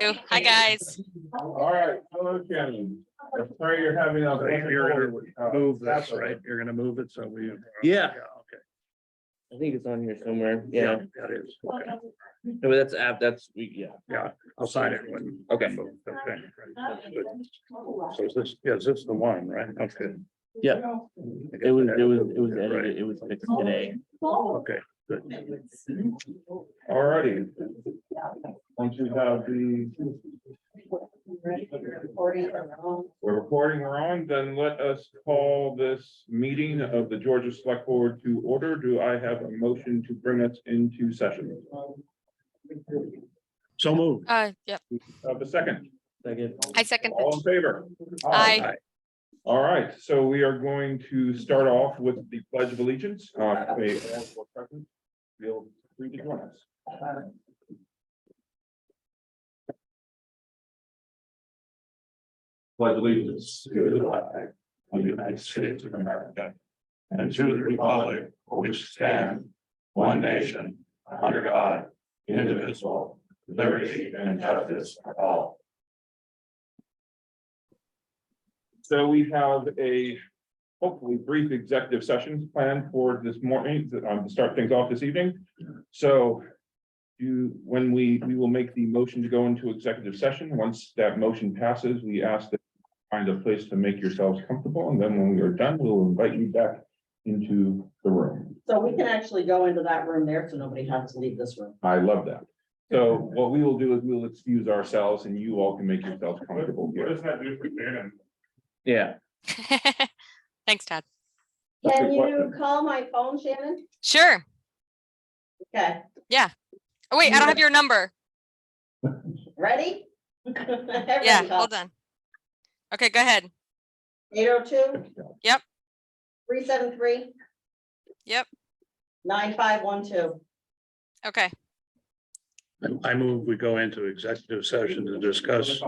Hi, guys. All right, hello, Shannon. I'm sorry you're having a. You're gonna move this, right? You're gonna move it, so we. Yeah. Okay. I think it's on here somewhere. Yeah. That is, okay, No, but that's yeah, I'll sign it when. Okay. Okay, right, that's good. So is this, yeah, is this the one, right? Okay. Yeah. It was edited. It was fixed today. Okay, good. All righty. Once you have the. We're recording, we're on, then let us call this meeting of the Georgia Select Board to order. Do I have a motion to bring us into session? So moved. Yep, Of the second, I second all it. in favor? Aye. All right, so we are going to start off with the Pledge of Allegiance. Feel free to join us. Pledge allegiance To the flag of the United States of America and to the republic for which stands one nation under God, indivisible, liberty and justice for all. So we have a hopefully brief executive session planned for this morning to start things off this evening. So when we will make the motion to go into executive session. Once that motion passes, we ask that you find a place to make yourselves comfortable. And then when we are done, we'll invite you back into the room. So we can actually go into that room there, so nobody has to leave this room. I love that. So what we will do is we'll excuse ourselves and you all can make yourselves comfortable here. What does that do for Shannon? Yeah. Thanks, Todd. That's a Can good you question. call my phone, Shannon? Sure. Okay, Oh, wait, I don't have your number. ready? Yeah, hold on. Okay, go ahead. 802. Yep. 373. Yep. 9512. Okay. I move we go into executive session to discuss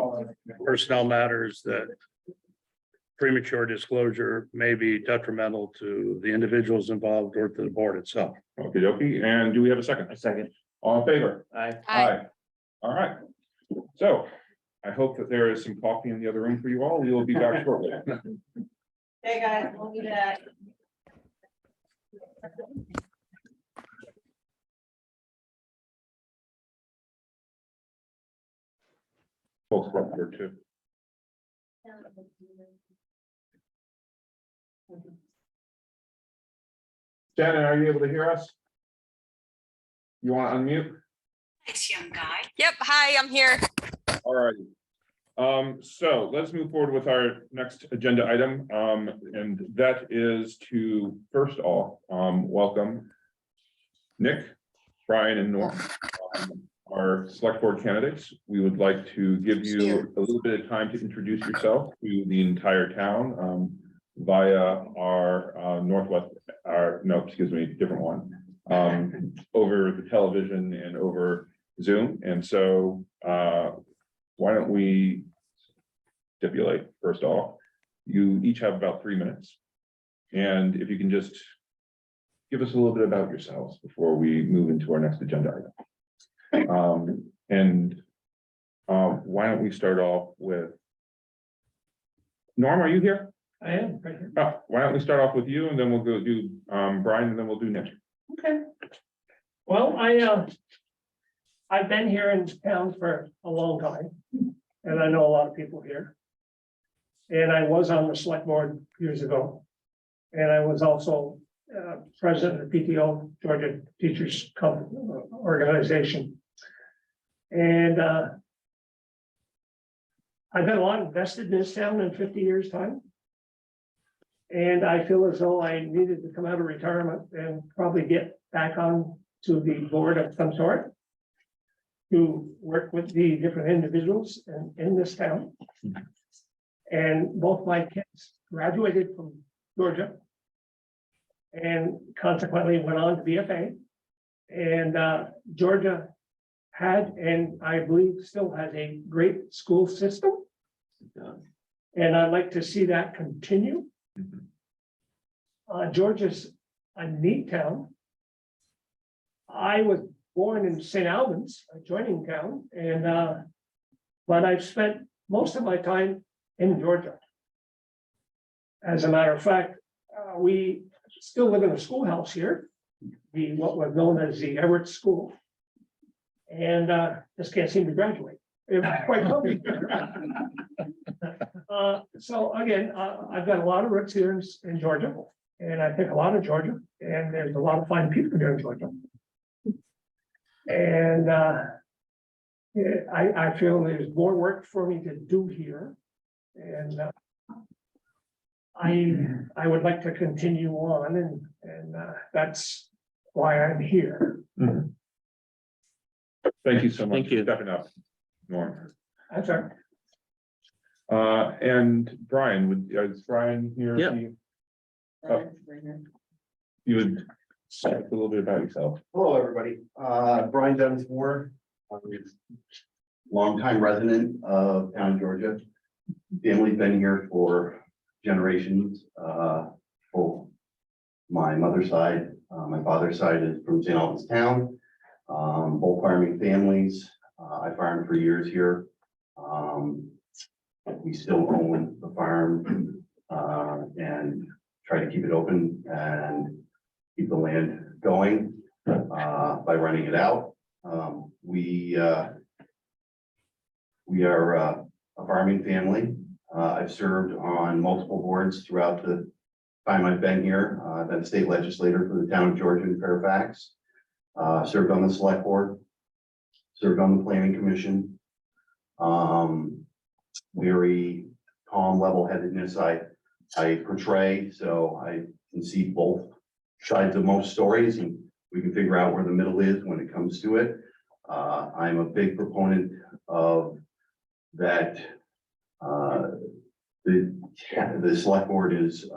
personnel matters that premature disclosure may be detrimental to the individuals involved or to the board itself. Okey dokey. And do we have a second? A second. All in favor? Aye. All right. So I hope that there is some coffee in the other room for you all. We will be back shortly. Hey, guys, we'll be back. Folks up here too. Shannon, are you able to hear us? You want to unmute? Nice young guy. Yep. Hi, I'm here. All righty. So let's move forward with our next agenda item. And that is to first off, welcome Nick, Brian, and Norm, our select board candidates. We would like to give you a little bit of time to introduce yourself to the entire town via our different one, over the television and over Zoom. And so why don't we stipulate, first off, you each have about 3 minutes. And if you can just give us a little bit about yourselves before we move into our next agenda item. Why don't we start off with Norm, are you here? I am right here. Oh, why don't we start off with you and then we'll go do Brian and then we'll do Nick. Okay. Well, I've been here in town for a long time, and I know a lot of people here. And I was on the select board years ago. And I was also president of the PTO, Georgia Teachers Organization. And I've been a lot invested in this town in 50 years' time. And I feel as though I needed to come out of retirement and probably get back on to the board of some sort to work with the different individuals in this town. And both my kids graduated from Georgia and consequently went on to BFA. And Georgia had, and I believe still has, a great school system. And I'd like to see that continue. Georgia's a neat town. I was born in St. Albans, adjoining town, and but I've spent most of my time in Georgia. As a matter of fact, we still live in a schoolhouse here, what was known as the Everett School. And just can't seem to graduate. It was quite lovely. So again, I've got a lot of roots here in Georgia, and I think a lot of Georgia, and there's a lot of fine people here in Georgia. And I feel there's more work for me to do here. And I would like to continue on, and that's why I'm here. Mhm. Thank you so much. Thank you. for stepping up, Norm. I'm sorry. And Brian, is Brian here? Yeah. You would talk a little bit about yourself. Hello, everybody. Brian Dunsmore, longtime resident of town of Georgia. Family's been here for generations. For my mother's side, my father's side is from St. Albans Town. Both farming families. I farmed for years here. We still own the farm and try to keep it open and keep the land going by running it out. We are a farming family. I've served on multiple boards throughout the time I've been here. I've been a state legislator for the town of Georgia and Fairfax. Served on the select board, served on the planning commission. Very calm, level-headedness I portray, so I can see both sides of most stories, and we can figure out where the middle is when it comes to it. I'm a big proponent of that. The select board is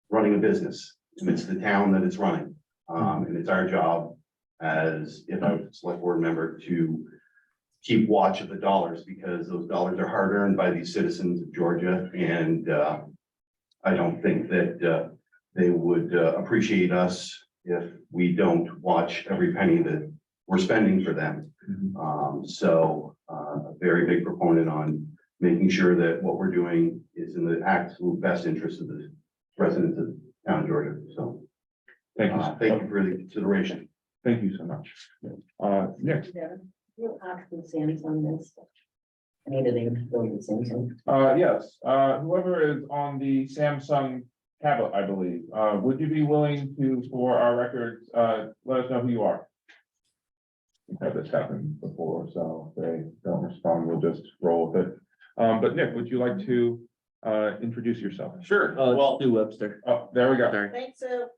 running a business, and it's the town that it's running. And it's our job as if I was a select board member to keep watch of the dollars, because those dollars are hard earned by these citizens of Georgia. And I don't think that they would appreciate us if we don't watch every penny that we're spending for them. So a very big proponent on making sure that what we're doing is in the absolute best interest of the residents of the town of Georgia. So Thank you. thank you for the consideration. Thank you so much. Nick, You asked the Samsung this. I needed to go to Samsung. yes, whoever is on the Samsung tablet, I believe, would you be willing to, for our records, let us know who you are? We've had this happen before, so if they don't respond, we'll just roll with it. But Nick, would you like to introduce yourself? Sure. Well, Well, Stu Webster. Oh, there we go. Sorry. Thanks, Sue.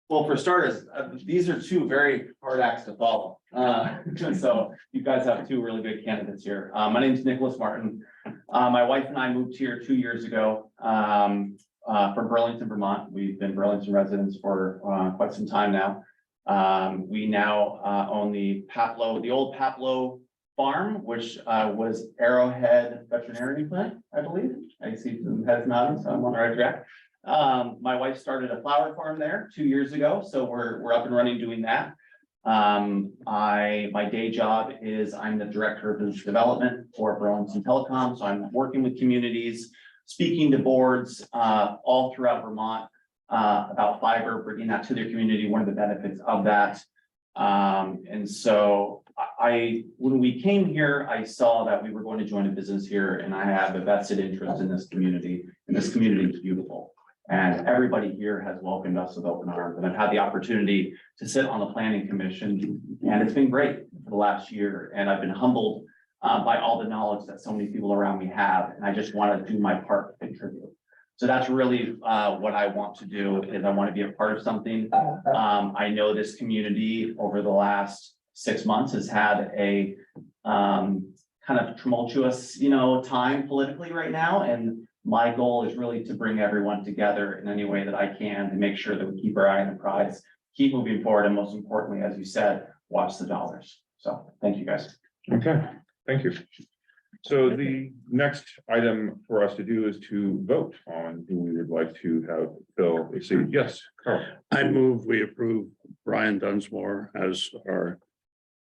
well, for starters, these are two very hard acts to follow. So you guys have two really good candidates here. My name is Nicholas Martin. My wife and I moved here 2 years ago from Burlington, Vermont. We've been Burlington residents for quite some time now. We now own the old Paplo farm, which was Arrowhead Veterinary Clinic, I believe. I see some heads nodding, so I'm on the right track. My wife started a flower farm there 2 years ago, so we're up and running doing that. My day job is I'm the director of business development for Burlington Telecom, so I'm working with communities, speaking to boards all throughout Vermont about fiber, bringing that to their community, one of the benefits of that. And so when we came here, I saw that we were going to join a business here, and I have a vested interest in this community, and this community is beautiful. And everybody here has welcomed us with open arms, and I've had the opportunity to sit on the planning commission, and it's been great for the last year. And I've been humbled by all the knowledge that so many people around me have, and I just want to do my part to contribute. So that's really what I want to do, is I want to be a part of something. I know this community over the last 6 months has had a kind of tumultuous, time politically right now. And my goal is really to bring everyone together in any way that I can to make sure that we keep our eye on the prize, keep moving forward, and most importantly, as you said, watch the dollars. So thank you, guys. Okay, thank you. So the next item for us to do is to vote on who we would like to have fill a seat. Yes, Carl. I move we approve Brian Dunsmore as our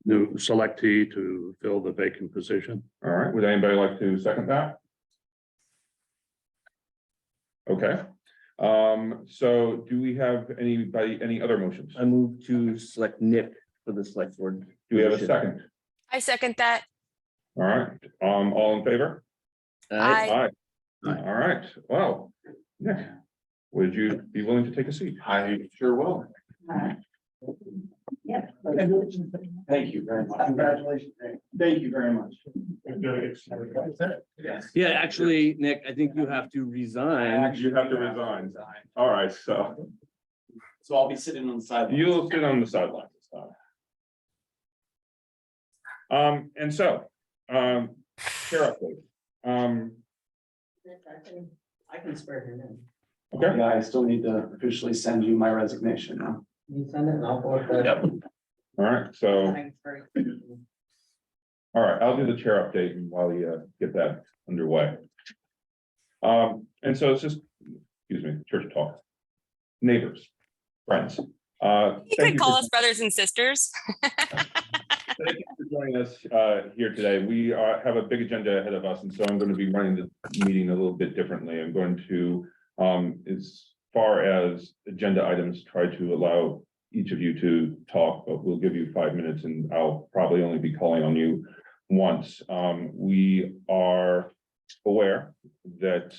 new selectee to fill the vacant position. All right, would anybody like to second that? Okay, so do we have any other motions? I move to select Nick for the select board. Do we have a position. second? I second that. All right, all in favor? Aye. All right, well, Nick, would you be willing to take a seat? I sure will. Yeah. Thank you very much. Congratulations. Thank you very much. Yes. Yeah, actually, Nick, I think you have to resign. You have to resign. All right, so So I'll be sitting on the side. you'll sit on the sideline this time. And so, chair update. I can swear him in. Okay, Yeah, I still need to officially send you my resignation now. You send it and I'll forward the. Yep. all right, so, I can swear you. all right, I'll do the chair update while you get that underway. And so it's just, excuse me, church talk. Neighbors, friends. You Thank could you call for- us brothers and sisters. Thank you for joining us here today. We have a big agenda ahead of us, and so I'm going to be running the meeting a little bit differently. I'm going to, as far as agenda items, try to allow each of you to talk, but we'll give you 5 minutes, and I'll probably only be calling on you once. We are aware that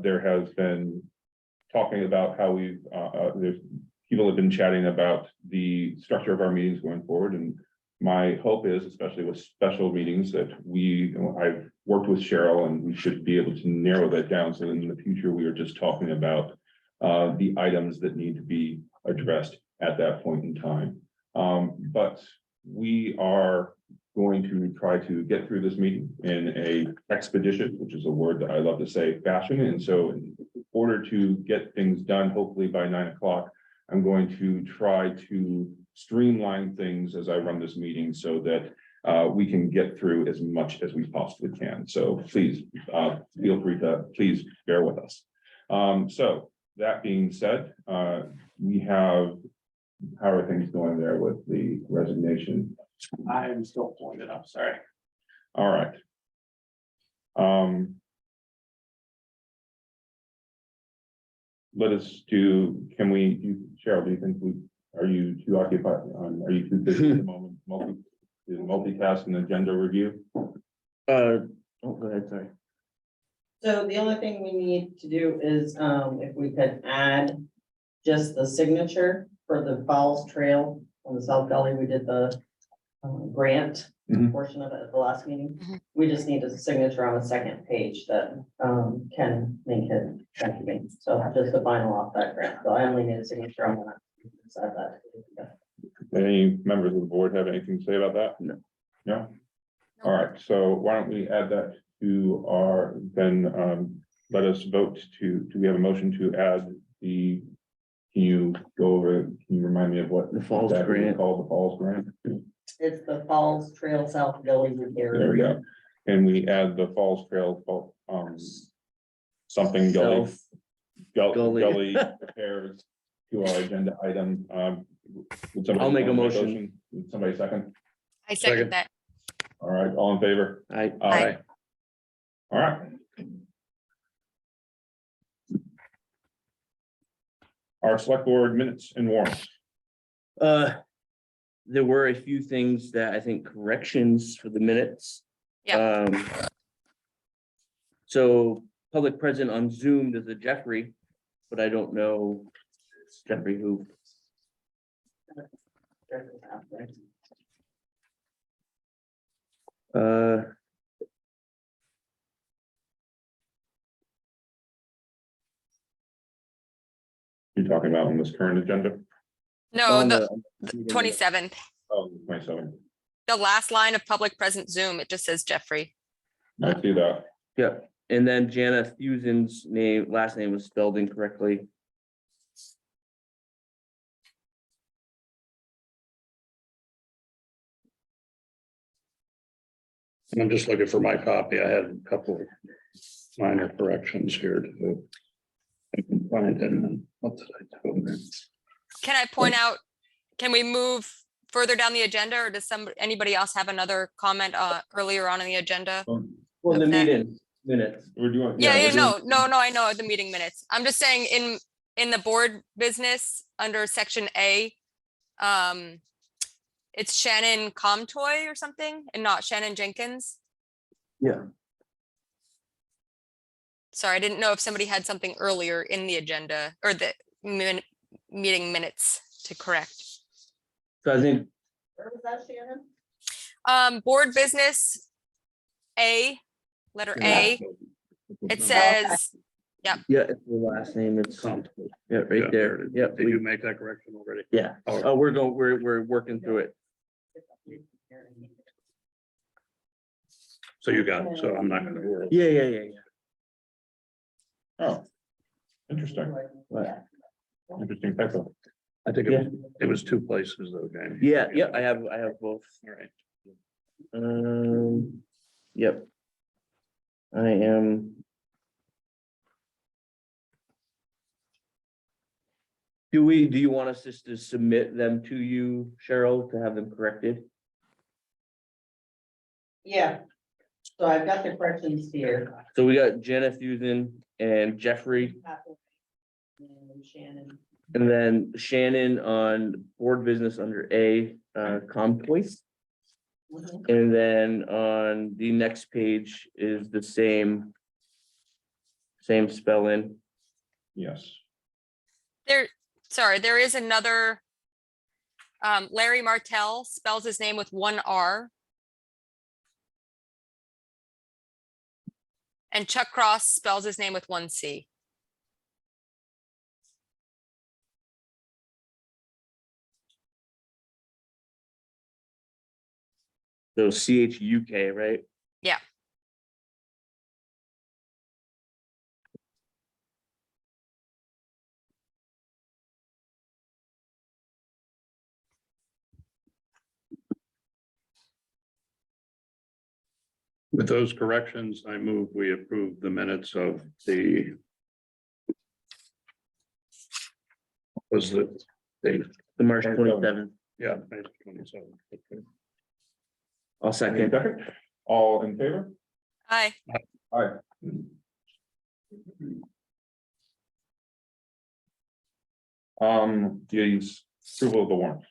there has been talking about how there's people have been chatting about the structure of our meetings going forward, and my hope is, especially with special meetings, that I've worked with Cheryl and we should be able to narrow that down. So in the future, we are just talking about the items that need to be addressed at that point in time. But we are going to try to get through this meeting in a expeditious, which is a word that I love to say, fashion. And so in order to get things done, hopefully by 9 o'clock, I'm going to try to streamline things as I run this meeting so that we can get through as much as we possibly can. So please feel free to please bear with us. So that being said, we have, how are things going there with the resignation? I'm still pulling it up, sorry. All right. Let us do, Cheryl, do you think are you too occupied, are you too busy at the moment, multitask and agenda review? Oh, go ahead, sorry. So the only thing we need to do is, if we could add just the signature for the Falls Trail on the South Valley, we did the grant Mhm. portion of it at the last meeting. Mhm. We just need a signature on the second page that can make it, thank you, me. So just the final off that grant. So I only need a signature on that. Beside that. Any members of the board have anything to say about that? No. No? All right, so why don't we add that to our, then let us vote do we have a motion to add can you go over, can you remind me of what? The Falls exactly it's grant. called, the Falls grant? It's the Falls Trail South Valley Repair. There we go. And we add the Falls Trail, something gully. Gully. Gully repairs to our agenda item. Would somebody I'll make a want motion. Would somebody second? I second Second. that. All right, all in favor? I, Aye. All right. Our select board minutes and warrants. there were a few things that I think corrections for the minutes. Yeah. So public present on Zoom is a Jeffrey, but I don't know Jeffrey who. You're talking about on this current agenda? No, on the the- 27th, Oh, 27. the last line of public present Zoom, it just says Jeffrey. I see that. Yeah, and then Jana Fusion's name, last name was spelled incorrectly. I'm just looking for my copy. I had a couple of minor corrections here to do. I can find it. What did I do? Can I point out, can we move further down the agenda, or does anybody else have another comment earlier on in the agenda? Well, the Okay. meeting minutes. We're doing. Yeah, we're yeah, doing- no, I know the meeting minutes. I'm just saying in the board business under section A, it's Shannon Comtoy or something and not Shannon Jenkins. Yeah. Sorry, I didn't know if somebody had something earlier in the agenda or the meeting minutes to correct. So I think, Where was that, Shannon? Board business A, letter A, it says, yeah, it's the last name, it's, yeah, right there, yep. Did you make that correction already? Yeah, oh, we're working through it. So you got it, so I'm not gonna worry. Yeah. Oh. Interesting, Right. interesting typo. I think it was two places though, Jamie. Yeah, I have both. All right. Yep. I am. Do you want us just to submit them to you, Cheryl, to have them corrected? Yeah. So I've got the corrections here. So we got Jenna Fusen and Jeffrey, And Shannon. and then Shannon on board business under A, Comtois. Mhm. And then on the next page is the same spelling. Yes. there is another, Larry Martell spells his name with one R. And Chuck Cross spells his name with one C. So CHUK, right? Yeah. With those corrections, I move we approve the minutes of the. Was it the, The March 27th. yeah, May 27th. Okay. I'll second. All in favor? Aye. Aye. The approval of the warrant.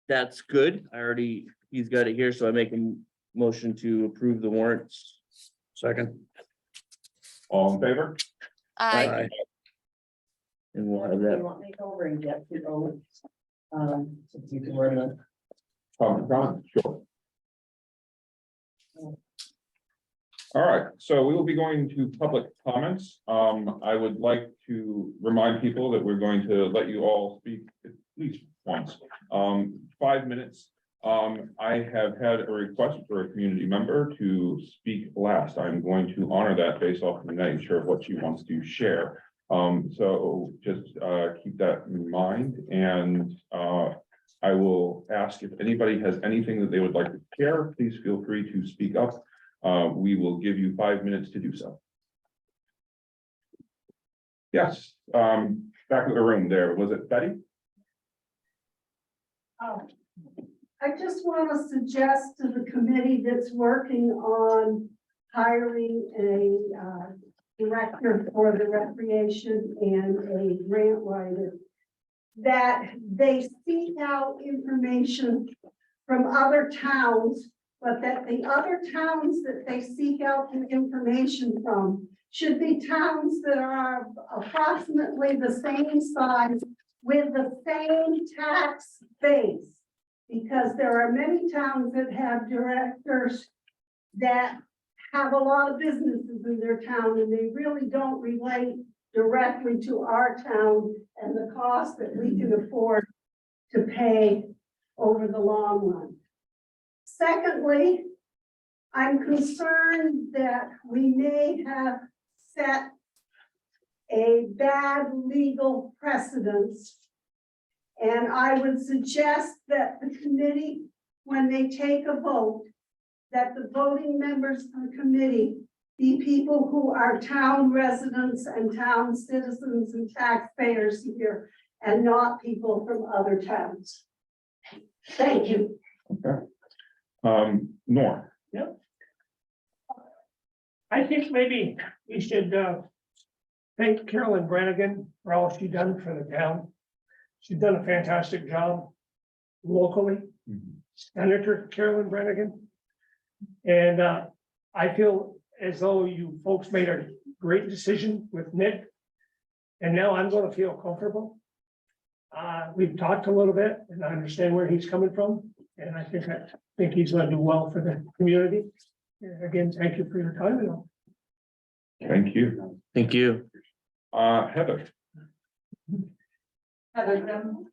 That's good. He's got it here, so I make a motion to approve the warrants. Second. All in favor? Aye. And we'll have You that. want me to go over and get the old, so you can learn the. Sure. All right, so we will be going to public comments. I would like to remind people that we're going to let you all speak at least once. 5 minutes. I have had a request for a community member to speak last. I'm going to honor that based off of the nature of what she wants to share. So just keep that in mind, and I will ask if anybody has anything that they would like to share, please feel free to speak up. We will give you 5 minutes to do so. Yes, back of the room there, was it Betty? I just want to suggest to the committee that's working on hiring a director for the recreation and a grant writer, that they seek out information from other towns, but that the other towns that they seek out the information from should be towns that are approximately the same size with the same tax base. Because there are many towns that have directors that have a lot of businesses in their town, and they really don't relate directly to our town and the cost that we can afford to pay over the long run. Secondly, I'm concerned that we may have set a bad legal precedence. And I would suggest that the committee, when they take a vote, that the voting members of the committee be people who are town residents and town citizens and taxpayers here, and not people from other towns. Thank you. Okay. Norm, I think maybe we should thank Carolyn Brannigan for all she's done for the town. She's done a fantastic job locally, Senator Carolyn Brannigan. And I feel as though you folks made a great decision with Nick. And now I'm gonna feel comfortable. We've talked a little bit and I understand where he's coming from. And I think he's gonna do well for the community. And again, thank you for your time. thank you. Thank you. Heather, Heather Grimm.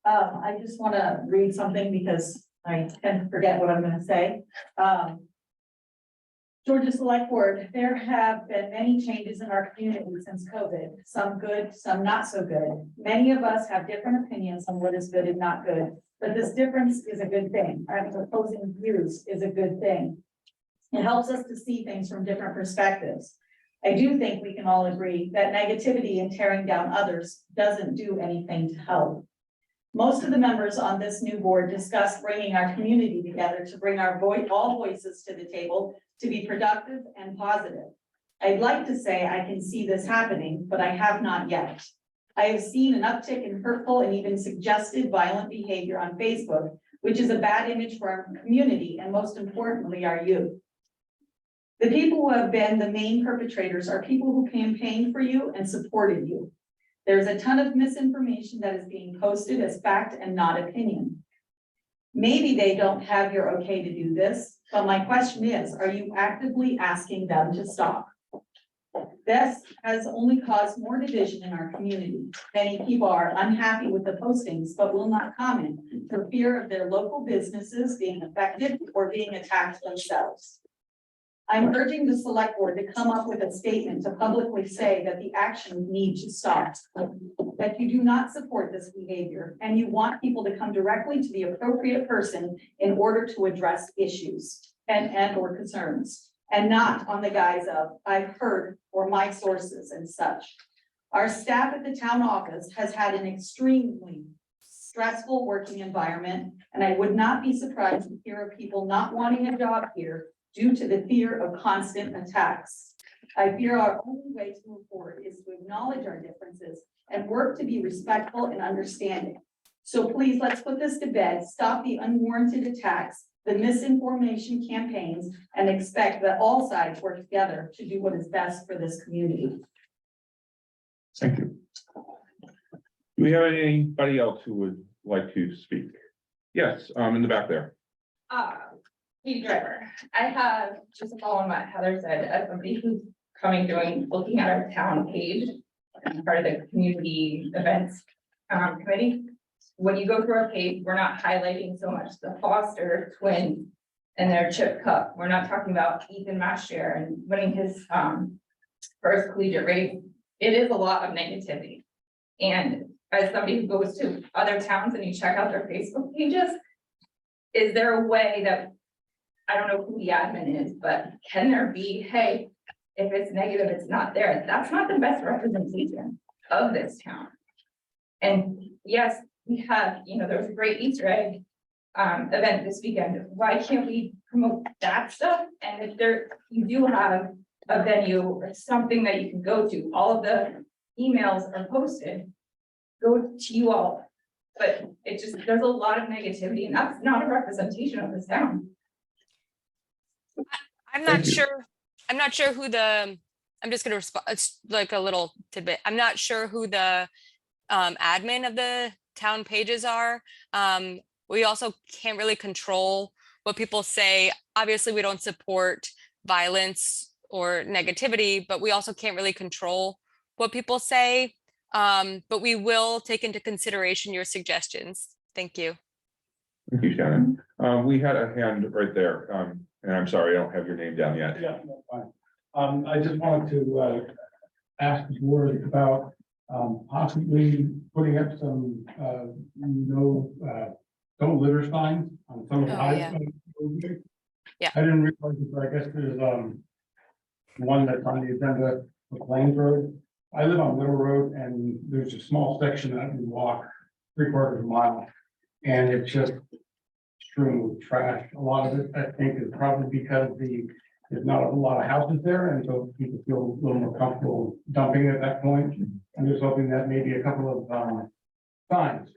I just want to read something because I tend to forget what I'm going to say. Georgia Select Board, there have been many changes in our community since COVID, some good, some not so good. Many of us have different opinions on what is good and not good, but this difference is a good thing. Having opposing views is a good thing. It helps us to see things from different perspectives. I do think we can all agree that negativity and tearing down others doesn't do anything to help. Most of the members on this new board discussed bringing our community together to bring our all voices to the table to be productive and positive. I'd like to say I can see this happening, but I have not yet. I have seen an uptick in hurtful and even suggested violent behavior on Facebook, which is a bad image for our community and most importantly, our youth. The people who have been the main perpetrators are people who campaigned for you and supported you. There's a ton of misinformation that is being posted as fact and not opinion. Maybe they don't have your okay to do this, but my question is, are you actively asking them to stop? This has only caused more division in our community. Many people are unhappy with the postings, but will not comment for fear of their local businesses being affected or being attacked themselves. I'm urging the select board to come up with a statement to publicly say that the actions need to stop. That you do not support this behavior and you want people to come directly to the appropriate person in order to address issues and or concerns. And not on the guise of, I've heard, or my sources and such. Our staff at the town office has had an extremely stressful working environment, and I would not be surprised to hear of people not wanting a job here due to the fear of constant attacks. I fear our only way to move forward is to acknowledge our differences and work to be respectful and understanding. So please, let's put this to bed, stop the unwarranted attacks, the misinformation campaigns, and expect that all sides work together to do what is best for this community. thank you. Do we have anybody else who would like to speak? Yes, in the back there. Katie Driver. I have just to follow on what Heather said, as somebody who's looking at our town page and part of the community events committee. When you go through our page, we're not highlighting so much the Foster twins and their chip cup. We're not talking about Ethan Masher and winning his first collegiate race. It is a lot of negativity. And as somebody who goes to other towns and you check out their Facebook pages, is there a way that, I don't know who the admin is, but can there be, hey, if it's negative, it's not there. That's not the best representation of this town. And yes, we have, there was a great Easter egg event this weekend. Why can't we promote that stuff? And if you do have a venue or something that you can go to, all of the emails are posted, go to you all. But it just, there's a lot of negativity and that's not a representation of this town. I'm not sure who the, I'm just gonna respond, it's like a little tidbit. I'm not sure who the admin of the town pages are. We also can't really control what people say. Obviously, we don't support violence or negativity, but we also can't really control what people say. But we will take into consideration your suggestions. Thank you. Thank you, Shannon. We had a hand right there. And I'm sorry, I don't have your name down yet. Yeah, no, fine. I just wanted to ask the board about possibly putting up some don't litter signs on some of the high. Yeah. I didn't realize it, but I guess there's one that's on the agenda for Plains Road. I live on Little Road and there's a small section that I can walk 3/4 of a mile. and it's just strewn with trash. A lot of it, I think, is probably because there's not a lot of houses there, and so people feel a little more comfortable dumping at that point. I'm just hoping that maybe a couple of signs,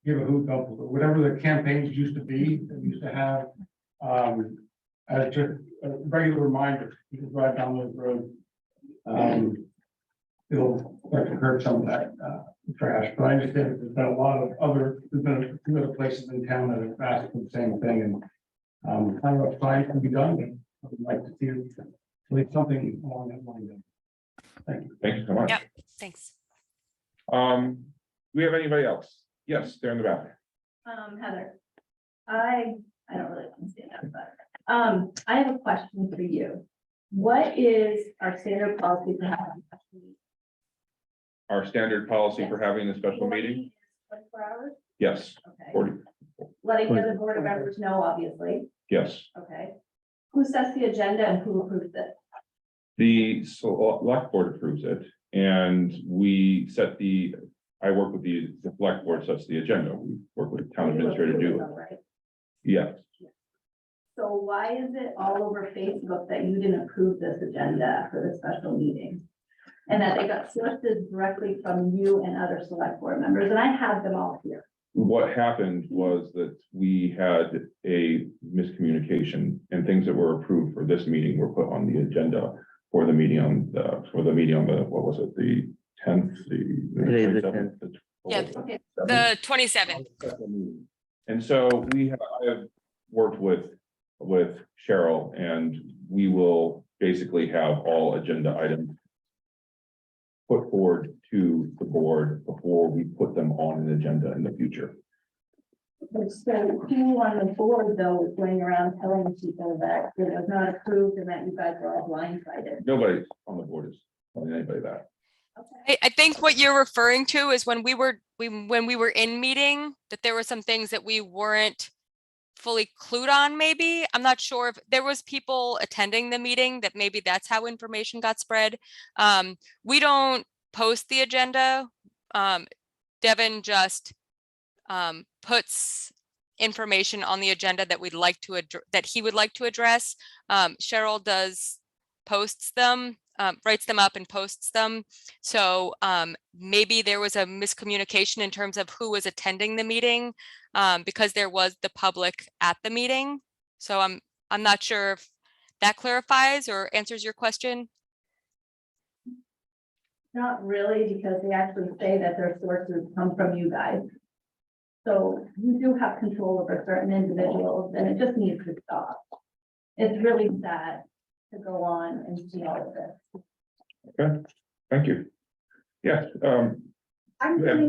give a who dump, or whatever the campaigns used to be, that we used to have, as just a regular reminder, you can drive down those roads. It'll start to curb some of that trash, but I understand there's been a lot of there's been a few other places in town that have asked for the same thing, and I don't know if signs can be done, but I would like to see at least something along that line. Done. Thank you. Thank you so much. Yep. Thanks. Do we have anybody else? Yes, they're in the back. Heather, I don't really understand that, but, I have a question for you. What is our standard policy for having a special meeting? Our standard policy for having a special meeting? 24 hours? Yes, Okay. 40, Letting the other board of members know, obviously. yes. Okay. Who sets the agenda and who approves it? The select board approves it, and we set I work with the select board sets the agenda. We work with the town administrator to do it. Right? Yes. So why is it all over Facebook that you didn't approve this agenda for the special meeting? And that they got sources directly from you and other select board members, and I have them all here. What happened was that we had a miscommunication, and things that were approved for this meeting were put on the agenda for the meeting on what was it, the 10th, Today's the 10th. Yeah. Okay. The 27th. And so I have worked with Cheryl, and we will basically have all agenda items put forward to the board before we put them on an agenda in the future. So who on the board though is going around telling people that it was not approved and that you guys were all blindsided? Nobody on the board is telling anybody that. I think what you're referring to is when we were in meeting, that there were some things that we weren't fully clued on, maybe. I'm not sure if there was people attending the meeting that maybe that's how information got spread. We don't post the agenda. Devin just puts information on the agenda that we'd like to that he would like to address. Cheryl does posts them, writes them up and posts them. So maybe there was a miscommunication in terms of who was attending the meeting, because there was the public at the meeting. So I'm not sure if that clarifies or answers your question. Not really, because they actually say that their sources come from you guys. So you do have control over certain individuals, and it just needs to stop. It's really sad to go on and see all of this. Okay, thank you. Yes,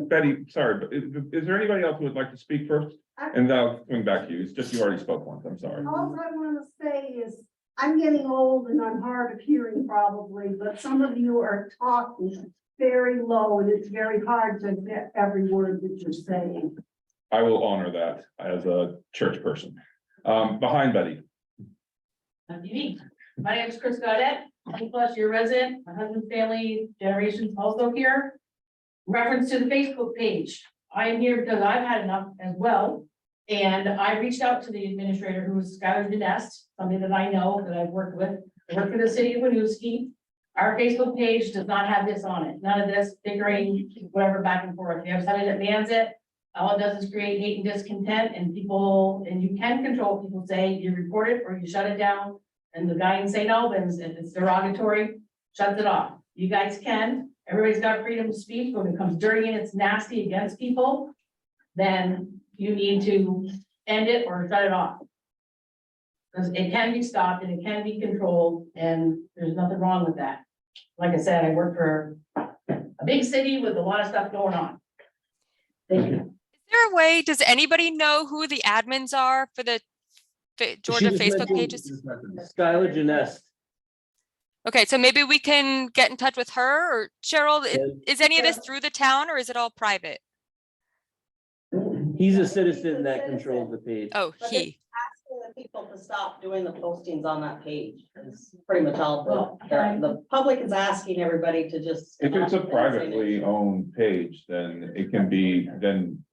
Betty, sorry, but is there anybody else who would like to speak first? And then I'll swing back to you. It's just you already spoke once. I'm sorry. All I want to say is, I'm getting old and I'm hard of hearing probably, but some of you are talking very low and it's very hard to get every word that you're saying. I will honor that as a church person. Behind Betty. My name is Chris Godet, 20+ year resident, my husband's family generations also here. Reference to the Facebook page. I am here because I've had enough as well. And I reached out to the administrator, who was Skylar Denest, somebody that I know that I've worked with. I work for the city of Winooski. Our Facebook page does not have this on it. None of this bickering, whatever back and forth. You have somebody that bans it. All it does is create hate and discontent, and people, and you can control what people say. You report it or you shut it down. And the guy in St. Albans, if it's derogatory, shuts it off. You guys can. Everybody's got freedom of speech, but when it comes dirty and it's nasty against people, then you need to end it or shut it off. Because it can be stopped and it can be controlled, and there's nothing wrong with that. Like I said, I work for a big city with a lot of stuff going on. Thank you. Is there a way, does anybody know who the admins are for the Georgia Facebook pages? Skylar Janest. Okay, so maybe we can get in touch with her, or Cheryl, is any of this through the town or is it all private? He's a citizen that controls the page. Oh, But he. Asking the people to stop doing the postings on that page is pretty much all Well, the public is asking everybody to just. If it's a privately owned page, then it can be, then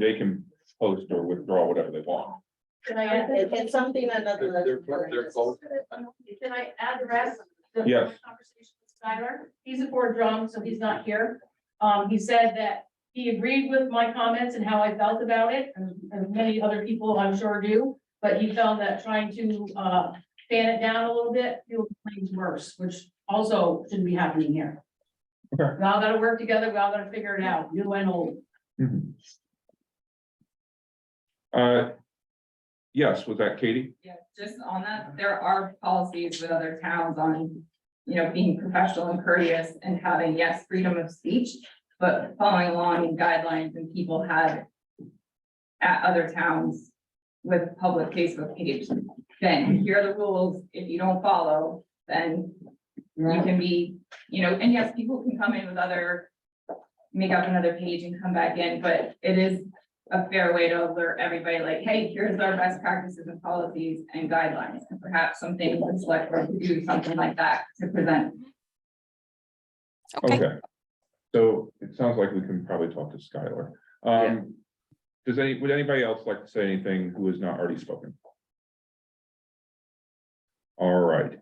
they can post or withdraw whatever they want. Can I add, It's something another. Can I add the rest? The Yes. conversation with Skylar? He's a board drum, so he's not here. He said that he agreed with my comments and how I felt about it, and many other people I'm sure do. But he felt that trying to fan it down a little bit, fueled things worse, which also shouldn't be happening here. Okay. We all gotta work together, we all gotta figure it out, new and old. Mhm. Yes, was that Katie? Yeah, just on that, there are policies with other towns on, being professional and courteous and having, yes, freedom of speech, but following along guidelines and people had at other towns with public Facebook page, then here are the rules. If you don't follow, then you can be, and yes, people can come in with make up another page and come back in, but it is a fair way to alert everybody, like, hey, here's our best practices and policies and guidelines, and perhaps something the select board could do something like that to present. Okay. So it sounds like we can probably talk to Skylar. Would anybody else like to say anything who has not already spoken? All right,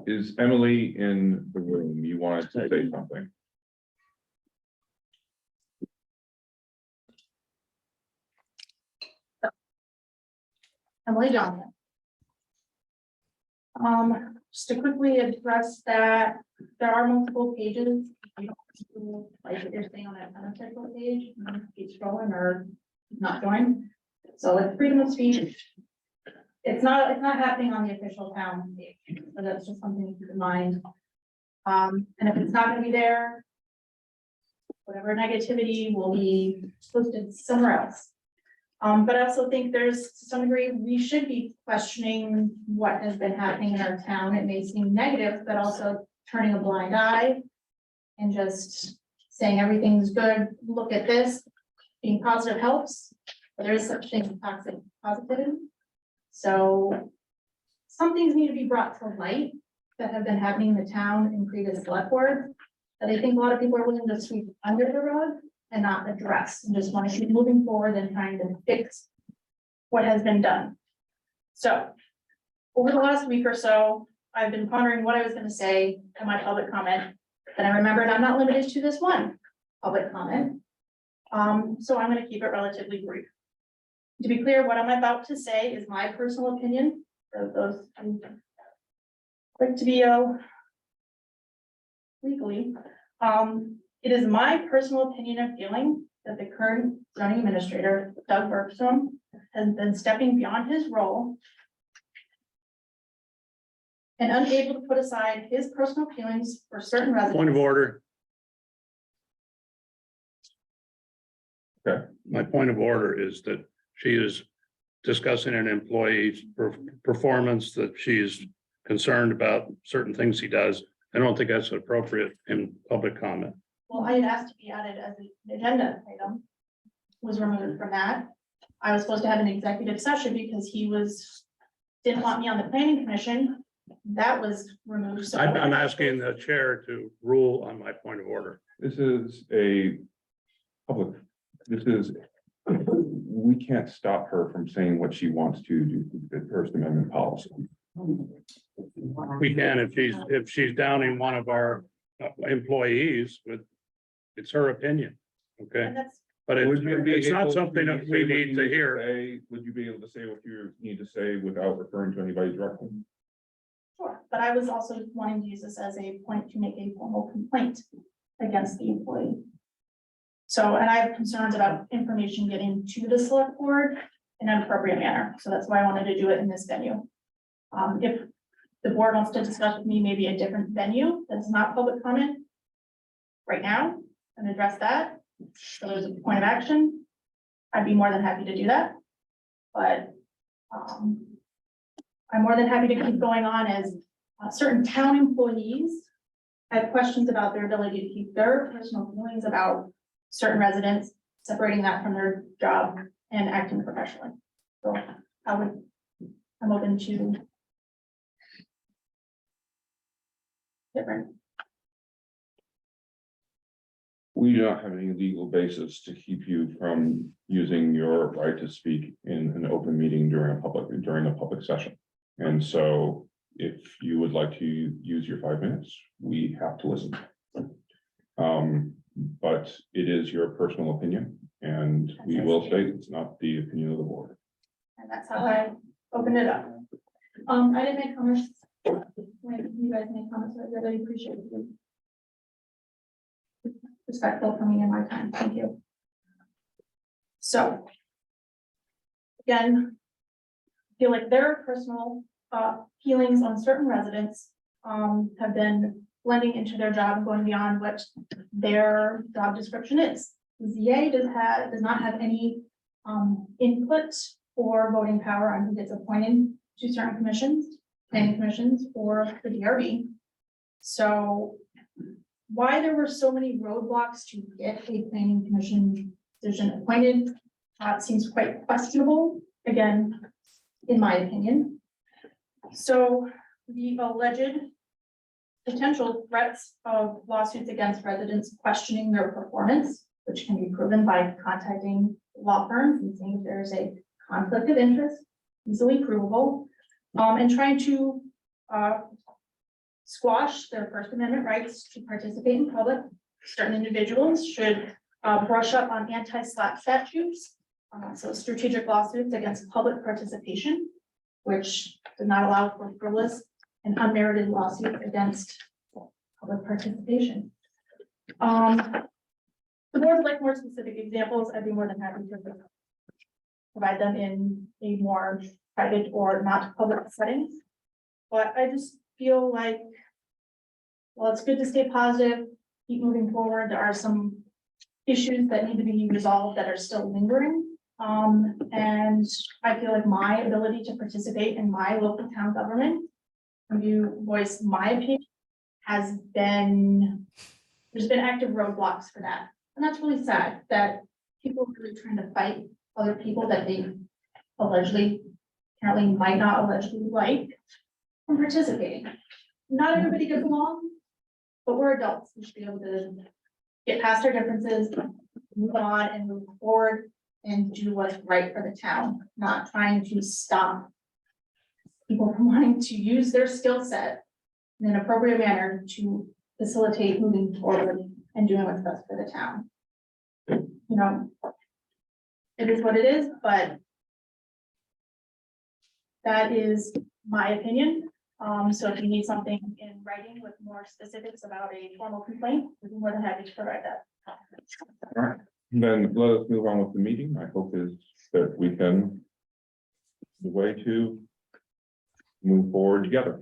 is Emily in the room? You wanted to say something? Emily Johnson. Just to quickly address that, there are multiple pages. Like if you're staying on that unofficial page, keep scrolling or not join. So it's freedom of speech. It's not happening on the official town page, so that's just something to keep in mind. And if it's not gonna be there, whatever negativity will be posted somewhere else. But I also think there's, to some degree, we should be questioning what has been happening in our town. It may seem negative, but also turning a blind eye and just saying everything's good, look at this. Being positive helps, but there is such thing as toxic positivity. So some things need to be brought to light that have been happening in the town in previous select board that I think a lot of people are willing to sweep under the rug and not address, and just want to keep moving forward and trying to fix what has been done. So over the last week or so, I've been pondering what I was going to say in my public comment. Then I remembered I'm not limited to this one public comment. So I'm going to keep it relatively brief. To be clear, what I'm about to say is my personal opinion. Those quick to be legally. It is my personal opinion and feeling that the current zoning administrator, Doug Bergstrom, has been stepping beyond his role and unable to put aside his personal feelings for certain residents. Point of order. Okay. My point of order is that she is discussing an employee's performance, that she's concerned about certain things he does. I don't think that's appropriate in public comment. Well, I had asked to be added as an agenda item, was removed from that. I was supposed to have an executive session because he didn't want me on the planning commission. That was removed. So I'm asking the chair to rule on my point of order. This is a public, we can't stop her from saying what she wants to do to the First Amendment policy. We can if she's downing one of our employees, but it's her opinion, okay? And that's, But Would you be it's not able something to that say we what you need to hear. say? Would you be able to say what you need to say without referring to anybody directly? sure, but I was also wanting to use this as a point to make a formal complaint against the employee. So, and I have concerns about information getting to the select board in an appropriate manner. So that's why I wanted to do it in this venue. If the board wants to discuss with me, maybe a different venue that's not public comment right now and address that. So there's a point of action. I'd be more than happy to do that. But I'm more than happy to keep going on as certain town employees have questions about their ability to keep their personal feelings about certain residents, separating that from their job and acting professionally. So I'm open to different. We do not have any legal basis to keep you from using your right to speak in an open meeting during a public session. And so if you would like to use your 5 minutes, we have to listen. But it is your personal opinion, and we will state it's not the opinion of the board. And that's how I opened it up. I didn't make comments. When you guys make comments, I really appreciate you. Respectful for me and my time. Thank you. So. Again. I feel like their personal feelings on certain residents have been blending into their job and going beyond what their job description is. The ZA does not have any input or voting power on who gets appointed to certain commissions, planning commissions, or the DRB. So why there were so many roadblocks to get a planning commission decision appointed seems quite questionable, again, in my opinion. So the alleged potential threats of lawsuits against residents questioning their performance, which can be proven by contacting law firms and seeing if there's a conflict of interest, easily provable, and trying to squash their First Amendment rights to participate in public. Certain individuals should brush up on anti-SLAPP statutes, so strategic lawsuits against public participation, which does not allow for frivolous and unmerited lawsuits against public participation. The board would like more specific examples. I'd be more than happy to provide them in a more private or not public setting. But I just feel like, well, it's good to stay positive, keep moving forward. There are some issues that need to be resolved that are still lingering. And I feel like my ability to participate in my local town government, when you voice my opinion, has been, there's been active roadblocks for that. And that's really sad that people are really trying to fight other people that they allegedly, apparently might not allegedly like from participating. Not everybody gets along, but we're adults. We should be able to get past our differences, move on and move forward and do what's right for the town, not trying to stop people from wanting to use their skill set in an appropriate manner to facilitate moving forward and doing what's best for the town. You know, it is what it is, but that is my opinion. So if you need something in writing with more specifics about a formal complaint, we'd be more than happy to provide that. All right, then let us move on with the meeting. My hope is that we can the way to move forward together.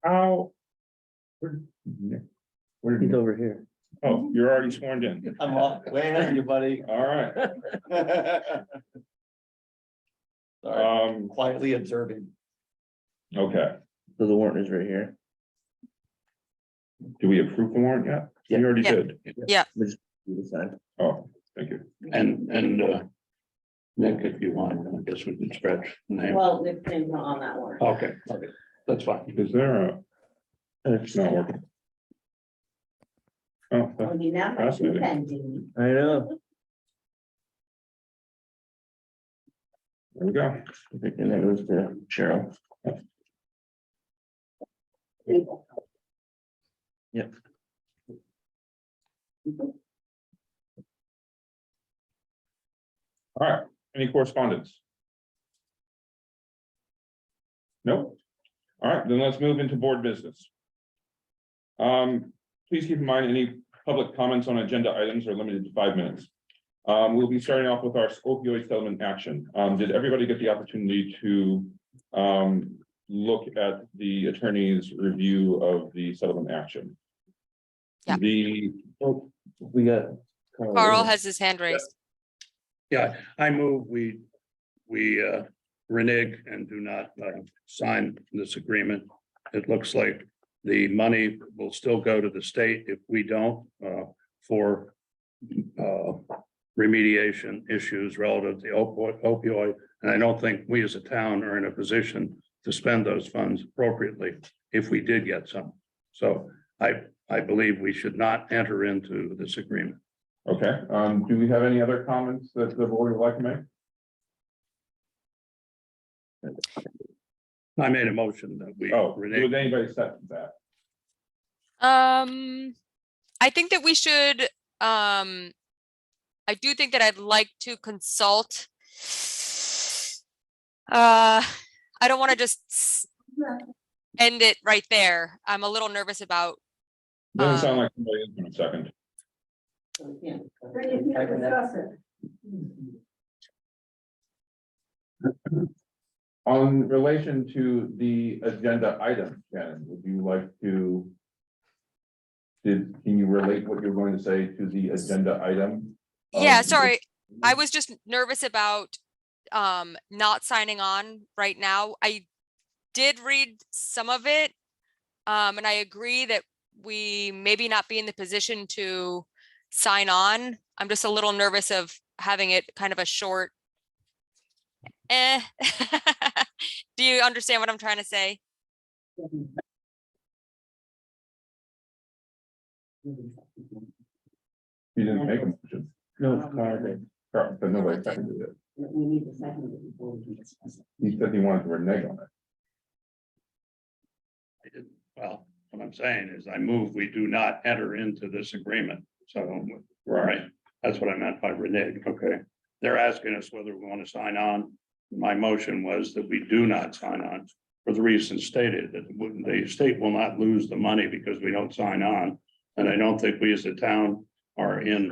How? Where did He's he go? over here. Oh, you're already sworn in. I'm way ahead of you, buddy. All right. Quietly observing. Okay. So the warrant is right here. Do we approve the warrant yet? We Yeah. already Yeah. did. We just do the sign. Oh, thank you. And Nick, if you want, I guess we can scratch the name. Well, Nick's name's not on that one. Okay, that's fine. Is there a, it's not working. Oh, Oh, you now have two Fascinating. pending. I know. there we go. I think that goes to Cheryl. Yep. All right, any correspondence? Nope. All right, then let's move into board business. Please keep in mind any public comments on agenda items are limited to 5 minutes. We'll be starting off with our opioid settlement action. Did everybody get the opportunity to look at the attorney's review of the settlement action? Yeah. We got. Carl has his hand raised. Yeah, I move we renege and do not sign this agreement. It looks like the money will still go to the state if we don't for remediation issues relative to opioid. And I don't think we as a town are in a position to spend those funds appropriately if we did get some. So I believe we should not enter into this agreement. Okay, do we have any other comments that the board would like to make? I made a motion that we. Oh, renege. would anybody second that? I think that we should, I do think that I'd like to consult. I don't want to just end it right there. I'm a little nervous about, Doesn't sound like somebody is going to second. So we can't- Then you can't discuss it. On relation to the agenda item, Ken, would you like to? Can you relate what you're going to say to the agenda item? yeah, sorry. I was just nervous about not signing on right now. I did read some of it. And I agree that we maybe not be in the position to sign on. I'm just a little nervous of having it kind of a short. Do you understand what I'm trying to say? You didn't make a motion. No, Carl did. But nobody seconded it. We need to second it before we can discuss it. He said he wanted to renege on it. I didn't, well, what I'm saying is I move we do not enter into this agreement. So, right, that's what I meant by renege. Okay. They're asking us whether we want to sign on. My motion was that we do not sign on for the reasons stated, that the state will not lose the money because we don't sign on. And I don't think we as a town are in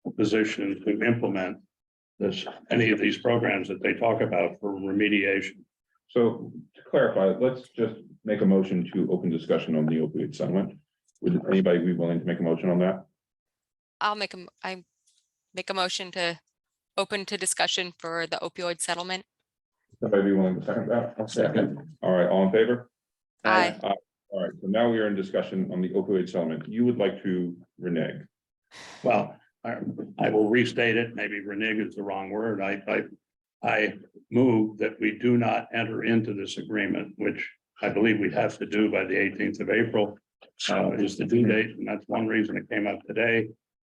a position to implement this, any of these programs that they talk about for remediation. So to clarify, let's just make a motion to open discussion on the opioid settlement. Would anybody be willing to make a motion on that? I make a motion to open to discussion for the opioid settlement. Somebody be willing to second that? I'll second. All right, all in favor? Aye. All right, so now we are in discussion on the opioid settlement. You would like to renege. Well, I will restate it. Maybe renege is the wrong word. I move that we do not enter into this agreement, which I believe we have to do by the 18th of April. Is the due date, and that's one reason it came up today.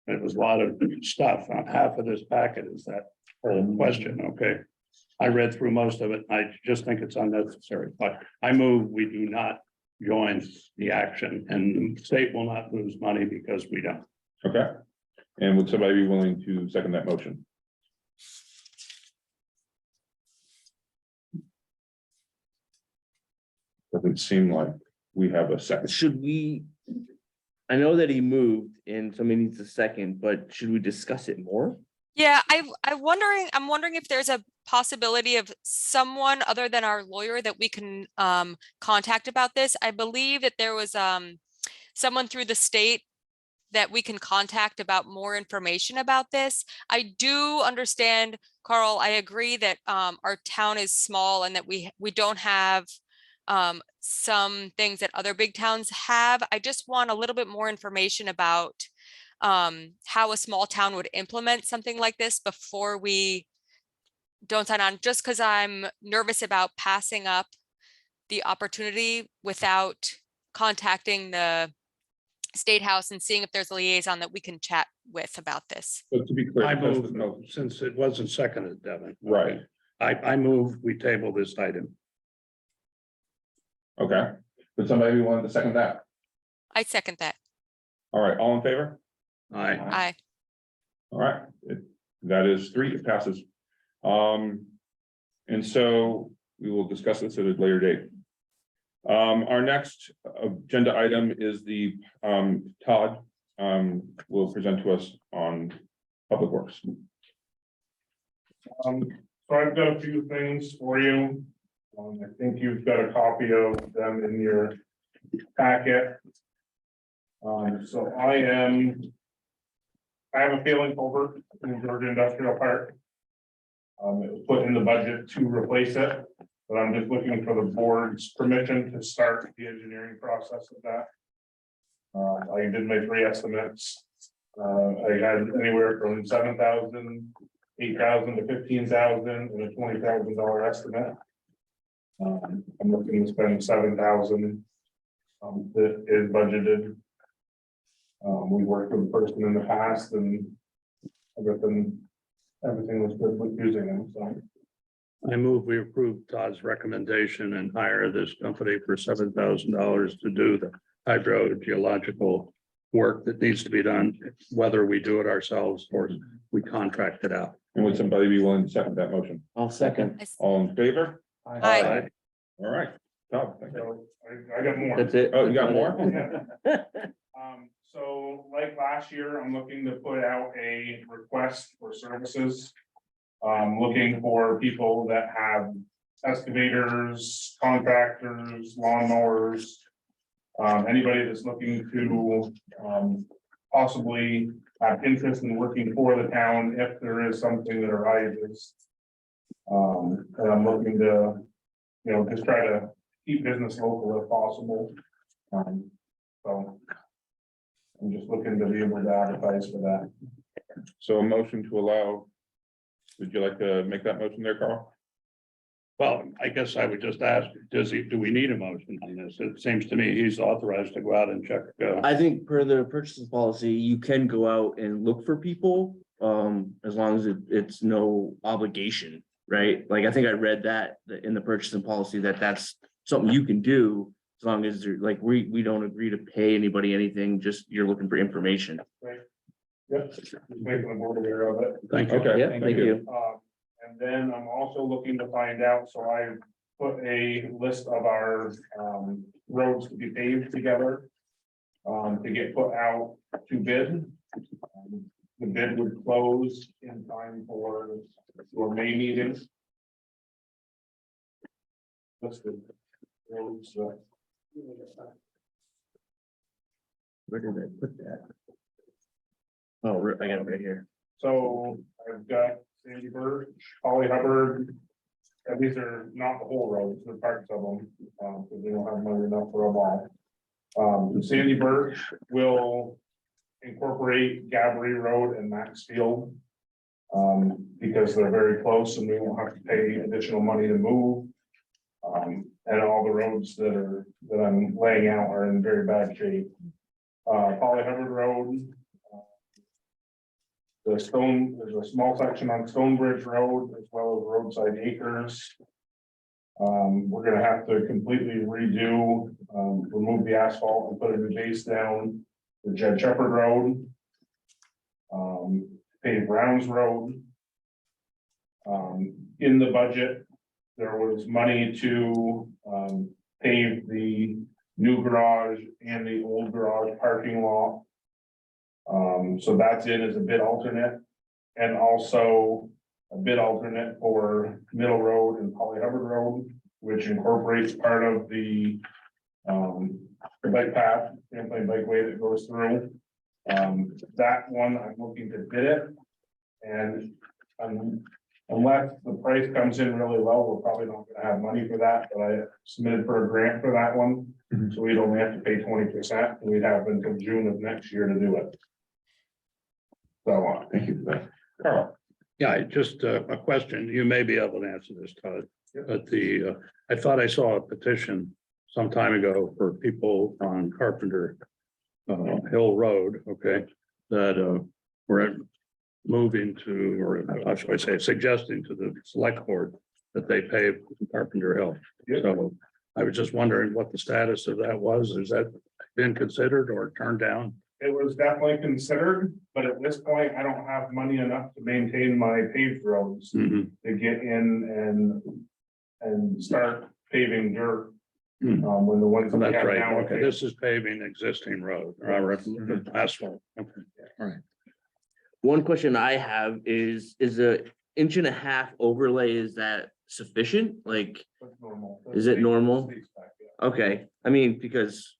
It was a lot of stuff on half of this packet is that whole question, okay? I read through most of it. I just think it's unnecessary, but I move we do not join the action, and the state will not lose money because we don't. Okay, and would somebody be willing to second that motion? Doesn't seem like we have a second. Should we? I know that he moved and somebody needs a second, but should we discuss it more? Yeah, I'm wondering if there's a possibility of someone other than our lawyer that we can contact about this. I believe that there was someone through the state that we can contact about more information about this. I do understand, Carl, I agree that our town is small and that we don't have some things that other big towns have. I just want a little bit more information about how a small town would implement something like this before we don't sign on, just because I'm nervous about passing up the opportunity without contacting the State House and seeing if there's a liaison that we can chat with about this. But to be clear, I because move, no, since it wasn't seconded, Devin. right, I move we table this item. okay. Would somebody be willing to second that? I second that. All right, all in favor? Aye. All right, that is 3, it passes. And so we will discuss this at a later date. Our next agenda item is the Todd will present to us on Public Works. So I've got a few things for you. I think you've got a copy of them in your packet. So I have a failing culvert in Georgia Industrial Park. It was put in the budget to replace it, but I'm just looking for the board's permission to start the engineering process of that. I did my 3 estimates. I had anywhere from 7,000, 8,000 to 15,000 and a $20,000 estimate. I'm looking to spend 7,000. That is budgeted. We worked with the person in the past and everything was good with using them, so. I move we approve Todd's recommendation and hire this company for $7,000 to do the hydrogeological work that needs to be done, whether we do it ourselves or we contract it out. And would somebody be willing to second that motion? I'll second. All in favor? Aye. All right. Todd, thank you. So I got more. That's it. Oh, you got more? So like last year, I'm looking to put out a request for services. Looking for people that have excavators, contractors, lawnmowers. Anybody that's looking to, possibly have interest in working for the town if there is something that arises. And I'm looking to, just try to keep business local if possible. So I'm just looking to be able to advertise for that. So a motion to allow, would you like to make that motion there, Carl? Well, I guess I would just ask, do we need a motion on this? It seems to me he's authorized to go out and check. I think per the purchasing policy, you can go out and look for people, as long as it's no obligation, right? Like, I think I read that in the purchasing policy that that's something you can do. As long as they're like, we don't agree to pay anybody anything, just you're looking for information. Yep, just making the board aware of it. Thank you. Okay. Yeah, thank you. And then I'm also looking to find out, so I put a list of our roads to be paved together. To get put out to bid. The bid would close in time for your May meeting. Listed roads. Where did I put that? Oh, I got it right here. So I've got Sandy Birch, Holly Hubbard. And these are not the whole roads, they're parts of them, because they don't have money enough for them all. Sandy Birch will incorporate Gabry Road and Maxfield. Because they're very close and we won't have to pay additional money to move. And all the roads that I'm laying out are in very bad shape. Holly Hubbard Road. There's a small section on Stonebridge Road as well as roadside acres. We're gonna have to completely redo, remove the asphalt and put a new base down. The Jed Shepherd Road. Pave Browns Road. In the budget, there was money to pave the new garage and the old garage parking lot. So that's in as a bid alternate and also a bid alternate for Middle Road and Holly Hubbard Road, which incorporates part of the bike path, Champlain Bikeway that goes through. That one, I'm looking to bid it. And unless the price comes in really low, we're probably not gonna have money for that, but I submitted for a grant for that one. Mhm. So we'd only have to pay 20%, and we'd have until June of next year to do it. So, Thank you for that. Carl, Yeah, just a question. You may be able to answer this, Todd. But I thought I saw a petition some time ago for people on Carpenter Hill Road, okay, that were moving to, or how should I say, suggesting to the select board that they pave Carpenter Hill. Yeah. So I was just wondering what the status of that was. Has that been considered or turned down? it was definitely considered, but at this point, I don't have money enough to maintain my paved roads Mhm. to get in and start paving dirt. Hmm. When the ones that we That's have right. now. are Okay, paved. this is paving existing road, or asphalt. Okay, all right. One question I have is a inch and a half overlay, is that sufficient? Like, That's normal. Is it normal? States back, yeah. okay, I mean, because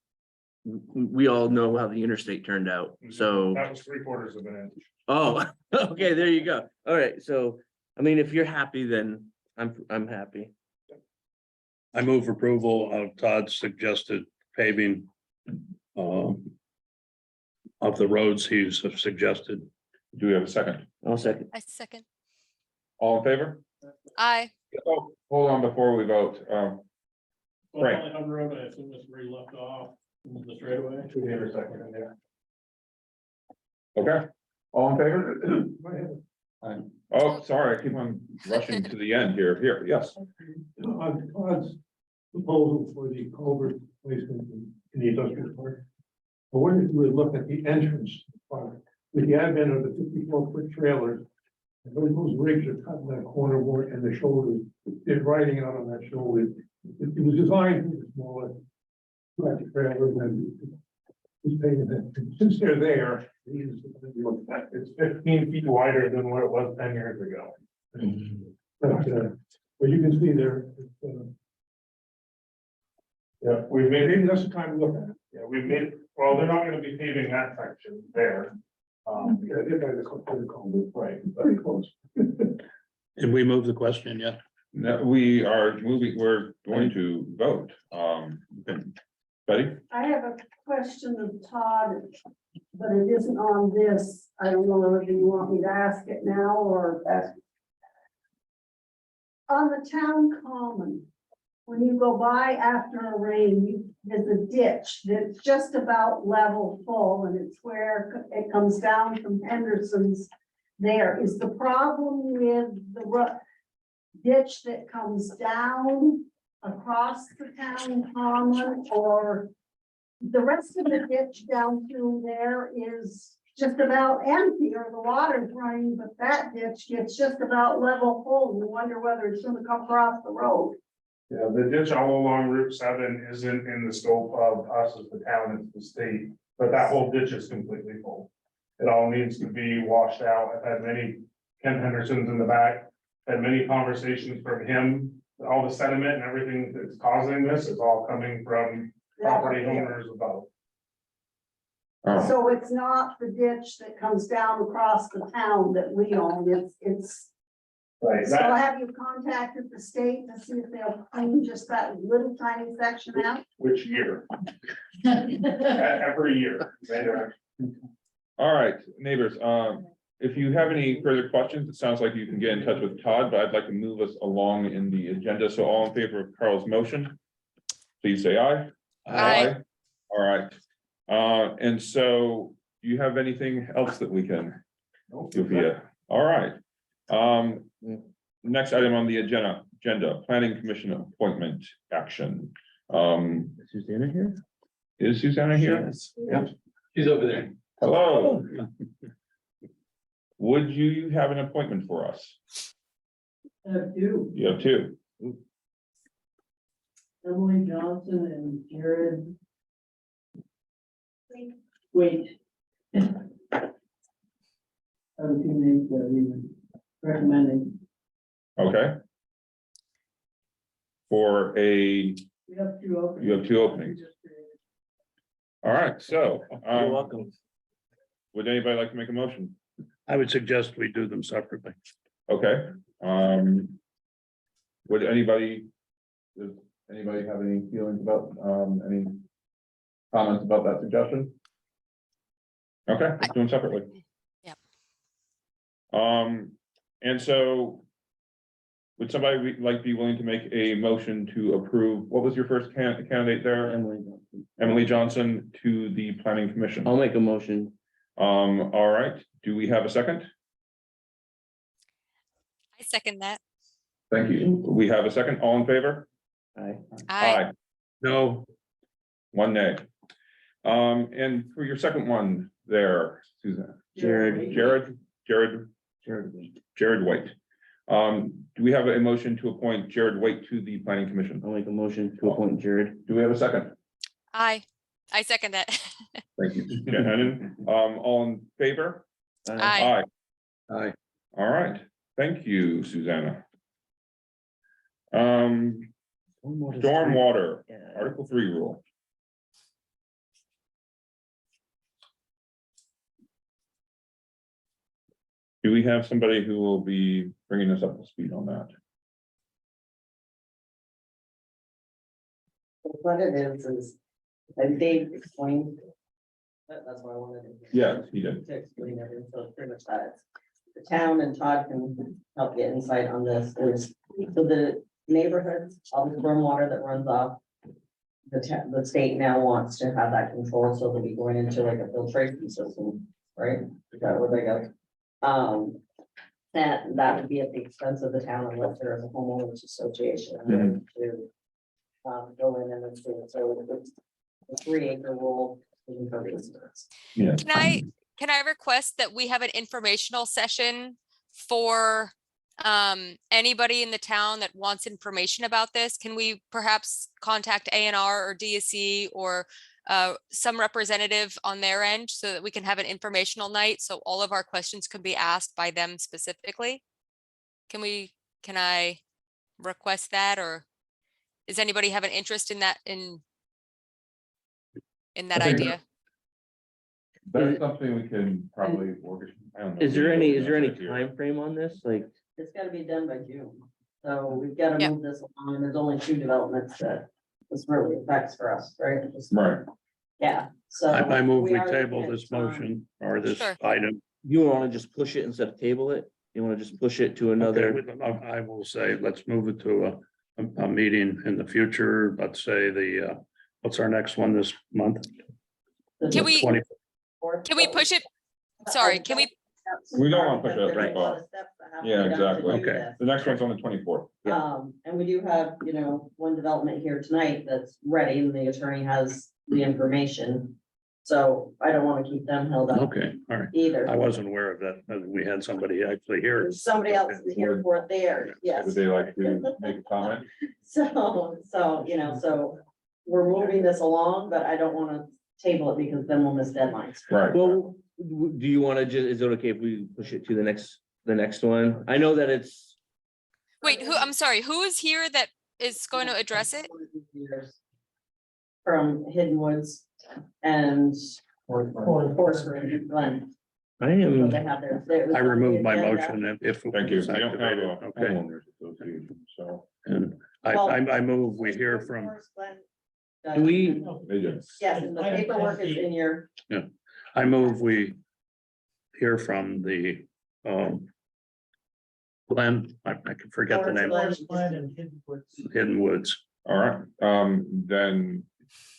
we all know how the interstate turned out, so, That was 3/4 of an inch. oh, okay, there you go. All right, so, I mean, if you're happy, then I'm happy. I move approval of Todd's suggested paving of the roads he's suggested. do we have a second? I'll second. I second. All in favor? Aye. Oh, hold on before we vote. Right. On road, I assume it's where you left off, in the straightaway. To the intersection, yeah. Okay, all in favor? Oh, sorry, I keep on rushing to the end here, yes. On Todd's proposal for the culvert placement in the industrial park. I wonder if you would look at the entrance part, with the advent of the 54-foot trailers. and those rigs are cutting that corner more and the shoulders, they're riding out on that shoulder. It was designed for smaller tractor trailers and he's paying that. Since they're there, it's 15 feet wider than what it was 10 years ago. But you can see there. Yeah, we've made, maybe that's the time to look at it. Yeah, we've made, well, they're not gonna be paving that section there. Yeah, they're gonna call it right, very close. Did we move the question yet? No, we are moving, we're going to vote. Betty? I have a question of Todd, but it isn't on this. I don't know whether you want me to ask it now or ask. On the town common, when you go by after a rain, there's a ditch that's just about level full and it's where it comes down from Henderson's. There is the problem with the ditch that comes down across the town common, or the rest of the ditch down through there is just about empty, or the water's running, but that ditch gets just about level full. You wonder whether it's gonna come across the road. Yeah, the ditch all along Route 7 isn't in the scope of us as the town, it's the state, but that whole ditch is completely full. It all needs to be washed out. I've had many, Ken Henderson's in the back, had many conversations from him. All the sediment and everything that's causing this is all coming from property owners above. Oh, So it's not the ditch that comes down across the town that we own, it's. Right, So that, have you contacted the state to see if they'll clean just that little tiny section out? which year? Every year. They are. all right, neighbors, if you have any further questions, it sounds like you can get in touch with Todd, but I'd like to move us along in the agenda. So all in favor of Carl's motion, please say aye. Aye. All right, and so do you have anything else that we can? Sophia, all right. Next item on the agenda, planning commission appointment action. Susanna here? Is Susanna here? Yep, she's over there. Hello. Would you have an appointment for us? Do You have two. Emily Johnson and Jared. Wait. Are the two names that we were recommending. Okay. For a, We have two openings. you have two openings. All right, so, You're welcome. would anybody like to make a motion? I would suggest we do them separately. Okay, would anybody, does anybody have any feelings about, any comments about that suggestion? Okay, let's do them separately. Yep. And so would somebody be willing to make a motion to approve, what was your first candidate there? Emily Johnson to the planning commission. I'll make a motion. All right, do we have a second? I second that. Thank you. We have a second. All in favor? Aye. No, One nay. And for your second one there, Susan, Jared. Jared White. Do we have a motion to appoint Jared White to the planning commission? I'll make a motion to appoint Jared. Do we have a second? Aye. I second that. Thank you. Jen Hennon. All in favor? Aye. aye. All right. Thank you, Susanna. Stormwater, Article 3 rule. Do we have somebody who will be bringing us up to speed on that? What it is, and Dave explained. That's what I wanted to. Yeah, he did. To explain it, and so it's pretty much that. The town and Todd can help get insight on this, is, so the neighborhoods, all the stormwater that runs off the state now wants to have that control, so they'll be going into like a filtration system, right? Is that what they got? That would be at the expense of the town unless there is a homeowners association to go in and do it. So it's a 3-acre rule. Yeah. Can I request that we have an informational session for anybody in the town that wants information about this? Can we perhaps contact A&R or DSC or some representative on their end so that we can have an informational night so all of our questions can be asked by them specifically? Can I request that, or does anybody have an interest in that in that I think idea? That's something we can probably work. I don't know. Is there any time frame on this? Like, It's gotta be done by June. So we've got to Yep. move this along. And there's only 2 developments that this really affects for us, right? Just- Right. Yeah, so. I move we are looking table at, this motion or this Sure. item. you want to just push it instead of table it? You want to just push it to Okay, another? I will say, let's move it to a meeting in the future. Let's say what's our next one this month? Can we- 20 Can we push it? Sorry, can we? We don't want to push it up There's too a lot far. of steps that have to Yeah, be done to exactly. do Okay. this. The next one's on the 24th. And we do have, one development here tonight that's ready and the attorney has the information. So I don't want to keep them held up Okay, all right. either. I wasn't aware of that. We had somebody actually here. There's somebody else is here for it there, yes. Would they like to make a comment? So, so we're moving this along, but I don't want to table it because then we'll miss deadlines. Right. Well, do you want to just, is it okay if we push it to the next one? I know that it's, Wait, I'm sorry, who is here that is going to address it? From Hidden Woods and Forest Glen. I am, They have their. I removed my agenda. motion if. Thank you. it's We don't have activated. a Okay, homeowners association, so and I move we hear from, Forest Glen do does- we, they do. Yes, and the paperwork is in your, I move we hear from the Glen, I can forget the name, Forest Hidden Woods. All right, then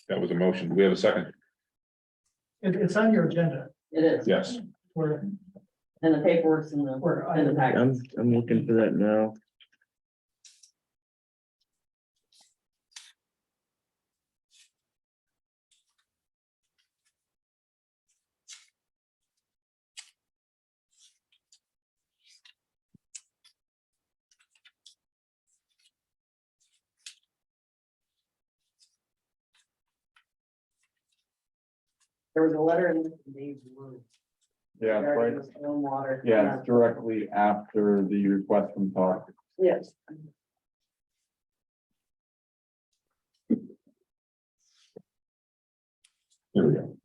that was a motion. We have a second. It's on your agenda it is, Yes. where, and the paperwork's in the packet. I'm looking for that now. There was a letter in this from Dave's room. Yeah, regarding right. the stormwater. Yeah, it's directly after the request from Todd. Yes. Here we go.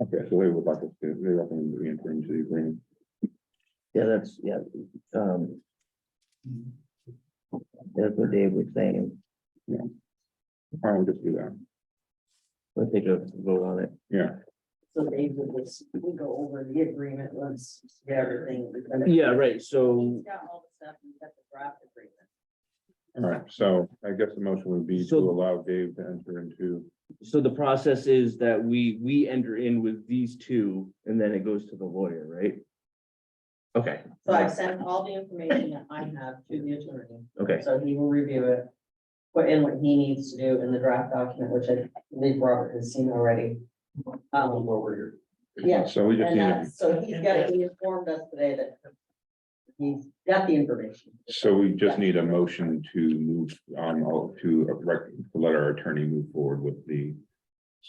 Okay, so they would like us to, they recommend that we enter into the agreement. That's what Dave was saying. Why don't we just do that? We'll take a vote on it. Yeah, So Dave would just, we go over the agreement once, get everything. Yeah, right, so, Got all the stuff, we've got the draft agreement. all right, so I guess the motion would be to So- allow Dave to enter into, so the process is that we enter in with these two, and then it goes to the lawyer, right? Okay, So I've sent all the information that I have to the attorney, okay, so he will review it. Put in what he needs to do in the draft document, which I believe Robert has seen already. over here. Yeah, So we just and need, a- so he informed us today that he's got the information. so we just need a motion to move on, to let our attorney move forward with the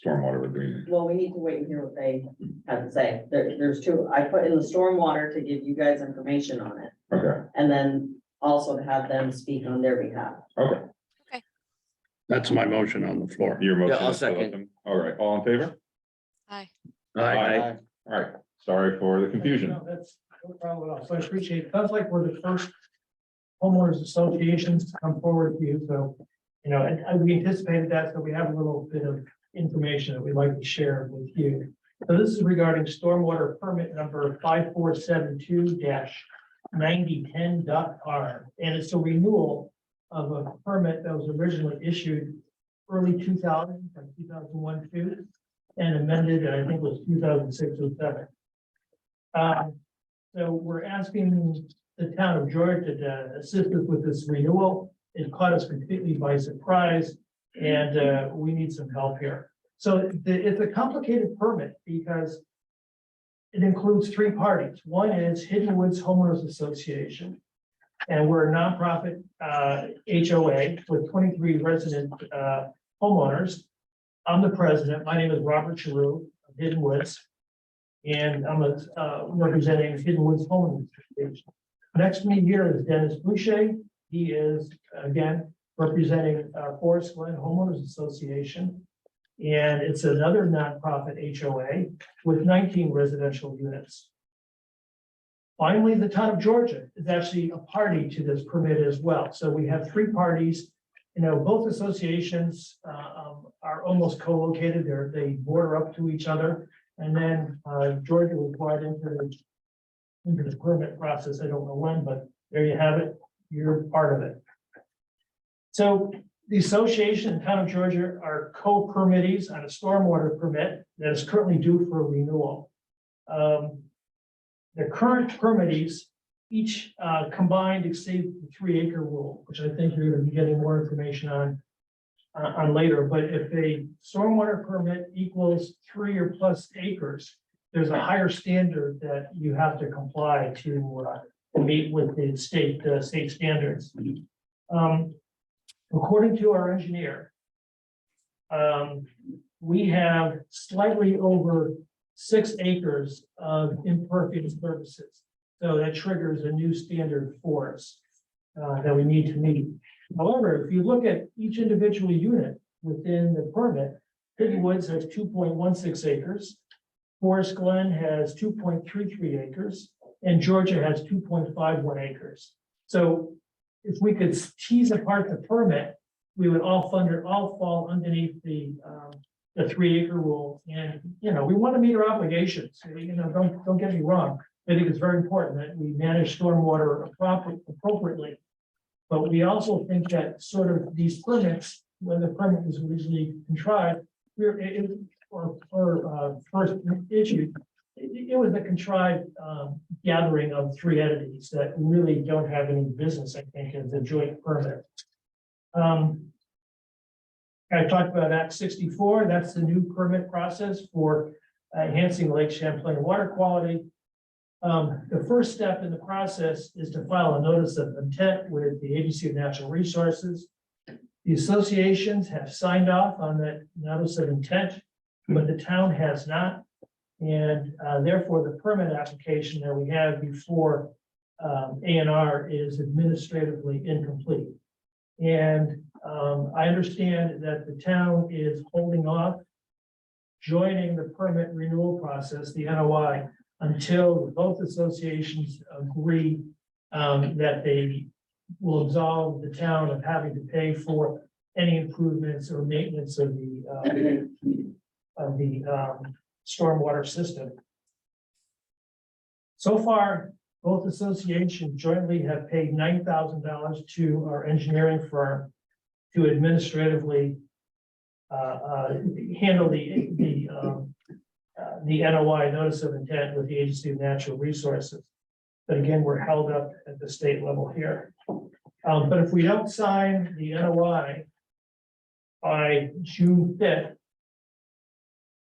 stormwater agreement. Well, we need to wait and hear what they have to say. There's 2, I put in the stormwater to give you guys information on it, Okay, and then also to have them speak on their behalf. okay, That's my motion on the floor. your motion. I'll is to let second. them- All right, all in favor? Aye. Aye. All right, sorry for the confusion. No, that's no problem at all. So I appreciate it. Sounds like we're the first homeowners associations to come forward to you, so, and we anticipated that, so we have a little bit of information that we'd like to share with you. So this is regarding stormwater permit number 5472-9010.R, and it's a renewal of a permit that was originally issued early 2000, from 2001 to, and amended, I think it was 2006 or 7. So we're asking the town of Georgia to assist us with this renewal. It caught us completely by surprise, and we need some help here. So it's a complicated permit because it includes 3 parties. One is Hidden Woods Homeowners Association, and we're a nonprofit HOA with 23 resident homeowners. I'm the president. My name is Robert Charu of Hidden Woods, and I'm representing Hidden Woods Homeowners Association. Next to me here is Dennis Boucher. He is, again, representing Forest Glen Homeowners Association. And it's another nonprofit HOA with 19 residential units. Finally, the town of Georgia is actually a party to this permit as well. So we have 3 parties. You know, both associations are almost co-located. They border up to each other. And then Georgia was brought into the permit process. I don't know when, but there you have it. You're part of it. So the association and town of Georgia are co-permittees on a stormwater permit that is currently due for renewal. The current permittees each combined exceed the 3-acre rule, which I think you're going to be getting more information on later. But if a stormwater permit equals 3 or plus acres, there's a higher standard that you have to comply to meet with the state standards. According to our engineer, we have slightly over 6 acres of impervious surfaces. So that triggers a new standard for us that we need to meet. However, if you look at each individual unit within the permit, Hidden Woods has 2.16 acres, Forest Glen has 2.33 acres, and Georgia has 2.51 acres. So if we could tease apart the permit, we would all fall underneath the 3-acre rule. And, you know, we want to meet our obligations. You know, don't get me wrong. I think it's very important that we manage stormwater appropriately. But we also think that sort of these permits, when the permit was originally contrived, first issued, it was a contrived gathering of 3 entities that really don't have any business, I think, as a joint permit. I talked about Act 64. That's the new permit process for enhancing Lake Champlain water quality. The first step in the process is to file a notice of intent with the Agency of Natural Resources. The associations have signed off on that notice of intent, but the town has not. And therefore, the permit application that we have before A&R is administratively incomplete. And I understand that the town is holding off joining the permit renewal process, the NOI, until both associations agree that they will absolve the town of having to pay for any improvements or maintenance of the stormwater system. So far, both associations jointly have paid $9,000 to our engineering firm to administratively handle the NOI notice of intent with the Agency of Natural Resources. But again, we're held up at the state level here. But if we don't sign the NOI by June 5th,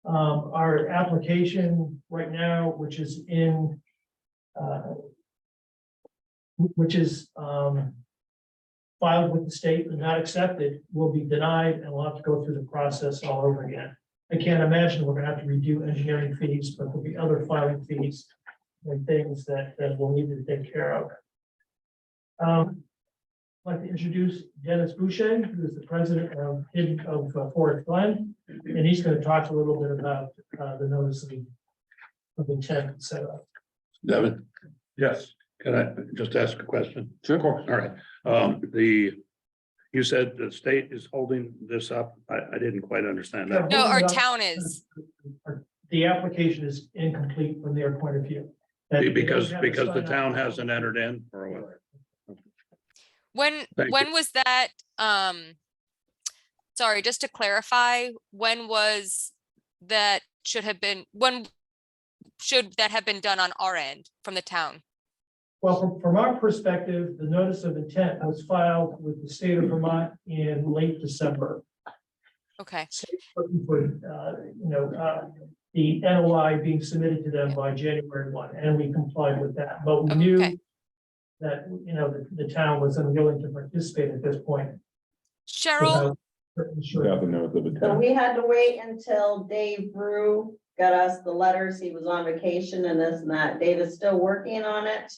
our application right now, which is filed with the state and not accepted, will be denied, and we'll have to go through the process all over again. I can't imagine we're gonna have to redo engineering fees, but there'll be other filing fees and things that we'll need to take care of. I'd like to introduce Dennis Boucher, who is the president of Forest Glen, and he's going to talk a little bit about the notice of intent, et cetera. Devin, Yes. can I just ask a question? Sure. All right, You said the state is holding this up. I didn't quite understand that. No, our town is. The application is incomplete from their point of view. That they don't Because have a the sign town off. hasn't entered in or what? When Thank was that? Sorry, just to clarify, when was that when should that have been done on our end from the town? Well, from our perspective, the notice of intent was filed with the state of Vermont in late December. Okay, Looking for, the NOI being submitted to them by January 1, and we complied with that, but we knew Okay. that, the town was unwilling to participate at this point. Cheryl, Without the notice of So intent. we had to wait until Dave Brew got us the letters. He was on vacation and this and that. Dave is still working on it.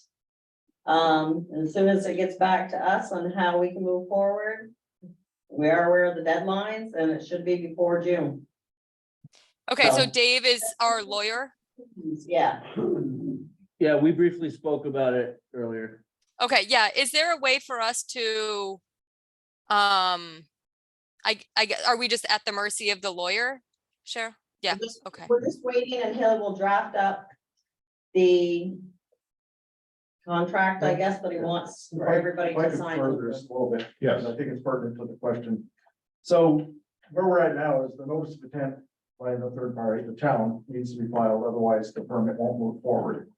As soon as it gets back to us on how we can move forward, we are aware of the deadlines and it should be before June. okay, so So- Dave is our lawyer. Yeah. Yeah, we briefly spoke about it earlier. Okay, yeah, is there a way for us to, are we just at the mercy of the lawyer? Cheryl? Yeah, We're just- okay. We're just waiting until we'll draft up the contract, I guess, that he wants for everybody If I to could sign. further this a little bit. Yes. because I think it's pertinent to the question. So where we're at now is the notice of intent by the third party, the town needs to be filed, otherwise the permit won't move forward.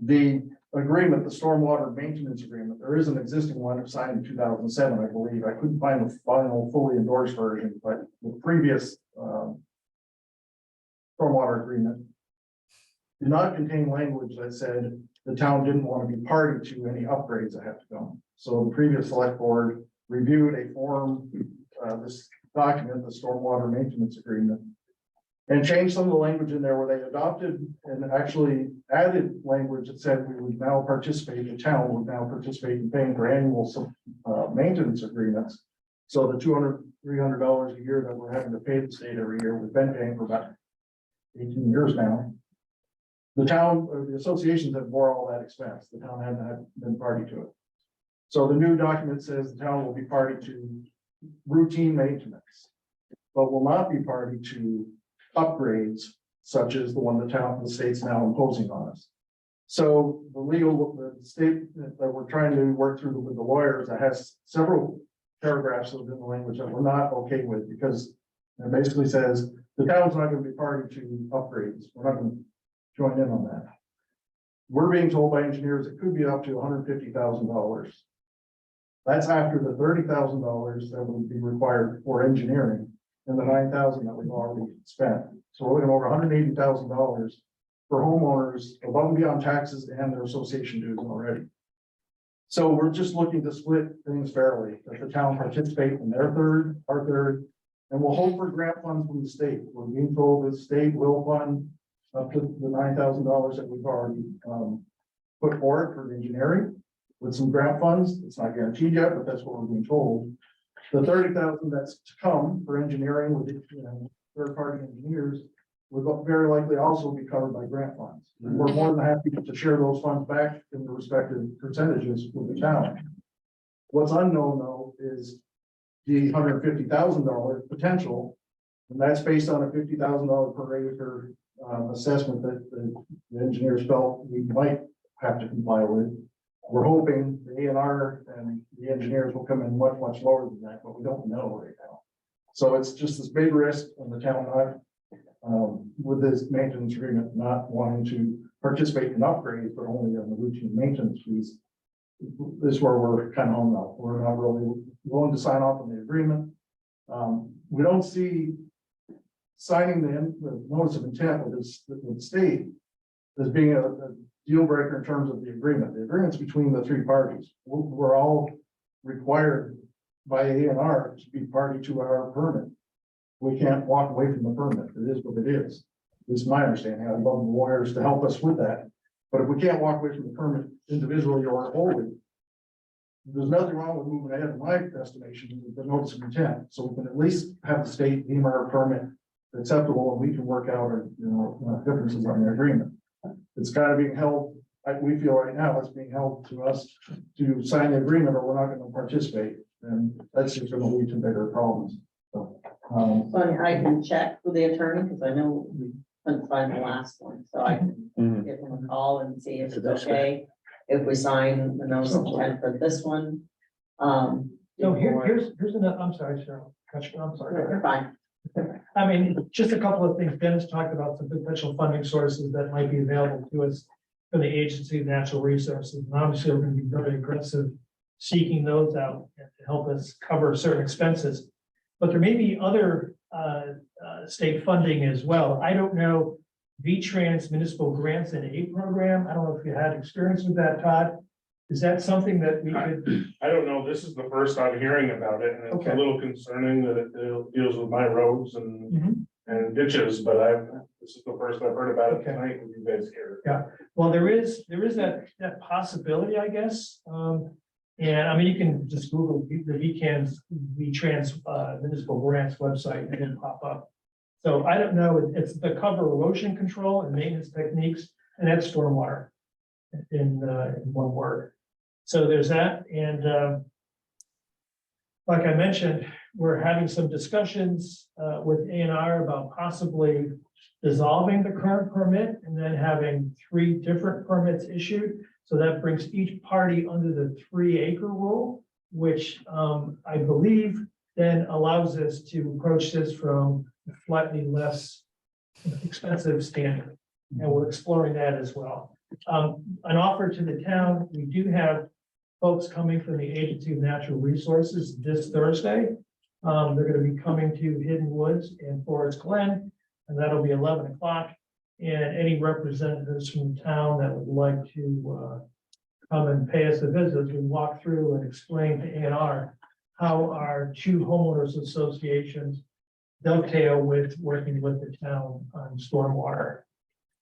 The agreement, the stormwater maintenance agreement, there is an existing one signed in 2007, I believe. I couldn't find the final fully endorsed version, but the previous stormwater agreement did not contain language that said the town didn't want to be party to any upgrades that have to come. So the previous select board reviewed a form, this document, the stormwater maintenance agreement, and changed some of the language in there where they adopted and actually added language that said we would now participate, the town would now participate in paying for annual maintenance agreements. So the $200, $300 a year that we're having to pay the state every year, we've been paying for about 18 years now. The town, or the associations have bore all that expense. The town hadn't been party to it. So the new document says the town will be party to routine maintenance, but will not be party to upgrades such as the one the state's now imposing on us. So the state that we're trying to work through with the lawyers that has several paragraphs within the language that we're not okay with, because it basically says the town's not going to be party to upgrades. We're not going to join in on that. We're being told by engineers it could be up to $150,000. That's after the $30,000 that would be required for engineering and the $9,000 that we've already spent. So we're looking over $180,000 for homeowners above and beyond taxes and their association dues already. So we're just looking to split things fairly, that the town participate in their third, our third, and we'll hope for grant funds from the state. We're being told the state will fund up to the $9,000 that we've already put forward for engineering with some grant funds. It's not guaranteed yet, but that's what we're being told. The $30,000 that's to come for engineering with third-party engineers would very likely also be covered by grant funds. And we're more than happy to share those funds back in the respective percentages with the town. What's unknown though is the $150,000 potential, and that's based on a $50,000 per acre assessment that the engineers felt we might have to comply with. We're hoping the A&R and the engineers will come in much, much lower than that, but we don't know right now. So it's just this big risk on the town with this maintenance agreement, not wanting to participate in upgrades, but only on the routine maintenance fees. This is where we're kind of hung up. We're not really willing to sign off on the agreement. We don't see signing the notice of intent with the state as being a deal breaker in terms of the agreement. The agreement's between the three parties. We're all required by A&R to be party to our permit. We can't walk away from the permit. It is what it is. This is my understanding. I'd love the lawyers to help us with that. But if we can't walk away from the permit individually or wholly, there's nothing wrong with moving ahead in my estimation with the notice of intent. So we can at least have the state deem our permit acceptable and we can work out our, differences on the agreement. It's kind of being held, we feel right now it's being held to us to sign the agreement or we're not going to participate. then that's just gonna lead to bigger problems. So, So I can check with the attorney, because I know we couldn't find the last one, so I can give him a call and see if it's okay. If we sign the notice of intent for this one. So here's another, I'm sorry, Cheryl, I'm sorry. You're fine. I mean, just a couple of things. Dennis talked about some potential funding sources that might be available to us for the Agency of Natural Resources. And obviously, we're going to be very aggressive seeking those out to help us cover certain expenses. But there may be other state funding as well. I don't know, V-Trans Municipal Grants and Aid Program. I don't know if you had experience with that, Todd. Is that something that we could? I don't know, this is the first I'm hearing about it, and it's Okay. a little concerning that it deals with my roads and ditches, but this is the first I've heard about it Okay. tonight when you guys here. Well, there is that possibility, I guess. And I mean, you can just Google the V-Trans Municipal Grants website and it'll pop up. So I don't know, it's the cover erosion control and maintenance techniques, and that's stormwater in one word. So there's that, and like I mentioned, we're having some discussions with A&R about possibly dissolving the current permit and then having 3 different permits issued. So that brings each party under the 3-acre rule, which I believe then allows us to approach this from a slightly less expensive standard. And we're exploring that as well. An offer to the town, we do have folks coming from the Agency of Natural Resources this Thursday. They're going to be coming to Hidden Woods and Forest Glen, and that'll be 11 o'clock. And any representatives from the town that would like to come and pay us a visit, we walk through and explain to A&R how our 2 homeowners associations dovetail with working with the town on stormwater.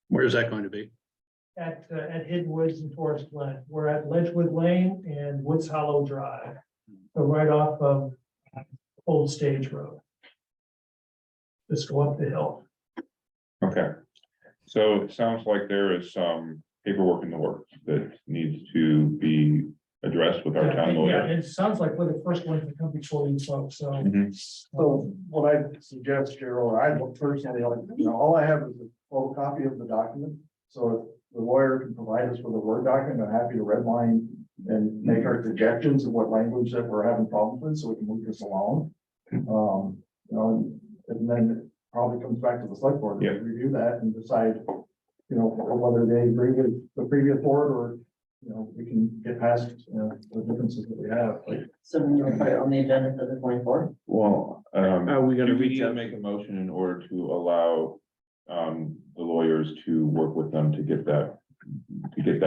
Where is that going to be? At Hidden Woods and Forest Glen. We're at Ledgewood Lane and Woods Hollow Drive. So right off of Old Stage Road. Just go up the hill. Okay. So it sounds like there is some paperwork in the works that needs to be addressed with our town Yeah, lawyer. it sounds like we're the first one to come before you folks, so. Mhm. So what I suggest, Cheryl, or I personally, all I have is a photocopy of the document. So if the lawyer can provide us with a Word document, I'm happy to redline and make our suggestions of what language that we're having problems with, so we can move this along. And then it probably comes back to the select board to Yeah. review that and decide, whether they agree with the previous board or, we can get past, the differences that we have. So we will put it on the agenda for the 24th. Well, Are we gonna do we reach need to out? make a motion in order to allow the lawyers to work with them to get that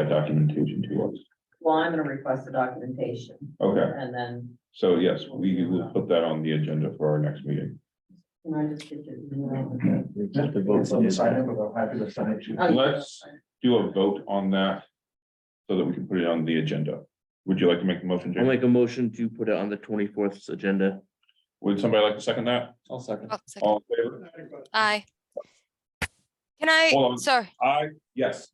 documentation to us? Well, I'm gonna request the documentation Okay, and then, so yes, we will put that on the agenda for our next meeting. can I just get your email? Just to vote on Sign it. it, but I'm happy to sign it. Oh, yeah, Let's- that's fine. Do a vote on that so that we can put it on the agenda. Would you like to make a motion, I'll Jake? make a motion to put it on the 24th agenda. Would somebody like to second that? I'll second. Oh, second. All in favor? Aye. Can Hold on. sorry, Yes.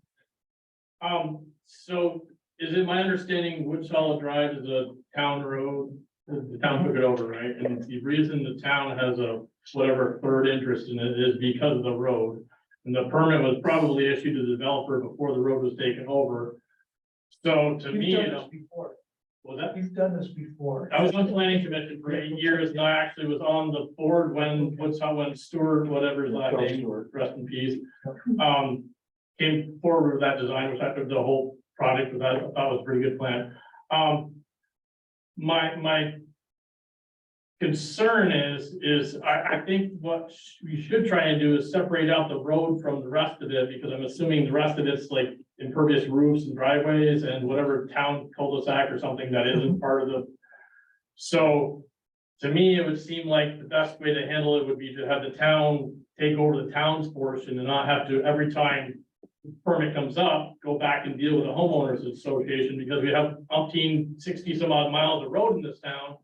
So is it my understanding Woods Hollow Drive is a town road? The town took it over, right? And the reason the town has a whatever 3rd interest in it is because of the road. And the permit was probably issued to the developer before the road was taken over. So to me, You've done this before. was that? You've done this before. I was on planning commission for 8 years and I actually was on the board when Stewart, whatever his last name, rest in peace. Came forward with that design, which after the whole project, which I thought was a pretty good plan. My concern is I think what we should try and do is separate out the road from the rest of it, because I'm assuming the rest of it's like impervious roofs and driveways and whatever town cul-de-sac or something that isn't part of the. So to me, it would seem like the best way to handle it would be to have the town take over the town's portion and not have to, every time the permit comes up, go back and deal with the homeowners association, because we have 60 some odd miles of road in this town.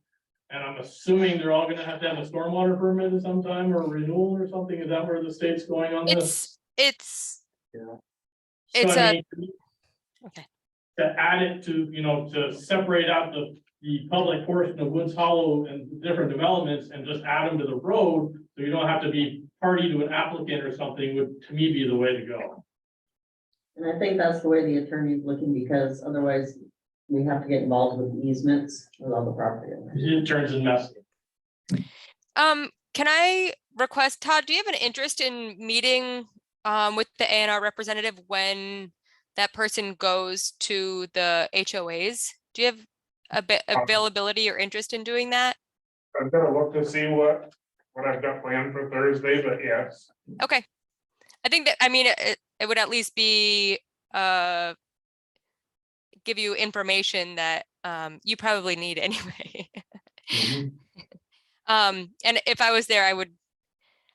And I'm assuming they're all gonna have to have a stormwater permit at some time or renewal or something. Is that where the state's going on this? it's So, it's I a- mean, okay. to add it to, to separate out the public portion of Woods Hollow and different developments and just add them to the road, so you don't have to be party to an applicant or something, would, to me, be the way to go. And I think that's the way the attorney's looking, because otherwise we have to get involved with easements with all the property owners. It turns in messy. Can I request, Todd, do you have an interest in meeting with the A&R representative when that person goes to the HOAs? Do you have a bit availability or interest in doing that? I'm gonna look to see what I've got planned for Thursday, but yes. Okay. I think that, I mean, it would at least be, give you information that you probably need anyway. And if I was there, I would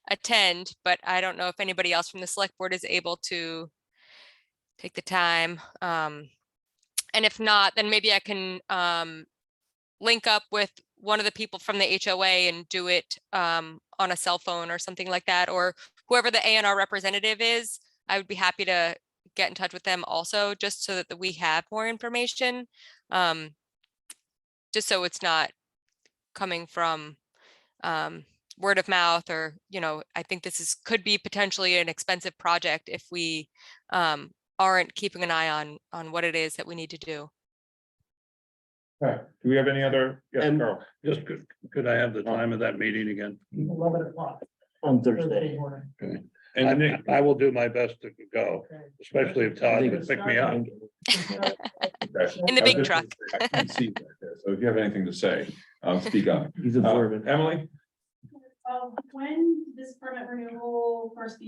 attend, but I don't know if anybody else from the select board is able to take the time. And if not, then maybe I can link up with one of the people from the HOA and do it on a cell phone or something like that, or whoever the A&R representative is. I would be happy to get in touch with them also, just so that we have more information. Just so it's not coming from word of mouth, or, you know, I think this could be potentially an expensive project if we aren't keeping an eye on what it is that we need to do. Okay, do we have any other? Yes, And- Carl. Just could I have the time of that meeting again? 11 o'clock. On Thursday. And Nick, I will do my best to go, especially if Todd would pick me up. In the big truck. I can't see that there, so if you have anything to say, speak up. He's absorbing. Emily? When this permit renewal first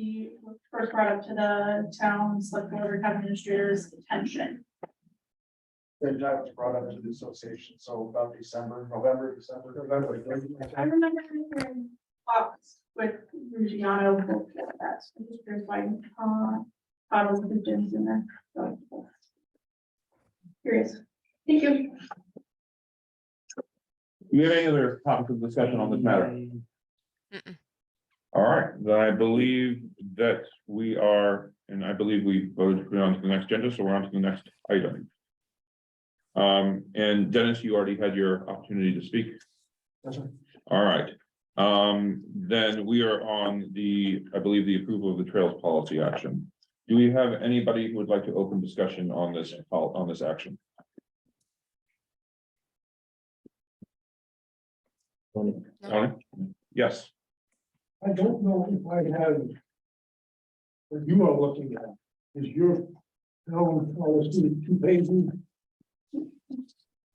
brought up to the town select board or town administrator's attention? Then that was brought up to the association, so about November. I remember hearing talks with Luciano about that. So just curious why bottles of gyms in there. So, curious. Thank you. Do we have any other topics of discussion on this matter? Mm-mm. All right, then I believe that we are, and I believe we voted to go on to the next agenda, so we're on to the next item. And Dennis, you already had your opportunity to speak. That's right. All right, then we are on I believe, the approval of the trails policy action. Do we have anybody who would like to open discussion on this action? Tony? Yes. I don't know if I have. What you are looking at is your town policy 2 pages.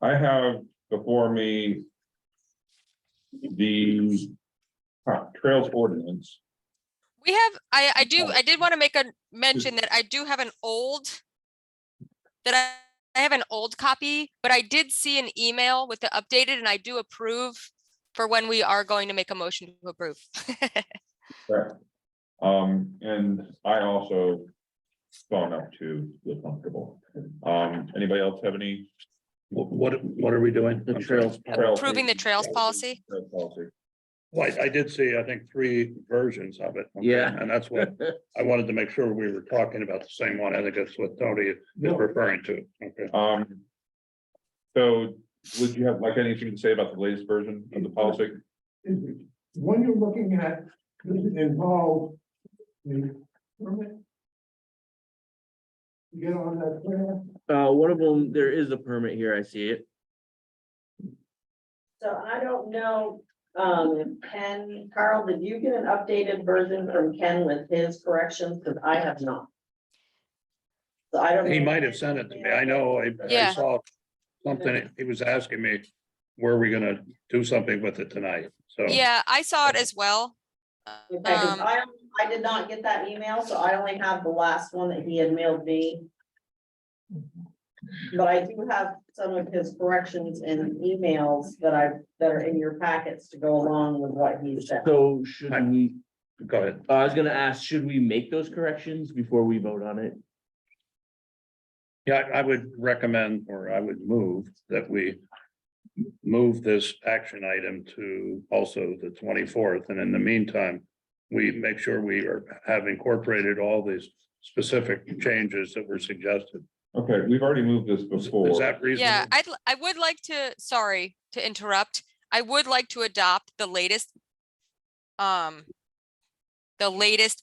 I have before me the trails ordinance. We have, I did want to make a mention that I do have an old, I have an old copy, but I did see an email with the updated, and I do approve for when we are going to make a motion to approve. Right. And I also saw enough to feel comfortable. Anybody else have any? What are we doing? The trails. Approving the trails policy. Trails policy. Well, I did see, I think, 3 versions of it. Okay, Yeah. And that's what I wanted to make sure we were talking about the same one. I think that's what Tony is referring to. Okay. So would you have like anything to say about the latest version of the policy? When you're looking at, does it involve the permit? You get on that plan? One of them, there is a permit here, I see it. So I don't know, Ken, Carl, did you get an updated version from Ken with his corrections? Because I have not. So I don't. He know. might have sent it to me. I know, I Yeah. saw something, he was asking me, were we gonna do something with it tonight? So. Yeah, I saw it as well. Okay, 'cause I did not get that email, so I only have the last one that he had mailed me. But I do have some of his corrections and emails that are in your packets to go along with what he said. So should we, Go ahead. I was gonna ask, should we make those corrections before we vote on it? Yeah, I would recommend, or I would move that we move this action item to also the 24th. And in the meantime, we make sure we have incorporated all these specific changes that were suggested. Okay, we've already moved this Is before. that reasonable? Yeah, I would like to, sorry to interrupt. I would like to adopt the latest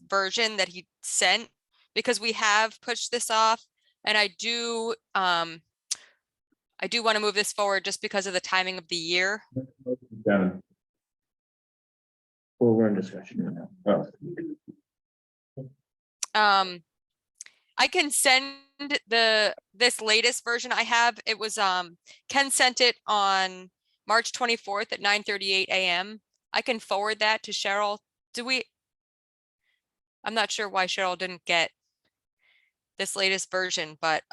version that he sent, because we have pushed this off, and I do want to move this forward just because of the timing of the year. Shannon. Well, we're in discussion right now. Oh, I can send this latest version I have. It was Ken sent it on March 24th at 9:38 a.m. I can forward that to Cheryl. I'm not sure why Cheryl didn't get this latest version, but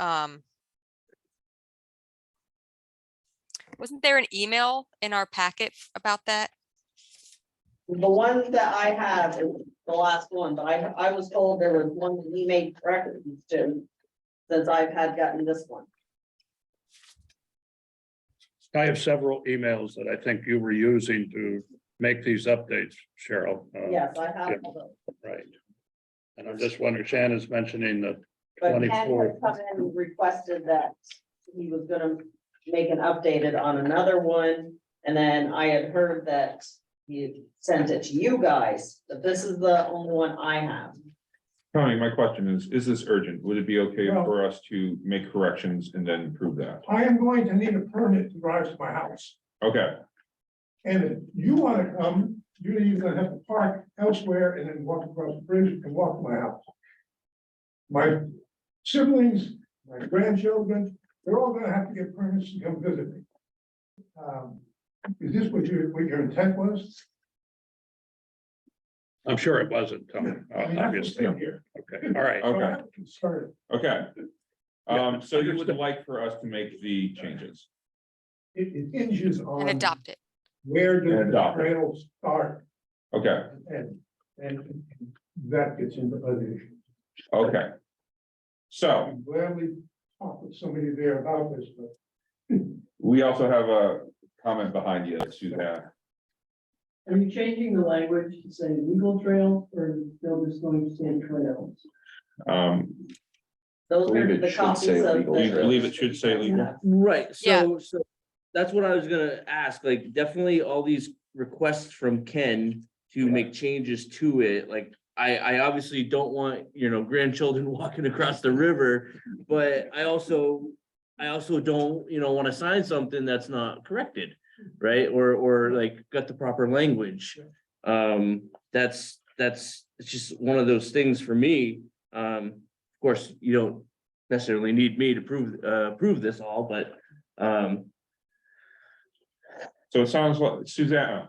wasn't there an email in our packet about that? The one that I have is the last one, but I was told there was one that he made corrections to, since I've gotten this one. I have several emails that I think you were using to make these updates, Cheryl. Yes, I have. yeah. all those. Right. And I'm just wondering, Shannon's mentioning the But Ken had 24th. come in and requested that he was gonna make an updated on another one. And then I had heard that he had sent it to you guys, but this is the only one I have. Tony, my question is this urgent? Would it be okay Well- for us to make corrections and then prove that? I am going to need a permit to drive to my house. Okay, And if you wanna come, you're either gonna have to park elsewhere and then walk across the bridge and walk to my house. My siblings, my grandchildren, they're all gonna have to get permits to come visit me. Is this what your intent was? I'm sure it wasn't, Tony, I mean, that's what's obviously. in here. Okay, all right. okay, Sorry. okay. So you would like for us to make the changes? It hinges And on adopt it. where does the Adopt it. trail start Okay, and that gets into other issues. okay. So I'm gladly talk with somebody there about this, but we also have a comment behind you, Suzanne. Are you changing the language to say legal trail or still just going to say trails? Those Believe are it the should copies say of. legal Do you the- believe it should say legal? Right, Yeah. so that's what I was gonna ask, like, definitely all these requests from Ken to make changes to it, like, I obviously don't want, grandchildren walking across the river, but I also don't, wanna sign something that's not corrected, right, or like, got the proper language. It's just one of those things for me, of course, you don't necessarily need me to prove this all, but, So it sounds like Suzanne,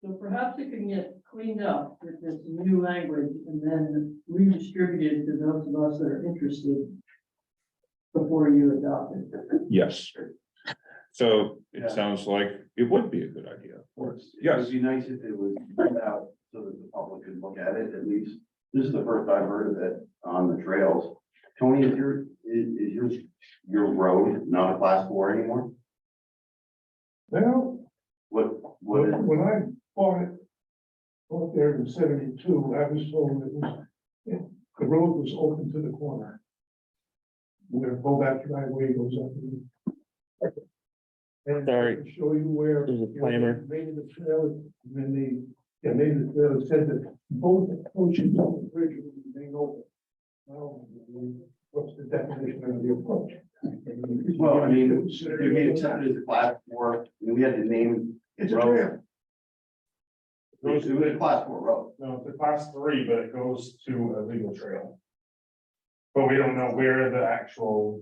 So perhaps it can get cleaned up with this new language and then redistributed to those of us that are interested before you adopt it. yes. So Yeah. it sounds like it would be a good idea. Yes. It would be nice if it was put out so that the public could look at it, at least. This is the first I've heard of it on the trails. Tony, is your road not a class 4 anymore? well, What is, when I bought it up there in 72, I was told it was, the road was open to the corner. Where that driveway goes up. And I Sorry. can show you where. There's a timer. Maybe the trail, then maybe the trail said that both approaches of the bridge will remain open. Well, what's the definition of the approach? well, I mean, you be accepted as a class 4, and we had to name. It's a road. trail. It was a class 4 road. No, it's a class 3, but it goes to a legal trail. But we don't know where the actual,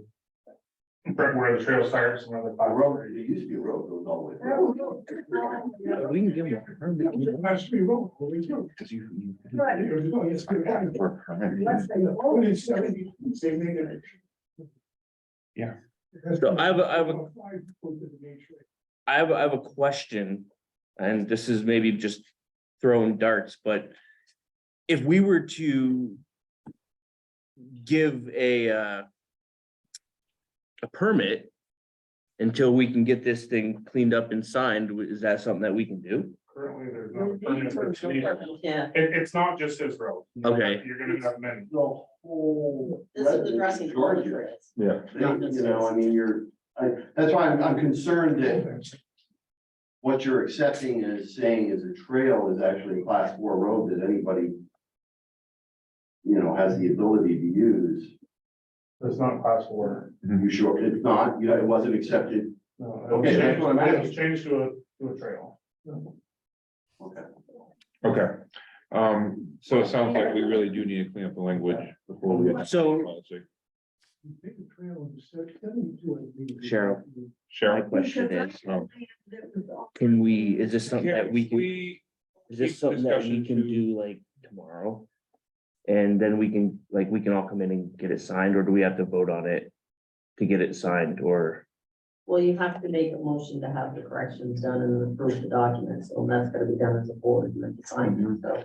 where the trail starts and where the A class. road, it used to be a road, goes all the way through. we can give them a permit. Class 3 road, what we do. Because you. Right. It's good. For a permit. Let's say, Only 70, they made it. Yeah. So I have a question, and this is maybe just throwing darts, but if we were to give a permit until we can get this thing cleaned up and signed, is that something that we can do? Currently, there's no permit for it. Yeah. It's not just his road. Okay. You're gonna have many. So whole. This is addressing all the trails. Yeah. You know, I mean, that's why I'm concerned that what you're accepting as saying is a trail is actually a class 4 road that anybody, you know, has the ability to use. It's not class 4. You sure it's not? You know, it wasn't accepted. No, Okay, that's what I'm it was asking. changed to a trail. Okay. Okay. So it sounds like we really do need to clean up the language before we. So- Policy. Cheryl, my Cheryl? question is, Oh. can we, is this something that we can, We, is this keep something that we discussion can to- do like tomorrow? And then we can, like, we can all come in and get it signed, or do we have to vote on it to get it signed, or? Well, you have to make a motion to have the corrections done and approve the documents, so that's gonna be done as a board and then signed, so.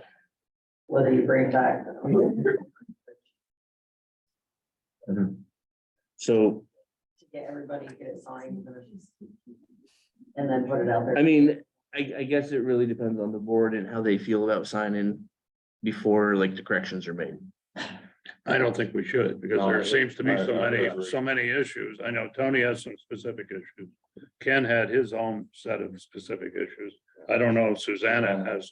Whether you bring it back. So, To get everybody to get it signed. And then put it out there. I mean, I guess it really depends on the board and how they feel about signing before like the corrections are made. I don't think we should, because No, there seems to be I agree. so many issues. I know Tony has some specific issues. Ken had his own set of specific issues. I don't know if Susanna has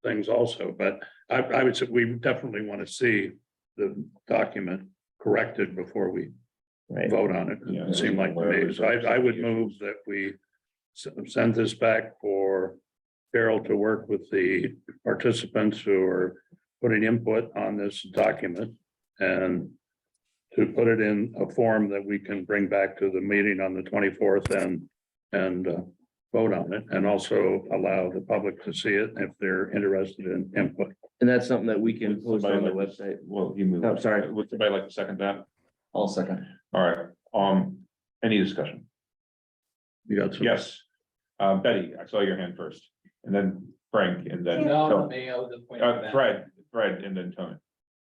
things also, but I would say we definitely want to see the document corrected before we Right. vote on it. Yeah. It seemed like to me. So I would move that we send this back for Carol to work with the participants who are putting input on this document and to put it in a form that we can bring back to the meeting on the 24th and vote on it, and also allow the public to see it if they're interested in input. And that's something that we can post Somebody on the like- website. Well, you moved. Oh, sorry. Would somebody like to second that? I'll second. All right, any discussion? You got some? Yes. Betty, I saw your hand first, and then Frank, and then. me, I was just pointing to that. Fred, and then Tony.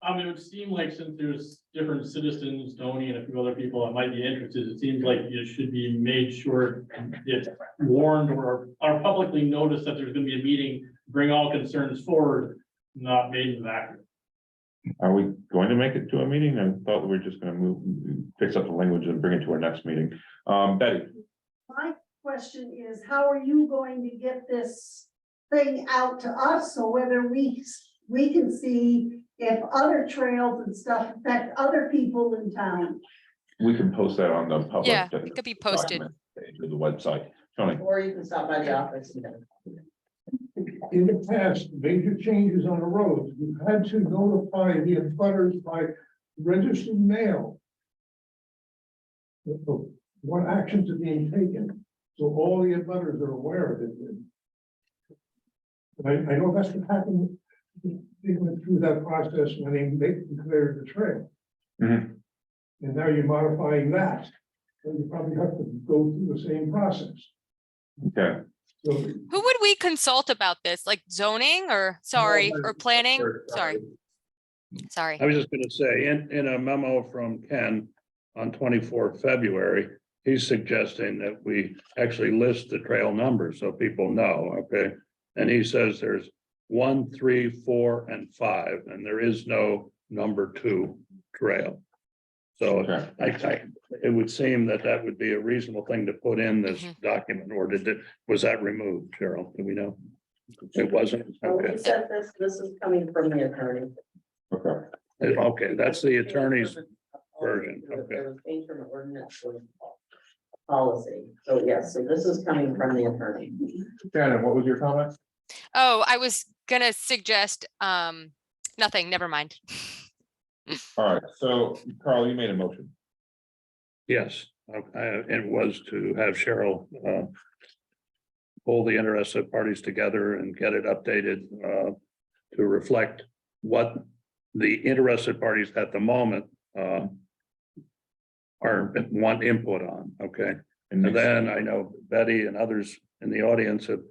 It would seem like since there's different citizens, Tony and a few other people that might be interested, it seems like it should be made sure it's warned or publicly noticed that there's gonna be a meeting, bring all concerns forward, not made in a vacuum. Are we going to make it to a meeting? I thought we were just gonna fix up the language and bring it to our next meeting. Betty, My question is, how are you going to get this thing out to us? So whether we can see if other trails and stuff affect other people in town? we can post that on the public. Yeah, it could be posted. document page of the website. Tony, Or you can stop by the office and. In the past, major changes on the roads, you've had to notify the abutters by registered mail. of What actions are being taken, so all the abutters are aware of it. I know that's what happened, they went through that process when they declared the trail. Mhm. And now you're modifying that, so you probably have to go through the same process. okay. So Who would we consult about this? Like zoning or, sorry, or planning? Sorry. Sorry. I was just gonna say, in a memo from Ken on 24th February, he's suggesting that we actually list the trail numbers so people know, okay? And he says there's 1, 3, 4, and 5, and there is no number 2 trail. So Okay. it would seem that that would be a reasonable thing to put in this Mhm. document, or was that removed, Cheryl? Do we know? It wasn't? So Okay, we said this is coming from the attorney. Okay, okay, that's the attorney's version, okay. There was change from the ordinance to policy, so yes, so this is coming from the attorney. Shannon, what was your comment? Oh, I was gonna suggest, nothing, never mind. All right, so Carl, you made a motion. Yes, it was to have Cheryl pull the interested parties together and get it updated to reflect what the interested parties at the moment want input on, okay? And then I know Betty and others in the audience have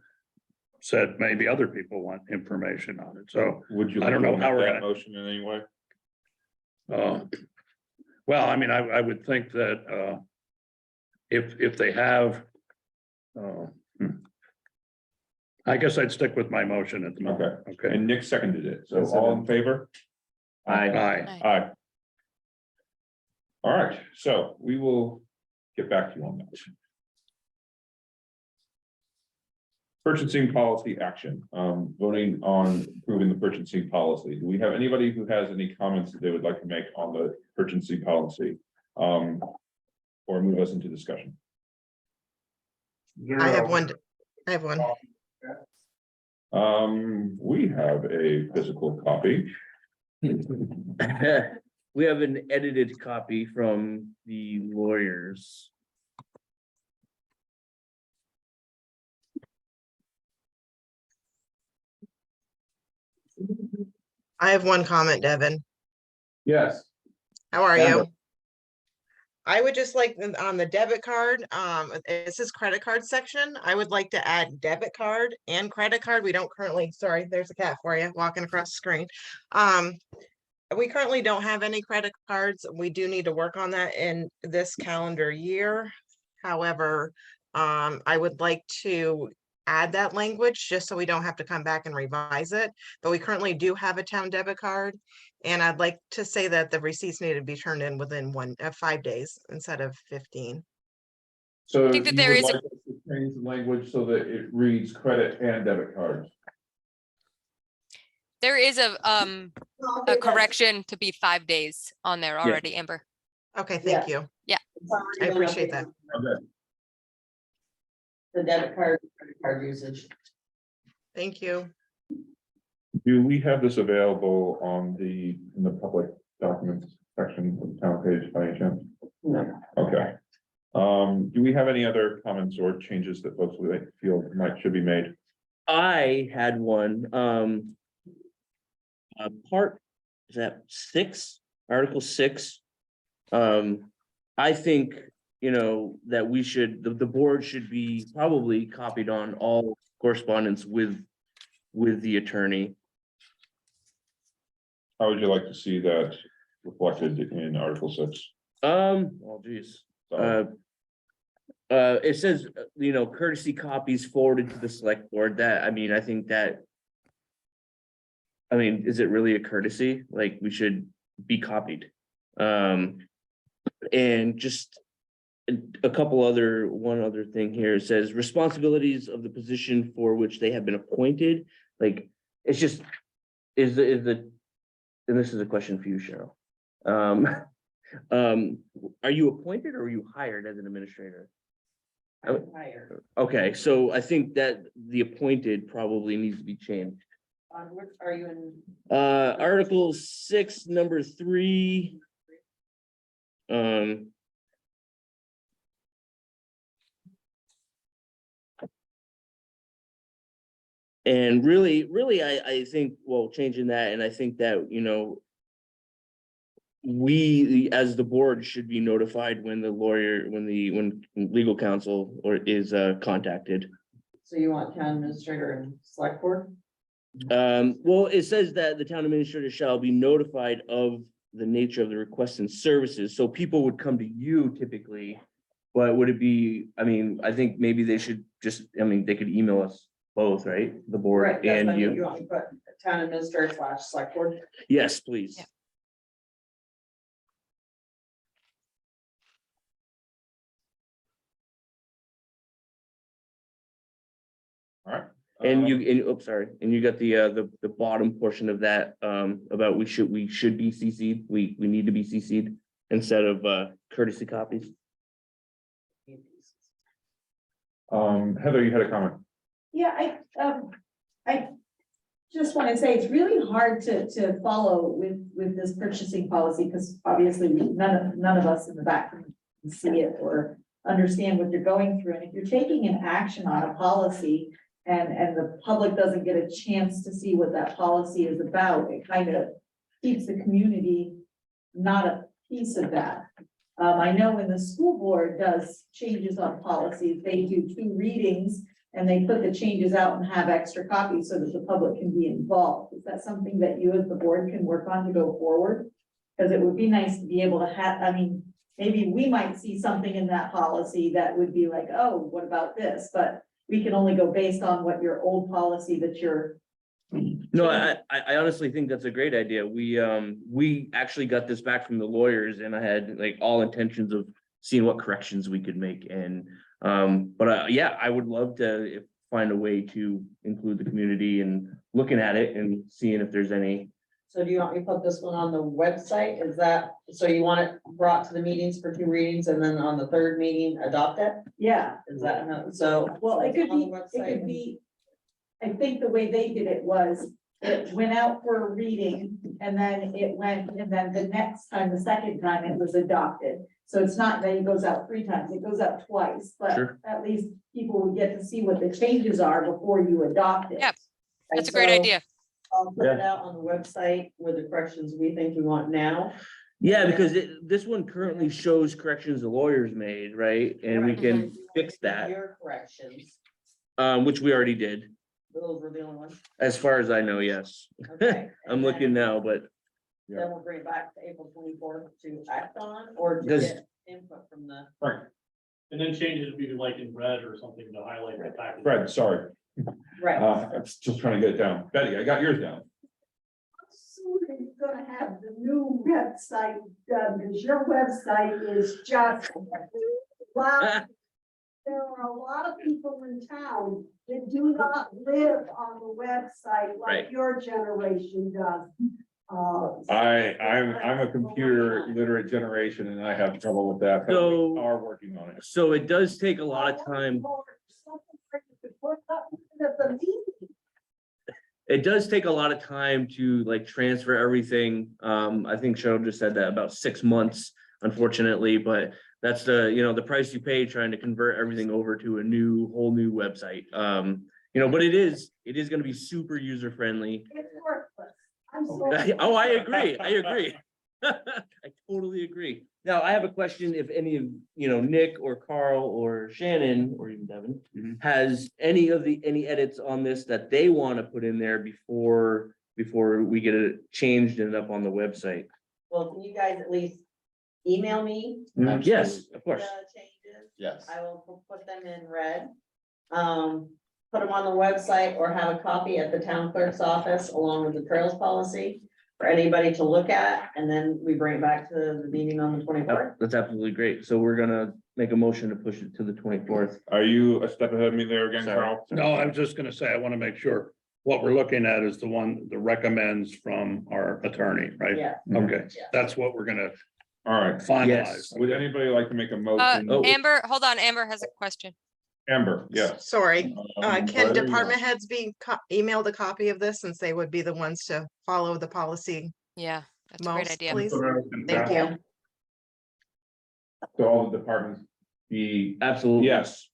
said maybe other people want information on it, so Would you? I don't know like to how we're amend that gonna- motion in any way? well, I mean, I would think that if they have I guess I'd stick with my motion at the moment, okay? And Nick seconded it, so all in favor? Aye. Aye. All right, so we will get back to you on that. Purchasing policy action, voting on approving the purchasing policy. Do we have anybody who has any comments that they would like to make on the purchasing policy? Or move us into discussion? I have one. We have a physical copy. We have an edited copy from the lawyers. I have one comment, Devin. Yes. How are Amber. you? I would just like on the debit card, it says credit card section. I would like to add debit card and credit card. We don't currently, sorry, there's a cat for you walking across the screen. We currently don't have any credit cards. We do need to work on that in this calendar year. However, I would like to add that language just so we don't have to come back and revise it. But we currently do have a town debit card. And I'd like to say that the receipts need to be turned in within 5 days instead of 15. So think that you there would is a- like us to change the language so that it reads credit and debit cards. There is a correction to be 5 days on there already, Amber. Okay, thank you. Yeah. I appreciate that. Okay. The debit card, credit card usage. Thank you. Do we have this available in the public documents section of the town page by any chance? No. Okay. Do we have any other comments or changes that folks would feel should be made? I had one, part, is that 6, Article 6? I think, that we should, the board should be probably copied on all correspondence with the attorney. How would you like to see that reflected in Article 6? Oh geez. It says, courtesy copies forwarded to the select board. That, I think that. Is it really a courtesy? Like, we should be copied. And just one other thing here. It says responsibilities of the position for which they have been appointed. Like, it's just, and this is a question for you, Cheryl. Are you appointed or are you hired as an administrator? Higher. Okay, so I think that the appointed probably needs to be changed. Which are you in? Article 6, number 3. And really, I think, well, changing that, and I think that, we, as the board, should be notified when the lawyer, when legal counsel is contacted. So you want town administrator and select board? Well, it says that the town administrator shall be notified of the nature of the requests and services, so people would come to you typically. But would it be, I think maybe they should just, they could email us both, right? The board Right, that's and what you. you want to put town administrator / select board. Yes, please. Yeah. All right. And you got the bottom portion of that, about we should be CC'd, we need to be CC'd instead of courtesy copies. Heather, you had a comment. Yeah, I just want to say it's really hard to follow with this purchasing policy, because obviously none of us in the back can see it or understand what you're going through. And if you're taking an action on a policy and the public doesn't get a chance to see what that policy is about, it kind of keeps the community not a piece of that. I know when the school board does changes on policies, they do 2 readings and they put the changes out and have extra copies so that the public can be involved. Is that something that you as the board can work on to go forward? Because it would be nice to be able to have, maybe we might see something in that policy that would be like, oh, what about this? But we can only go based on what your old policy that you're No, I honestly think that's a great idea. We actually got this back from the lawyers and I had like all intentions of seeing what corrections we could make and, yeah, I would love to find a way to include the community and looking at it and seeing if there's any. So do you want me to put this one on the website? Is that, so you want it brought to the meetings for 2 readings and then on the 3rd meeting, adopt it? Yeah, Is that, so? well, it could on the be, it website could and- be, I think the way they did it was, it went out for a reading, and then it went, and then the next time, the second time, it was adopted. So it's not that it goes out 3 times, it goes out twice, but Sure. at least people would get to see what the changes are before you adopt it. Yep. That's a great So idea. I'll put it out on the website with the corrections we think we want now. Yeah, because this one currently shows corrections the lawyers made, right? And we Right. can fix that, Your corrections, which we already did, those were the only ones. as far as I know, yes. Okay. I'm looking now, but Then we'll bring it back to April 24th to act on or to Does- get input from the. Right, And then changes we could like in red or something to highlight the fact. Fred, sorry, Right. I was just trying to get it down. Betty, I got yours down. Soon are you gonna have the new website done, because your website is just, wow. There are a lot of people in town that do not live on the website Right. like your generation does. I'm a computer literate generation and I have trouble with that, but So- we are working on it. so it does take a lot of time. It does take a lot of time to like transfer everything. I think Cheryl just said that about 6 months, unfortunately, but that's the price you pay trying to convert everything over to a whole new website. But it is gonna be super user friendly. It's worthless. I'm sorry. Oh, I agree. I totally agree. Now, I have a question, if any of, Nick or Carl or Shannon, or even Devin, has any edits on this that they want to put in there before we get it changed and up on the website? Well, can you guys at least email me? Yes, of course. The changes? Yes. I will put them in red. Put them on the website or have a copy at the town clerk's office along with the trails policy for anybody to look at, and then we bring it back to the meeting on the 24th. That's absolutely great. So we're gonna make a motion to push it to the 24th. Are you a step ahead of me there again, Sorry. Carl? No, I was just gonna say, I want to make sure what we're looking at is the one that recommends from our attorney, right? Yeah. Okay, Yeah. that's what we're gonna All right, finalize. would anybody like to make a motion? Oh. Amber, hold on, Amber has a question. Amber, yes. Sorry, can Whatever you department want. heads be emailed a copy of this since they would be the ones to follow the policy Yeah, that's a great most, idea. please? So that was gonna Thank pass. you. So all the departments be, Absolutely. yes.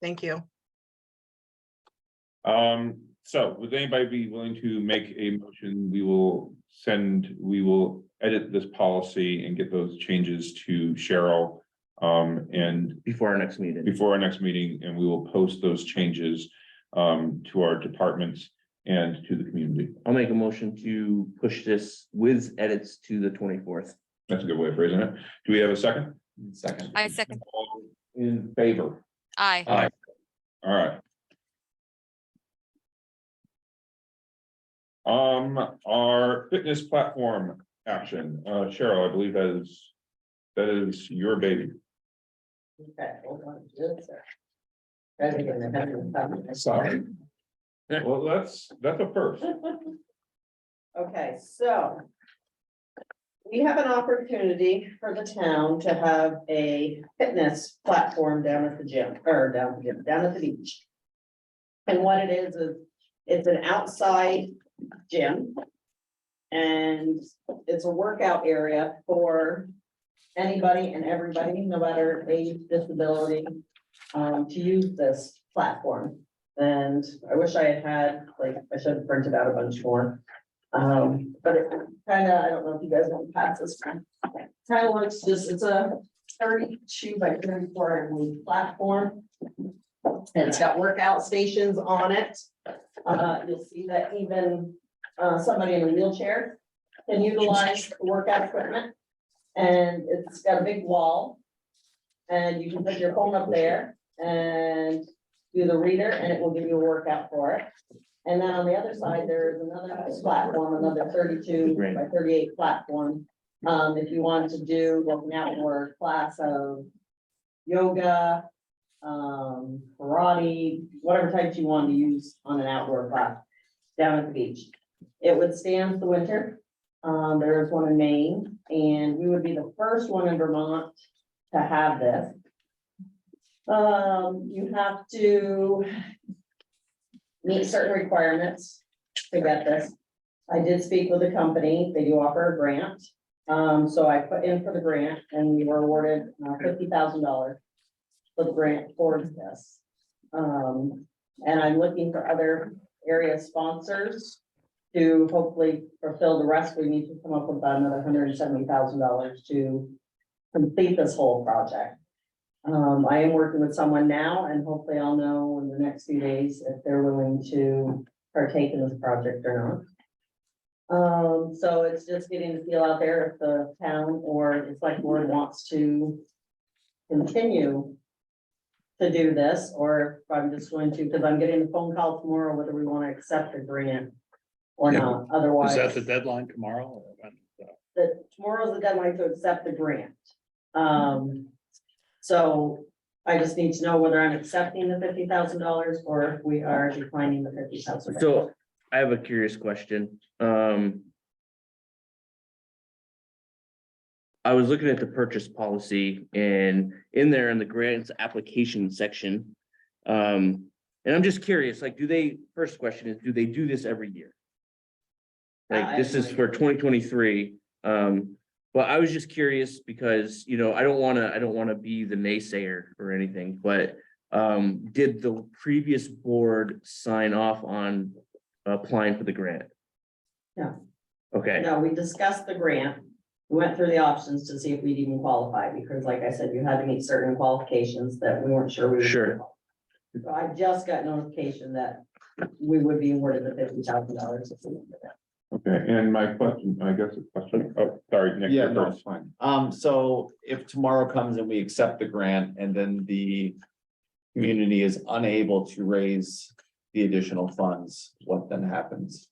Thank you. So would anybody be willing to make a motion? We will edit this policy and get those changes to Cheryl. And Before our next meeting. before our next meeting, and we will post those changes to our departments and to the community. I'll make a motion to push this with edits to the 24th. That's a good way of phrasing it. Do we have a second? Second. I second. All in favor? Aye. All right. Our fitness platform action, Cheryl, I believe that is your baby. Okay, hold on just a sec. Try to get in the- Sorry. Well, that's a first. Okay, so. We have an opportunity for the town to have a fitness platform down at the gym, or down at the beach. And what it is it's an outside gym. And it's a workout area for anybody and everybody, no matter age, disability, to use this platform. And I wish I had, I should have printed out a bunch more. But it kind of, I don't know if you guys want to pass this time. Kind of looks just, it's a 32 by 34 inch platform. And it's got workout stations on it. You'll see that even somebody in a wheelchair can utilize the workout equipment. And it's got a big wall. And you can put your phone up there and do the reader, and it will give you a workout for it. And then on the other side, there's another platform, another 32 by 38 platform. If you want to do like an outdoor class of yoga, karate, whatever types you want to use on an outdoor class down at the beach. It would stand the winter. There's one in Maine, and we would be the first one in Vermont to have this. You have to meet certain requirements to get this. I did speak with the company. They do offer a grant. So I put in for the grant and we were awarded $50,000 for the grant towards this. And I'm looking for other area sponsors to hopefully fulfill the rest. We need to come up with about another $170,000 to complete this whole project. I am working with someone now and hopefully I'll know in the next few days if they're willing to partake in this project or not. So it's just getting the feel out there if the town or the select board wants to continue to do this, or if I'm just going to, because I'm getting a phone call tomorrow whether we want to accept the grant or not. Otherwise, Is that the deadline tomorrow? Or when? Tomorrow's the deadline to accept the grant. So I just need to know whether I'm accepting the $50,000 or if we are declining the $50,000. So I have a curious question. I was looking at the purchase policy and in there in the grants application section. And I'm just curious, like, first question is, do they do this every year? Like, this is for 2023. But I was just curious because, you know, I don't wanna be the naysayer or anything, but did the previous board sign off on applying for the grant? No. Okay. No, we discussed the grant. We went through the options to see if we'd even qualify, because like I said, you had to meet certain qualifications that we weren't sure we would. Sure. So I just got notification that we would be awarded the $50,000. Okay, and my question, I guess a question, oh, sorry, Nick. Yeah, you're no, first. it's fine. So if tomorrow comes and we accept the grant and then the community is unable to raise the additional funds, what then happens?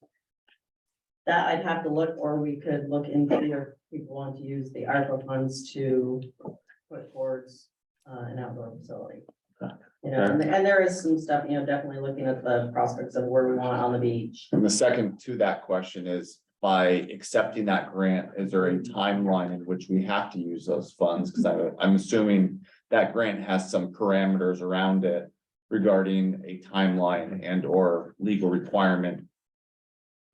That I'd have to look, or we could look into if people want to use the ARPA funds to put towards an outdoor facility. You know, and there is some stuff, you know, definitely looking at the prospects of where we want on the beach. And the second to that question is, by accepting that grant, is there a timeline in which we have to use those funds? Because I'm assuming that grant has some parameters around it regarding a timeline and or legal requirement.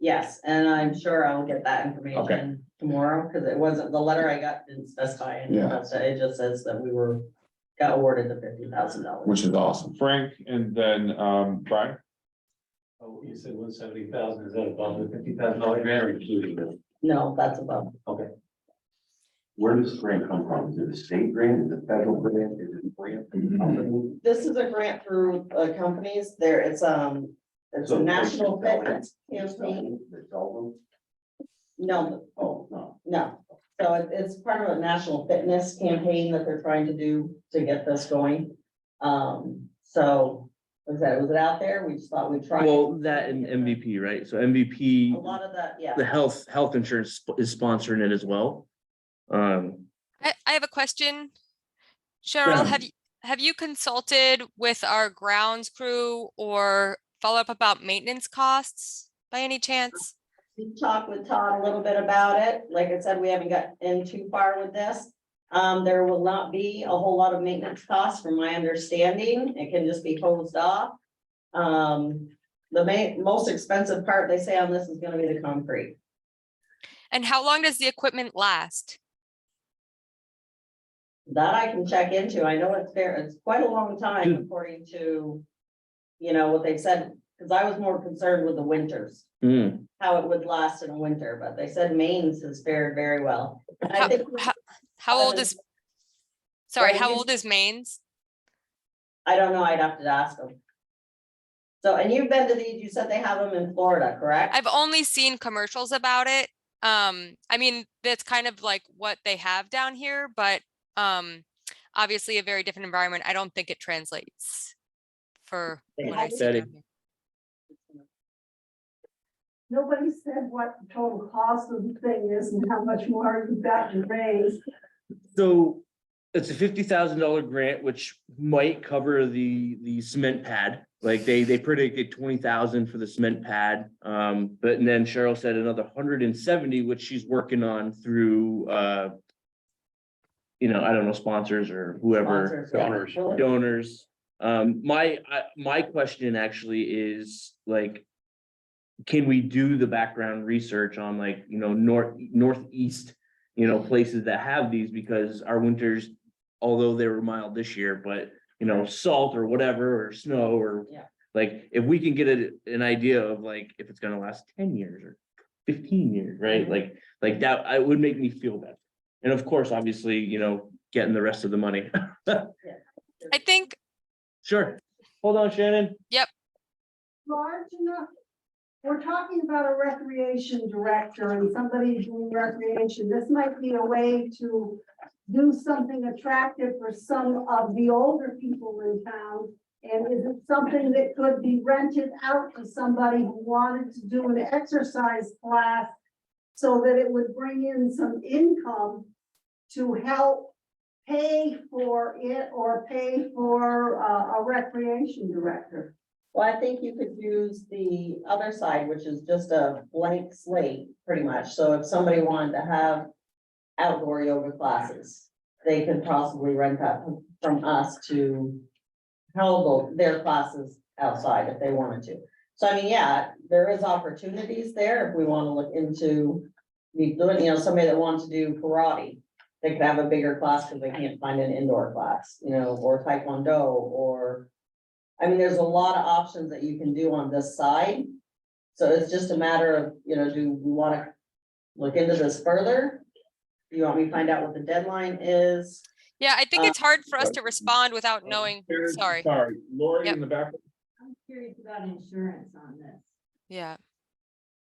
Yes, and I'm sure I'll get that Okay. information tomorrow, because it wasn't, the letter I got didn't specify anything Yeah. else. It just says that we got awarded the $50,000. Which is awesome. Frank, and then Brian. Oh, you said 170,000, is that above the $50,000 grant or including that? No, that's above. Okay. Where does this grant come from? Is it a state grant? Is it a federal grant? Is it a grant from the company? This is a grant through companies. It's a national fitness campaign. No, Oh, no. no. So it's part of a national fitness campaign that they're trying to do to get this going. So was it out there? We just thought we'd try. Well, that and MVP, right? So A MVP, lot of that, yeah. the health insurance is sponsoring it as well. I have a question. Cheryl, have you consulted with our grounds crew or follow up about maintenance costs by any chance? We talked with Todd a little bit about it. Like I said, we haven't got in too far with this. There will not be a whole lot of maintenance costs from my understanding. It can just be hosed off. The most expensive part they say on this is gonna be the concrete. And how long does the equipment last? That I can check into. I know it's quite a long time according to, you know, what they've said, because I was more concerned with the winters, how it would last in a winter, but they said Maine's has fared very well. And I think How old is, sorry, how old is Maine's? I don't know. I'd have to ask them. So, and you've been to these, you said they have them in Florida, correct? I've only seen commercials about it. I mean, that's kind of like what they have down here, but obviously a very different environment. I don't think it translates for what I see down here. nobody said what the total cost of the thing is and how much more you've got to raise. So it's a $50,000 grant, which might cover the cement pad. Like they predicted 20,000 for the cement pad. But and then Cheryl said another 170, which she's working on through I don't know, sponsors or whoever, Sponsors, yeah. donors. My question actually is like, can we do the background research on like, northeast, places that have these, because our winters, although they were mild this year, but salt or whatever, or snow or Yeah. like, if we can get an idea of like, if it's gonna last 10 years or 15 years, right? Like that, I would make me feel better. And of course, obviously, getting the rest of the money. I think, Sure. Hold on, Shannon. Large enough. We're talking about a recreation director and somebody doing recreation. This might be a way to do something attractive for some of the older people in town. And is it something that could be rented out to somebody who wanted to do an exercise class so that it would bring in some income to help pay for it or pay for a recreation director? Well, I think you could use the other side, which is just a blank slate, pretty much. So if somebody wanted to have outdoor yoga classes, they could possibly rent that from us to hold their classes outside if they wanted to. So I mean, yeah, there is opportunities there if we want to look into somebody that wants to do karate. They could have a bigger class because they can't find an indoor class, or taekwondo, or, I mean, there's a lot of options that you can do on this side. So it's just a matter of, do we want to look into this further? Do you want me to find out what the deadline is? yeah, I think it's hard for us to respond without knowing, sorry. Sorry, Lori Yep. in the back. I'm curious about insurance on this. Yeah,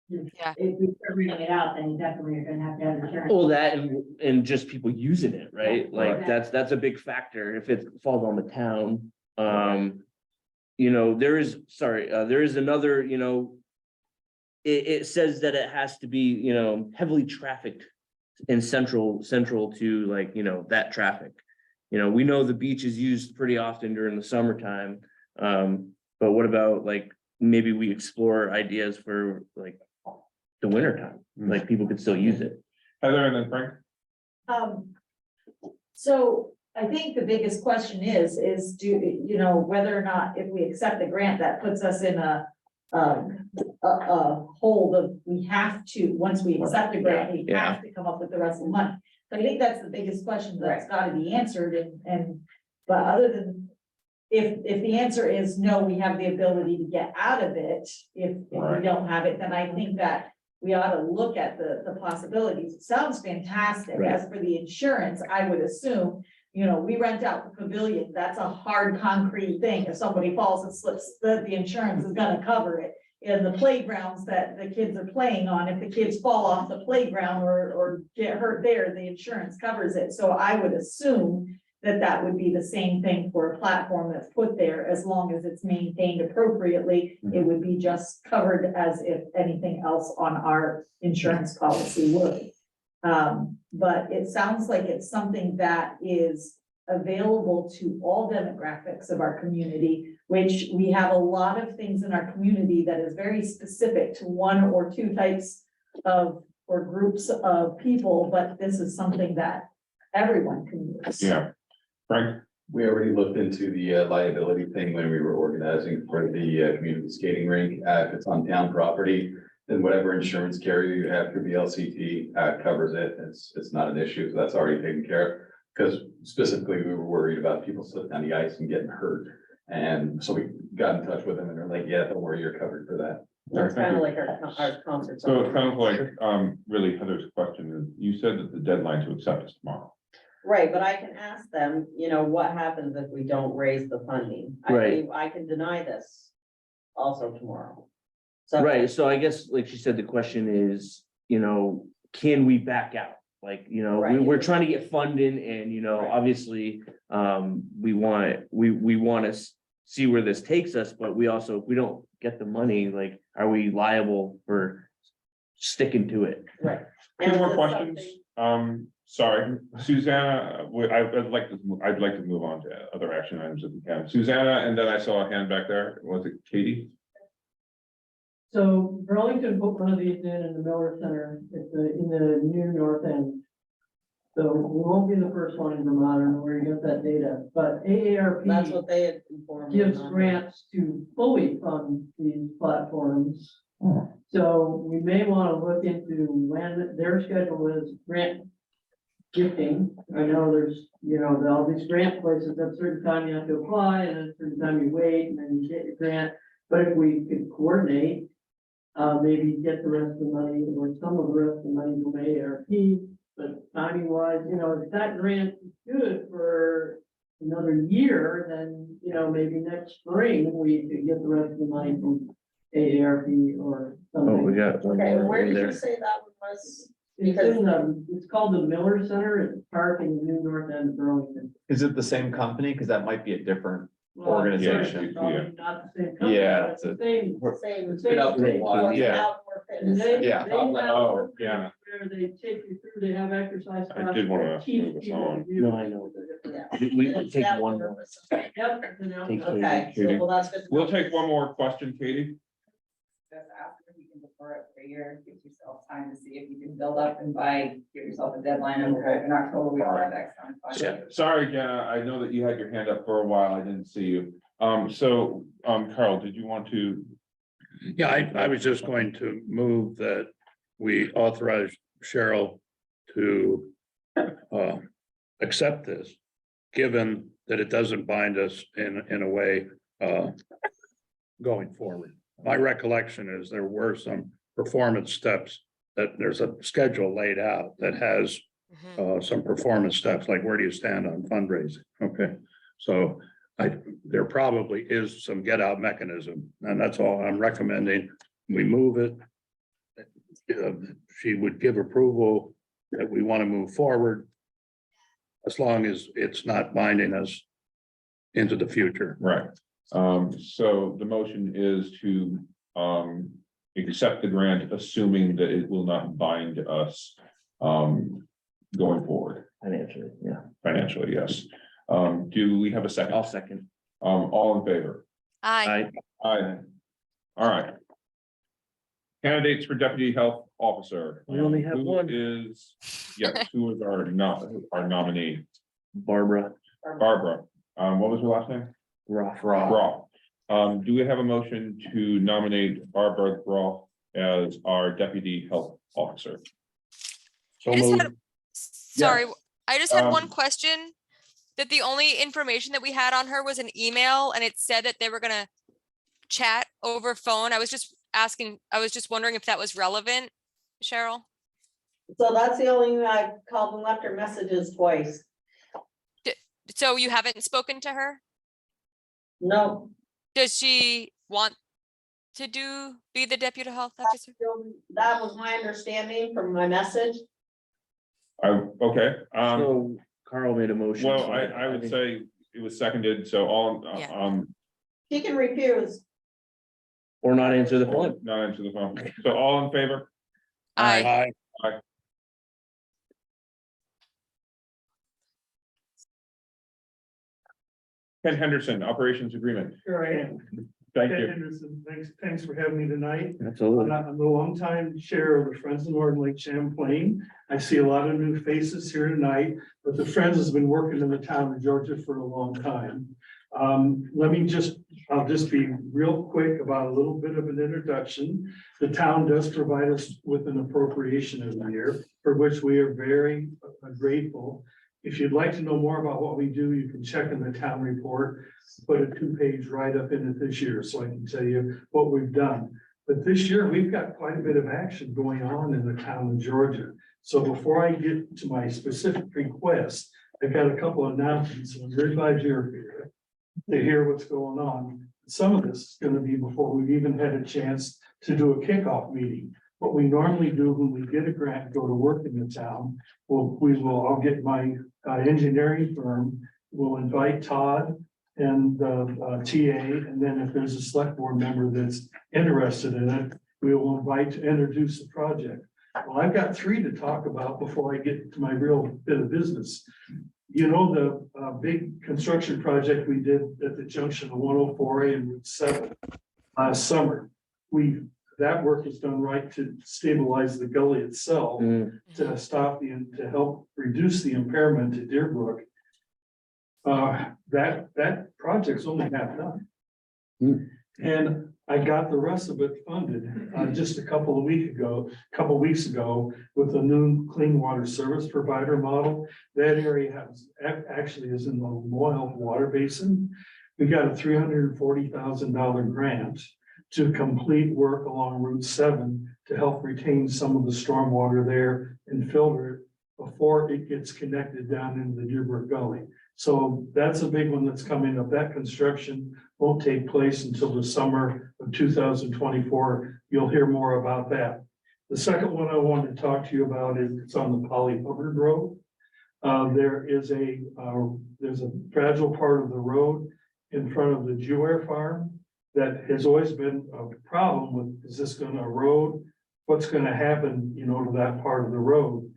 If we start renting it out, then you definitely are gonna have to have insurance. Well, that and just people using it, right? Yeah. Like that's a big factor if it falls on the town. There is another, it says that it has to be, heavily trafficked and central to like, that traffic. We know the beach is used pretty often during the summertime. But what about like, maybe we explore ideas for like the winter time, like people could still use it. Heather and then Frank. So I think the biggest question is whether or not if we accept the grant, that puts us in a hold of, we have to, once we accept the grant, we Yeah. have to come up with the rest of the money. So I think that's the biggest question that's gotta be answered but other than, if the answer is no, we have the ability to get out of it, if we Right. don't have it, then I think that we ought to look at the possibilities. It sounds fantastic. Right. As for the insurance, I would assume, we rent out the pavilion, that's a hard concrete thing. If somebody falls and slips, the insurance is gonna cover it. In the playgrounds that the kids are playing on, if the kids fall off the playground or get hurt there, the insurance covers it. So I would assume that would be the same thing for a platform that's put there, as long as it's maintained appropriately, it would be just covered as if anything else on our insurance policy would. But it sounds like it's something that is available to all demographics of our community, which we have a lot of things in our community that is very specific to one or two types of, or groups of people, but this is something that everyone can use. Yeah. Frank. We already looked into the liability thing when we were organizing for the community skating rink. If it's on town property, then whatever insurance carrier you have through the LCT covers it. It's not an issue. So that's already taken care of. Because specifically, we were worried about people slipping on the ice and getting hurt. And so we got in touch with them and they're like, yeah, don't worry, you're covered for that. That's kind of like our concerts. So it sounds like, really Heather's question is, you said that the deadline to accept is tomorrow. Right, but I can ask them, what happens if we don't raise the funding? Right. I can deny this also tomorrow. So. Right, so I guess, like she said, the question is, can we back out? Like, Right. we're trying to get funding and, Right. obviously, we want to see where this takes us, but we also, if we don't get the money, like, are we liable for sticking to it. Right. Two more And questions. Sorry, Susanna, I'd like to move on to other action items if we can. Susanna, and then I saw a hand back there. Was it Katie? So Burlington put one of these in the Miller Center, in the new north end. So we won't be the first one in Vermont, I don't know where you get that data, but That's AARP what they had informed. me gives on. grants to fully fund these platforms. So we may want to look into when their schedule is grant gifting. I know there's, all these grant places, at a certain time you have to apply, and at a certain time you wait, and then you get your grant. But if we could coordinate, maybe get the rest of the money, or some of the rest of the money from AARP. But timing wise, if that grant is good for another year, then, maybe next spring, we could get the rest of the money from AARP or Oh, something. we got one Okay, more where in did you there. say that one was? It's called the Miller Center, it's a park in the new north end of Burlington. Is it the same company? Because that might be a different Well, organization. it's probably not the same company, Yeah, but it's the it's same. Same. It's been out for a while. Yeah. Outdoor And fitness. they, Yeah. they have Oh, yeah. where they take you through, they have exercise. I did wanna move us on. No, I know. Yeah. We can take one more. Yep. Take Okay, Katie. well, that's good. to We'll know. take one more question, Katie. Just ask if you can defer it for a year, gives yourself time to see if you can build up and give yourself a deadline of in October, we have next time. Sorry, Jenna, I know that you had your hand up for a while. I didn't see you. Carl, did you want to? Yeah, I was just going to move that we authorize Cheryl to accept this, given that it doesn't bind us in a way going forward. My recollection is there were some performance steps that there's a schedule laid out that has some performance steps, like where do you stand on fundraising? Okay, so there probably is some get out mechanism, and that's all I'm recommending. We move it. She would give approval that we want to move forward, as long as it's not binding us into the future. Right. So the motion is to accept the grant, assuming that it will not bind us going forward. Financially, yeah. Financially, yes. Do we have a second? I'll second. All in favor? Aye. Aye. All right. Candidates for deputy health officer. We only have Who one. who is our nominee? Barbara Barbara. What was her last name? Roth. Groff. Do we have a motion to nominate Barbara Groff as our deputy health officer? So I just had moved. Sorry, I just had one Um, question. That the only information that we had on her was an email, and it said that they were gonna chat over phone. I was just wondering if that was relevant, Cheryl. So that's the only thing I called and left her messages twice. So you haven't spoken to her? No. Does she want to be the deputy health officer? That was my understanding from my message. Okay, So Carl made a motion. well, so I would think- say it was seconded, so all, Yeah. She can refuse. Or not answer the phone. not answer the phone. So all in favor? Aye. Aye. Ken Henderson, operations agreement. Here I am. Thank Ted you. Henderson, thanks for having me tonight. Absolutely. I'm a longtime chair of the Friends of Northern Lake Champlain. I see a lot of new faces here tonight, but the Friends has been working in the town of Georgia for a long time. I'll just be real quick about a little bit of an introduction. The town does provide us with an appropriation every year, for which we are very grateful. If you'd like to know more about what we do, you can check in the town report, put a 2-page write-up in it this year, so I can tell you what we've done. But this year, we've got quite a bit of action going on in the town of Georgia. So before I get to my specific request, I've got a couple of announcements, and I'm very glad you're here to hear what's going on. Some of this is going to be before we've even had a chance to do a kickoff meeting. What we normally do when we get a grant, to go to work in the town, I'll get my engineering firm, we'll invite Todd and TA, and then if there's a select board member that's interested in it, we will invite to introduce the project. Well, I've got 3 to talk about before I get to my real bit of business. You know, the big construction project we did at the junction of 104A and Route 7 last summer. That work was done right to stabilize the gully itself, to stop to help reduce the impairment to Deerbrook. That project's only half done. And I got the rest of it funded just a couple weeks ago with the new clean water service provider model. That area actually is in the Moyle Water Basin. We got a $340,000 grant to complete work along Route 7 to help retain some of the stormwater there and filter it before it gets connected down into the Deerbrook Gully. So that's a big one that's coming up. That construction won't take place until the summer of 2024. You'll hear more about that. The second one I wanted to talk to you about is it's on the Polly Hubbard Road. There's a fragile part of the road in front of the Jeware farm that has always been a problem with, is this going to erode? What's going to happen, to that part of the road?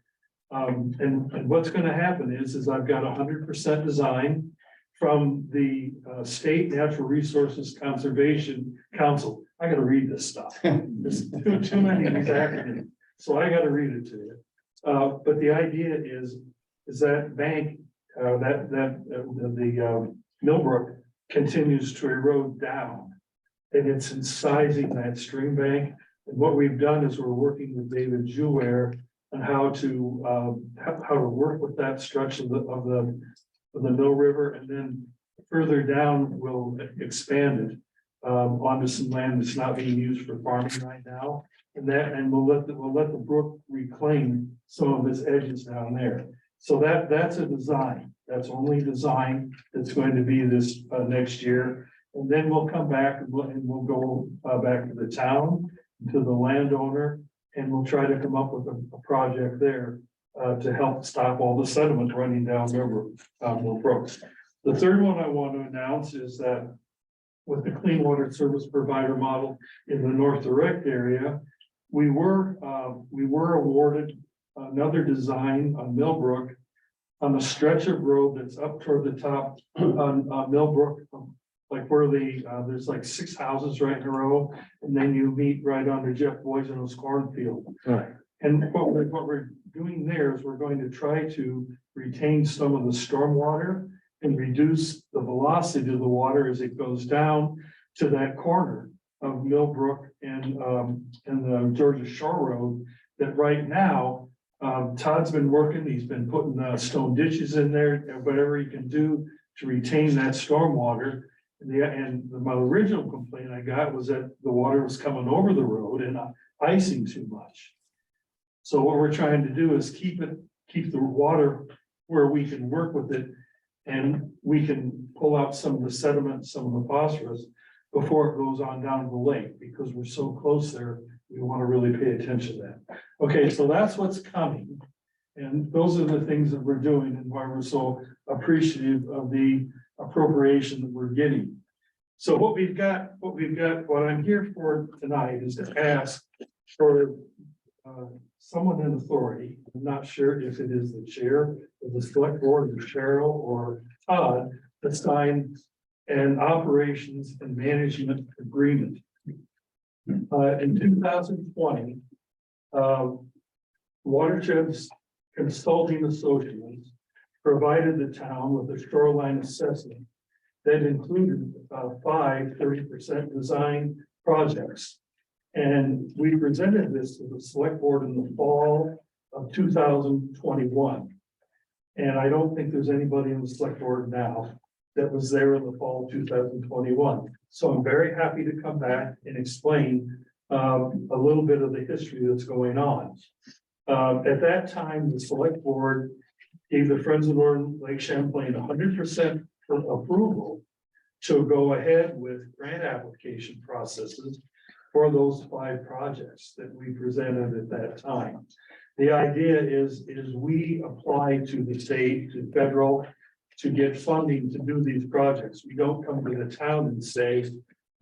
And what's going to happen is I've got 100% design from the State Natural Resources Conservation Council. I got to read this stuff. There's too many of these acronyms, so I got to read it to you. But the idea is that bank, the Millbrook continues to erode down, and it's incising that stream bank. And what we've done is we're working with David Jeware on how to work with that stretch of the Mill River, and then further down we'll expand it onto some land that's not being used for farming right now, and we'll let the brook reclaim some of its edges down there. So that's a design. That's only design that's going to be this next year, and then we'll come back and we'll go back to the town, to the landowner, and we'll try to come up with a project there to help stop all the sediment running down Mill Brooks. The third one I want to announce is that with the clean water service provider model in the North Direct area, we were awarded another design on Millbrook on a stretch of road that's up toward the top on Millbrook, like where there's like 6 houses right in a row, and then you meet right under Jeff Boison's cornfield. Right. And what we're doing there is we're going to try to retain some of the stormwater and reduce the velocity of the water as it goes down to that corner of Millbrook and the Georgia Shore Road. That right now, Todd's been working. He's been putting stone ditches in there and whatever he can do to retain that stormwater. And my original complaint I got was that the water was coming over the road and icing too much. So what we're trying to do is keep the water where we can work with it, and we can pull out some of the sediment, some of the phosphorus before it goes on down the lake, because we're so close there. We want to really pay attention to that. Okay, so that's what's coming. And those are the things that we're doing and why we're so appreciative of the appropriation that we're getting. So what I'm here for tonight is to ask for someone in authority. I'm not sure if it is the chair of the select board, or Cheryl or Todd, to sign an operations and management agreement. In 2020, Watershed's Consulting Associates provided the town with a shoreline assessment that included 5 30% design projects. And we presented this to the select board in the fall of 2021. And I don't think there's anybody in the select board now that was there in the fall of 2021. So I'm very happy to come back and explain a little bit of the history that's going on. At that time, the select board gave the Friends of Northern Lake Champlain 100% approval to go ahead with grant application processes for those 5 projects that we presented at that time. The idea is we apply to the state, to federal, to get funding to do these projects. We don't come to the town and say,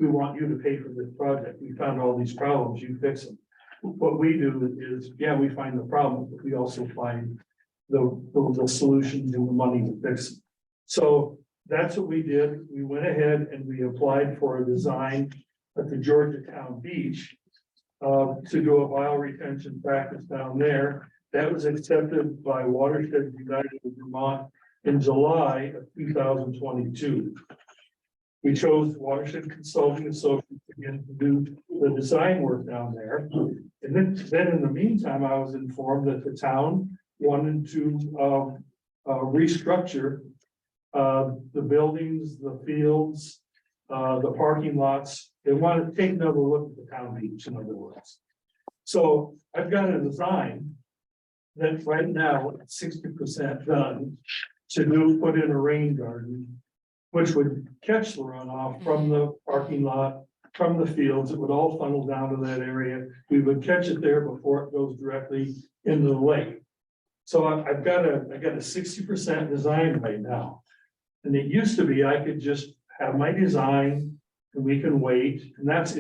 we want you to pay for this project. We found all these problems, you fix them. What we do is, yeah, we find the problem, but we also find the solutions and the money to fix it. So that's what we did. We went ahead and we applied for a design at the Georgetown Beach to do a vial retention practice down there. That was accepted by Watershed United of Vermont in July of 2022. We chose Watershed Consulting Associates again to do the design work down there. And then in the meantime, I was informed that the town wanted to restructure the buildings, the fields, the parking lots. They wanted to take another look at the town beach, in other words. So I've got a design that right now it's 60% done to put in a rain garden, which would catch the runoff from the parking lot, from the fields. It would all funnel down to that area. We would catch it there before it goes directly into the lake. So I've got a 60% design right now. And it used to be I could just have my design and we can wait. And that's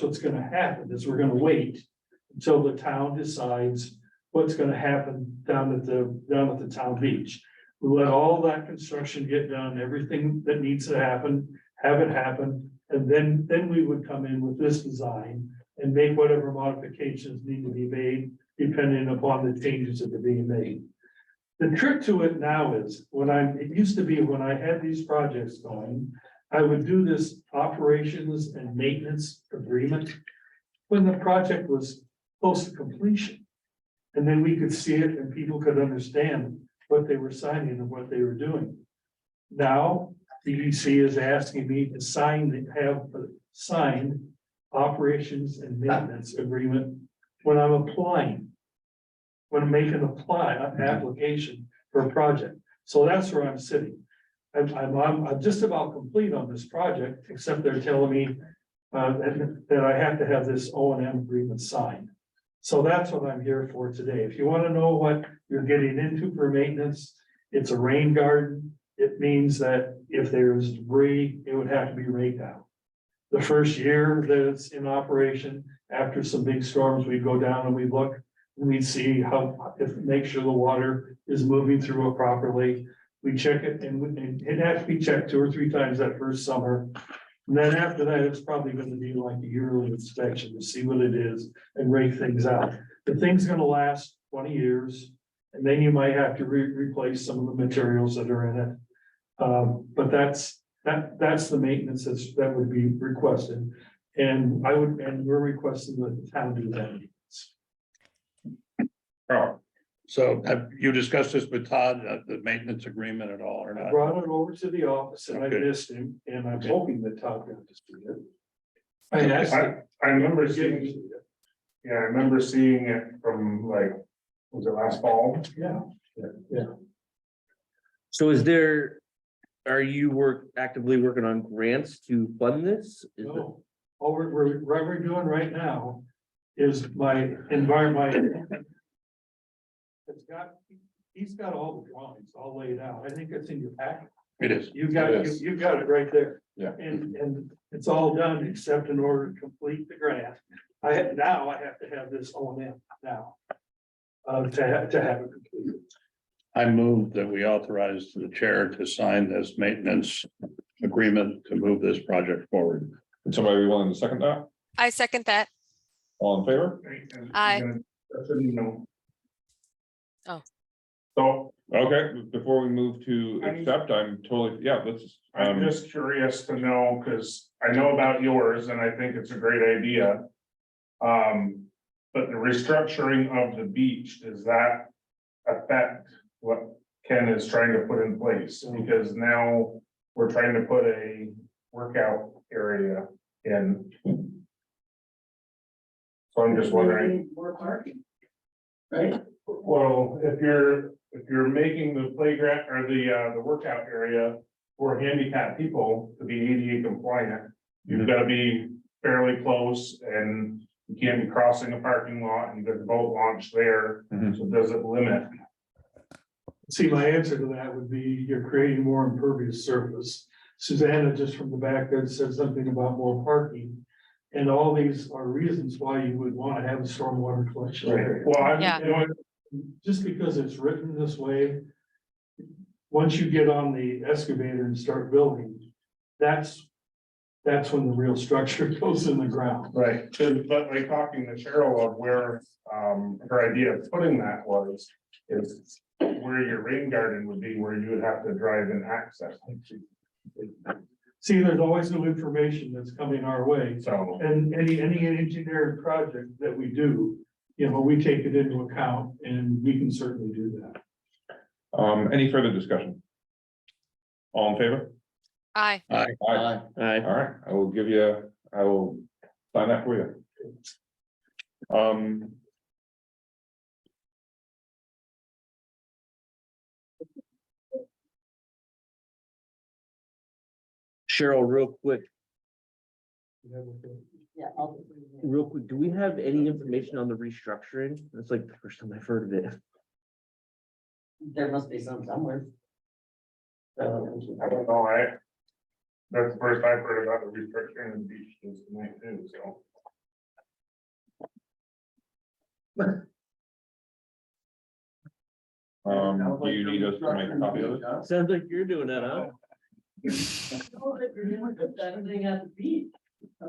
what's gonna happen, is we're gonna wait until the town decides what's gonna happen down at the town beach. We let all that construction get done, everything that needs to happen, have it happen. And then we would come in with this design and make whatever modifications need to be made, depending upon the changes that are being made. The trick to it now is it used to be when I had these projects going, I would do this operations and maintenance agreement when the project was close to completion. And then we could see it and people could understand what they were signing and what they were doing. Now, DEC is asking me to have a signed operations and maintenance agreement when I'm applying. When I'm making an application for a project. So that's where I'm sitting. I'm just about complete on this project, except they're telling me that I have to have this O&M agreement signed. So that's what I'm here for today. If you want to know what you're getting into for maintenance, it's a rain garden. It means that if there's debris, it would have to be raked out. The first year that it's in operation, after some big storms, we go down and we look and we see make sure the water is moving through it properly. We check it and it has to be checked 2 or 3 times that first summer. And then after that, it's probably going to be like a yearly inspection to see what it is and rake things out. The thing's going to last 20 years. And then you might have to replace some of the materials that are in it. But that's the maintenance that would be requested. And we're requesting that the town do that. Oh, So have you discussed this with Todd, the maintenance agreement at all or I not? brought it over to the office and I Okay. missed him, and I'm hoping that Todd got to see it. I asked him. I remember to get to seeing, see it. yeah, I remember seeing it from was it last fall? Yeah. So are you actively working on grants to fund this? No, all we're doing right now is my environment. He's got all the drawings all laid out. I think it's in your packet. It is. You've got it right there. Yeah. And it's all done except in order to complete the grant. I have to have this O&M now. To have it completed. I move that we authorize the chair to sign this maintenance agreement to move this project forward. would somebody willing to second that? I second that. All in favor? Aye. So. Oh. Okay, before we move to accept, I'm totally, I'm just curious to know, because I know about yours and I think it's a great idea. But the restructuring of the beach, does that affect what Ken is trying to put in place? Because now we're trying to put a workout area in. So I'm just wondering. More parking. Right? Well, if you're making the playground or the workout area for handicapped people to be ADA compliant, you've got to be fairly close and you can't be crossing a parking lot and there's a boat launch there. So does it limit? See, my answer to that would be you're creating more impervious surface. Susanna just from the back there said something about more parking. And all these are reasons why you would want to have a stormwater collection area. Well, I'm, Yeah. you know, Just because it's written this way. Once you get on the excavator and start building, that's when the real structure goes in the ground. right, but like talking to Cheryl of where, her idea of putting that was, is where your rain garden would be, where you would have to drive and access. See, there's always new information that's coming our way. So, And any engineering project that we do, we take it into account and we can certainly do that. Any further discussion? All in favor? Aye. Aye. All right, I will sign that for you. Cheryl, real quick, Yeah. do we have any information on the restructuring? That's like the first time I've heard of it. There must be some somewhere. I don't know, that's the first I've heard about the restructuring of the beach tonight too, so. Do you need us to make a copy of it? Sounds like you're doing that, huh?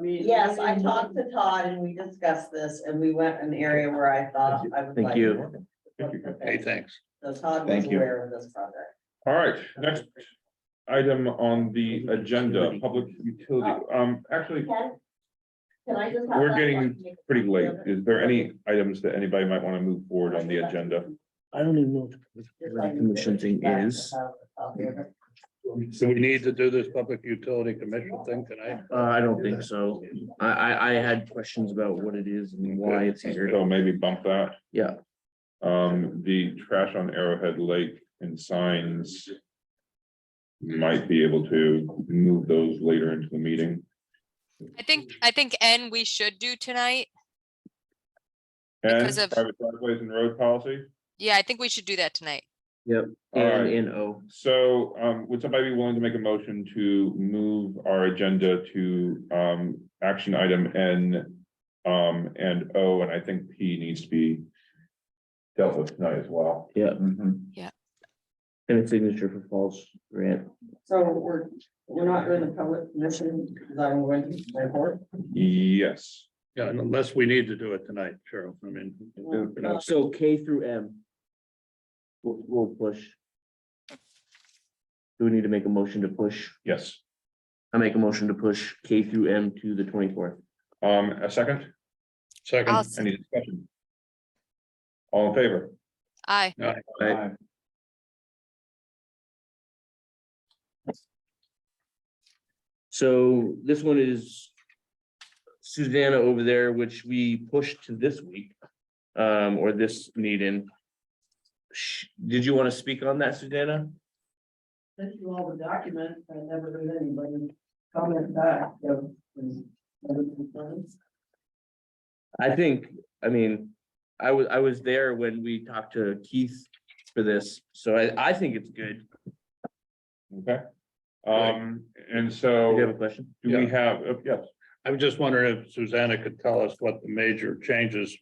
Yes, I talked to Todd and we discussed this and we went an area where I thought I would Thank like. you. Hey, thanks. So Todd was Thank you. aware of this project. All right, next item on the agenda, public utility, actually, Can I just have? we're that getting one? pretty late. Is there any items that anybody might want to move forward on the agenda? I don't even know what the commission thing is. So we need to do this public utility commission thing tonight. I don't think so. I had questions about what it is and why it's here. So maybe bump that. Yeah, The trash on Arrowhead Lake and signs. Might be able to move those later into the meeting. I think N we should do tonight. And Because of- private driveways and road policy. Yeah, I think we should do that tonight. yep. All right. And O. So, would somebody be willing to make a motion to move our agenda to, action item N, and O, and I think P needs to be dealt with tonight as well. Yeah. Yeah. And a signature for false grant. So we're not doing the public commission, because I'm going to report. Yes. Yeah, and unless we need to do it tonight, Cheryl, I mean. So K through M. We'll push. Do we need to make a motion to push? Yes. I make a motion to push K through M to the 24th. A second, Second, I'll any discussion? All in favor? Aye. Right. So this one is Susanna over there, which we pushed to this week, or this meeting. Did you want to speak on that, Susanna? Sent you all the documents, I never heard anybody comment back. I think, I mean, I was there when we talked to Keith for this, so I think it's good. Okay. And Do you have so a question? do we have, yes, I was just wondering if Susanna could tell us what the major changes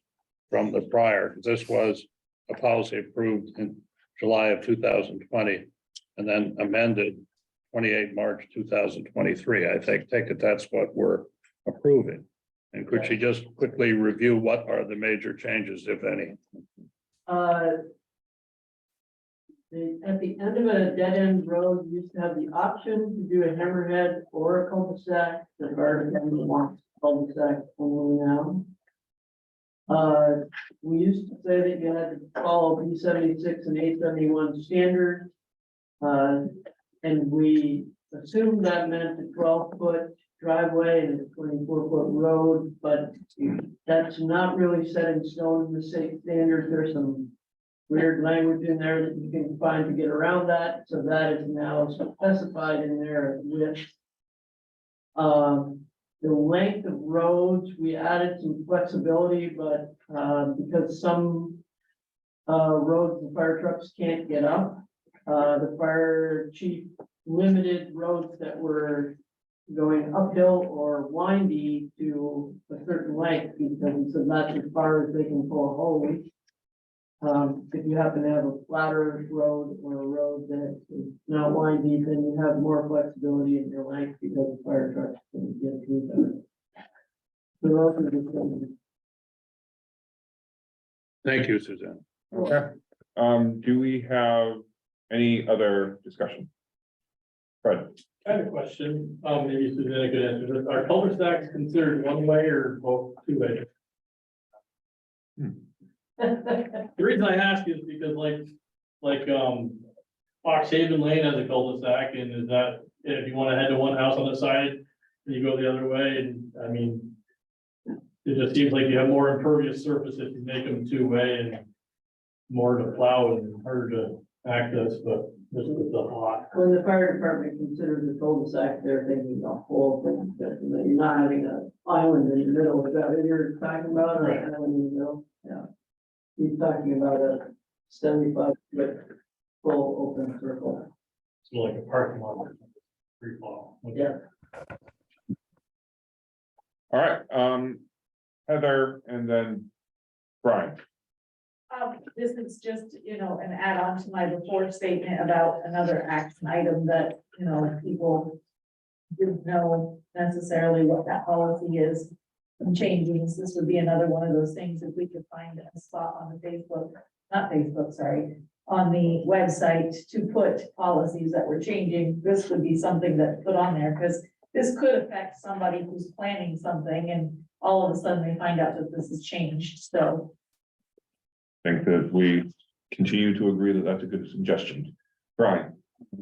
from the prior, because this was a policy approved in July of 2020 and then amended 28 March 2023. I take it that's what we're approving. And could she just quickly review what are the major changes, if any? At the end of a dead end road, you used to have the option to do a hammerhead or a cul-de-sac. The garden wants cul-de-sac only now. We used to say that you had to follow B76 and 871 standards. And we assumed that meant a 12-foot driveway and a 24-foot road, but that's not really set in stone in the state standard. There's some weird language in there that you can find to get around that, so that is now specified in there with. The length of roads, we added some flexibility, but because some roads the fire trucks can't get up, the fire chief limited roads that were going uphill or windy to a certain length, because he said that's as far as they can pull a hose. If you happen to have a flatter road or a road that is not windy, then you have more flexibility in your length because the fire trucks can get through that. The road is the same. Thank you, Suzanne. Okay, do we have any other discussion? Fred, I have a question, maybe Susanna could answer this. Are cul-de-sacs considered one way or both two way? The reason I ask is because Fox Haven Lane has a cul-de-sac, and is that, if you wanna head to one house on the side, and you go the other way, and I mean, it just seems like you have more impervious surface if you make them two-way and more to plow and harder to access, but this is a lot. When the fire department considers a cul-de-sac, they're thinking the whole thing, that you're not having an island in the middle, is that what you're talking about, or an island in the middle? Yeah. He's talking about a 75-foot full open circle. It's more like a parking lot. Free fall. Okay. Yeah. all right, Heather, and then Brian. This is just, an add-on to my before statement about another action item that, people didn't know necessarily what that policy is. And changing, this would be another one of those things, if we could find a spot on the on the website to put policies that we're changing, this would be something that put on there, because this could affect somebody who's planning something and all of a sudden they find out that this has changed, so. I think that we continue to agree that that's a good suggestion. Brian, I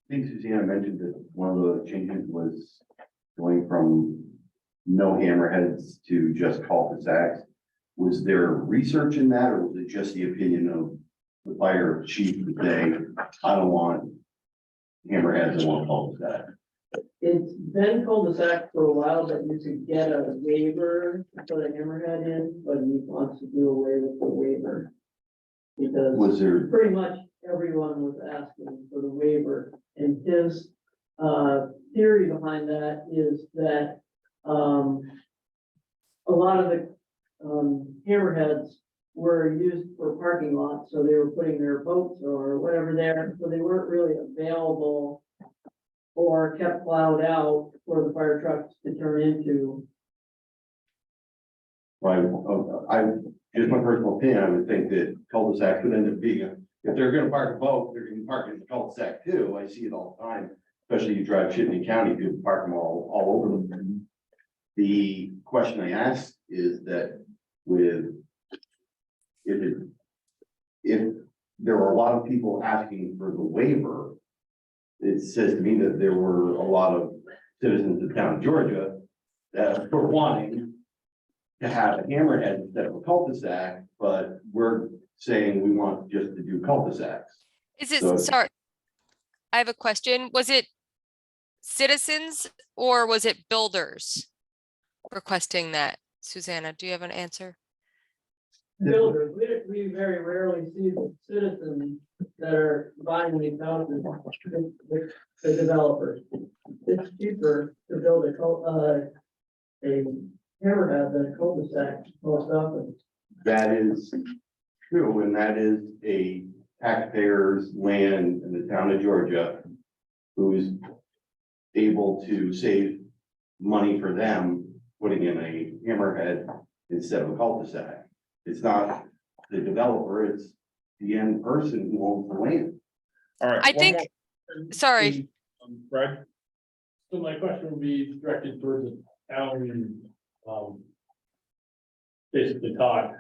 think Susanna mentioned that one of the changes was going from no hammerheads to just cul-de-sacs. Was there research in that, or was it just the opinion of the fire chief to say, I don't want hammerheads, I want cul-de-sac? It's been cul-de-sac for a while, but you could get a waiver to put a hammerhead in, but he wants to do away with the waiver. Because Was there, pretty much everyone was asking for the waiver, and his theory behind that is that a lot of the hammerheads were used for parking lots, so they were putting their boats or whatever there, so they weren't really available or kept plowed out for the fire trucks to turn into. right, just my personal opinion, I would think that cul-de-sacs would end up being, if they're gonna park a boat, they're gonna park in the cul-de-sac too. I see it all the time. Especially you drive Chittenden County, you can park them all over them. The question I asked is that if there were a lot of people asking for the waiver, it says to me that there were a lot of citizens of the town of Georgia that were wanting to have a hammerhead instead of a cul-de-sac, but we're saying we want just to do cul-de-sacs. Is it, So- sorry, I have a question. Was it citizens or was it builders requesting that? Susanna, do you have an answer? Builders, we very rarely see the citizens that are buying these houses, the developers. It's cheaper to build a hammerhead than a cul-de-sac most often. That is true, and that is a taxpayer's land in the town of Georgia who's able to save money for them, putting in a hammerhead instead of a cul-de-sac. It's not the developer, it's the end person who owns the land. all right. I one think, more- sorry, Fred, So my question would be directed towards the town and, basically Todd.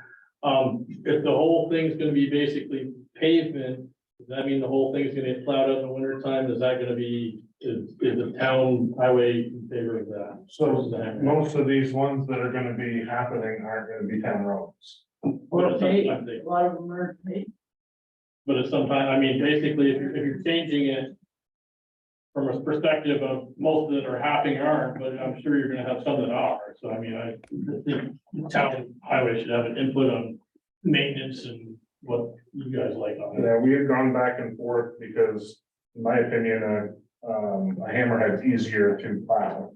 If the whole thing's gonna be basically pavement, does that mean the whole thing's gonna get plowed out in the winter time? Is that gonna be, is the town highway in favor of that? So most of these ones that are gonna be happening aren't gonna be town roads. But it's sometimes A lot of them are paid. But it's sometimes, I mean, basically, if you're changing it from a perspective of most that are happening aren't, but I'm sure you're gonna have some that are. So I mean, I think the town highway should have an input on maintenance and what you guys like on it. Yeah, we had gone back and forth because, in my opinion, a hammerhead's easier to plow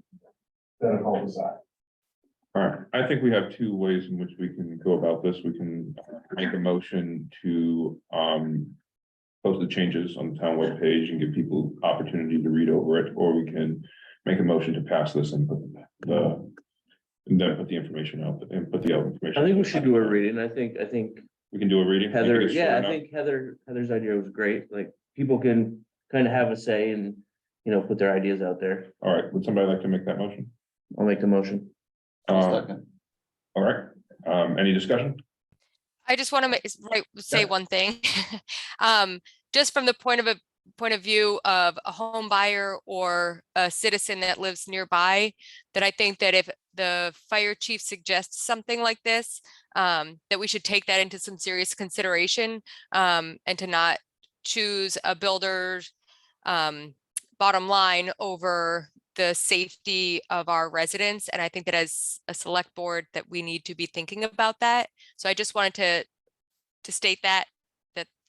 than a cul-de-sac. All right, I think we have two ways in which we can go about this. We can make a motion to post the changes on the town webpage and give people opportunity to read over it, or we can make a motion to pass this and put and then put the information out and put the other information. I think we should do a reading. I think We can do a reading. Make Heather, it short yeah, I enough. think Heather's idea was great. Like, people can kind of have a say and, put their ideas out there. All right, would somebody like to make that motion? I'll make the motion. Second. All right, any discussion? I just want to say one thing. Just from the point of view of a home buyer or a citizen that lives nearby, that I think that if the fire chief suggests something like this, that we should take that into some serious consideration, and to not choose a builder's bottom line over the safety of our residents. And I think that as a select board that we need to be thinking about that. So I just wanted to state that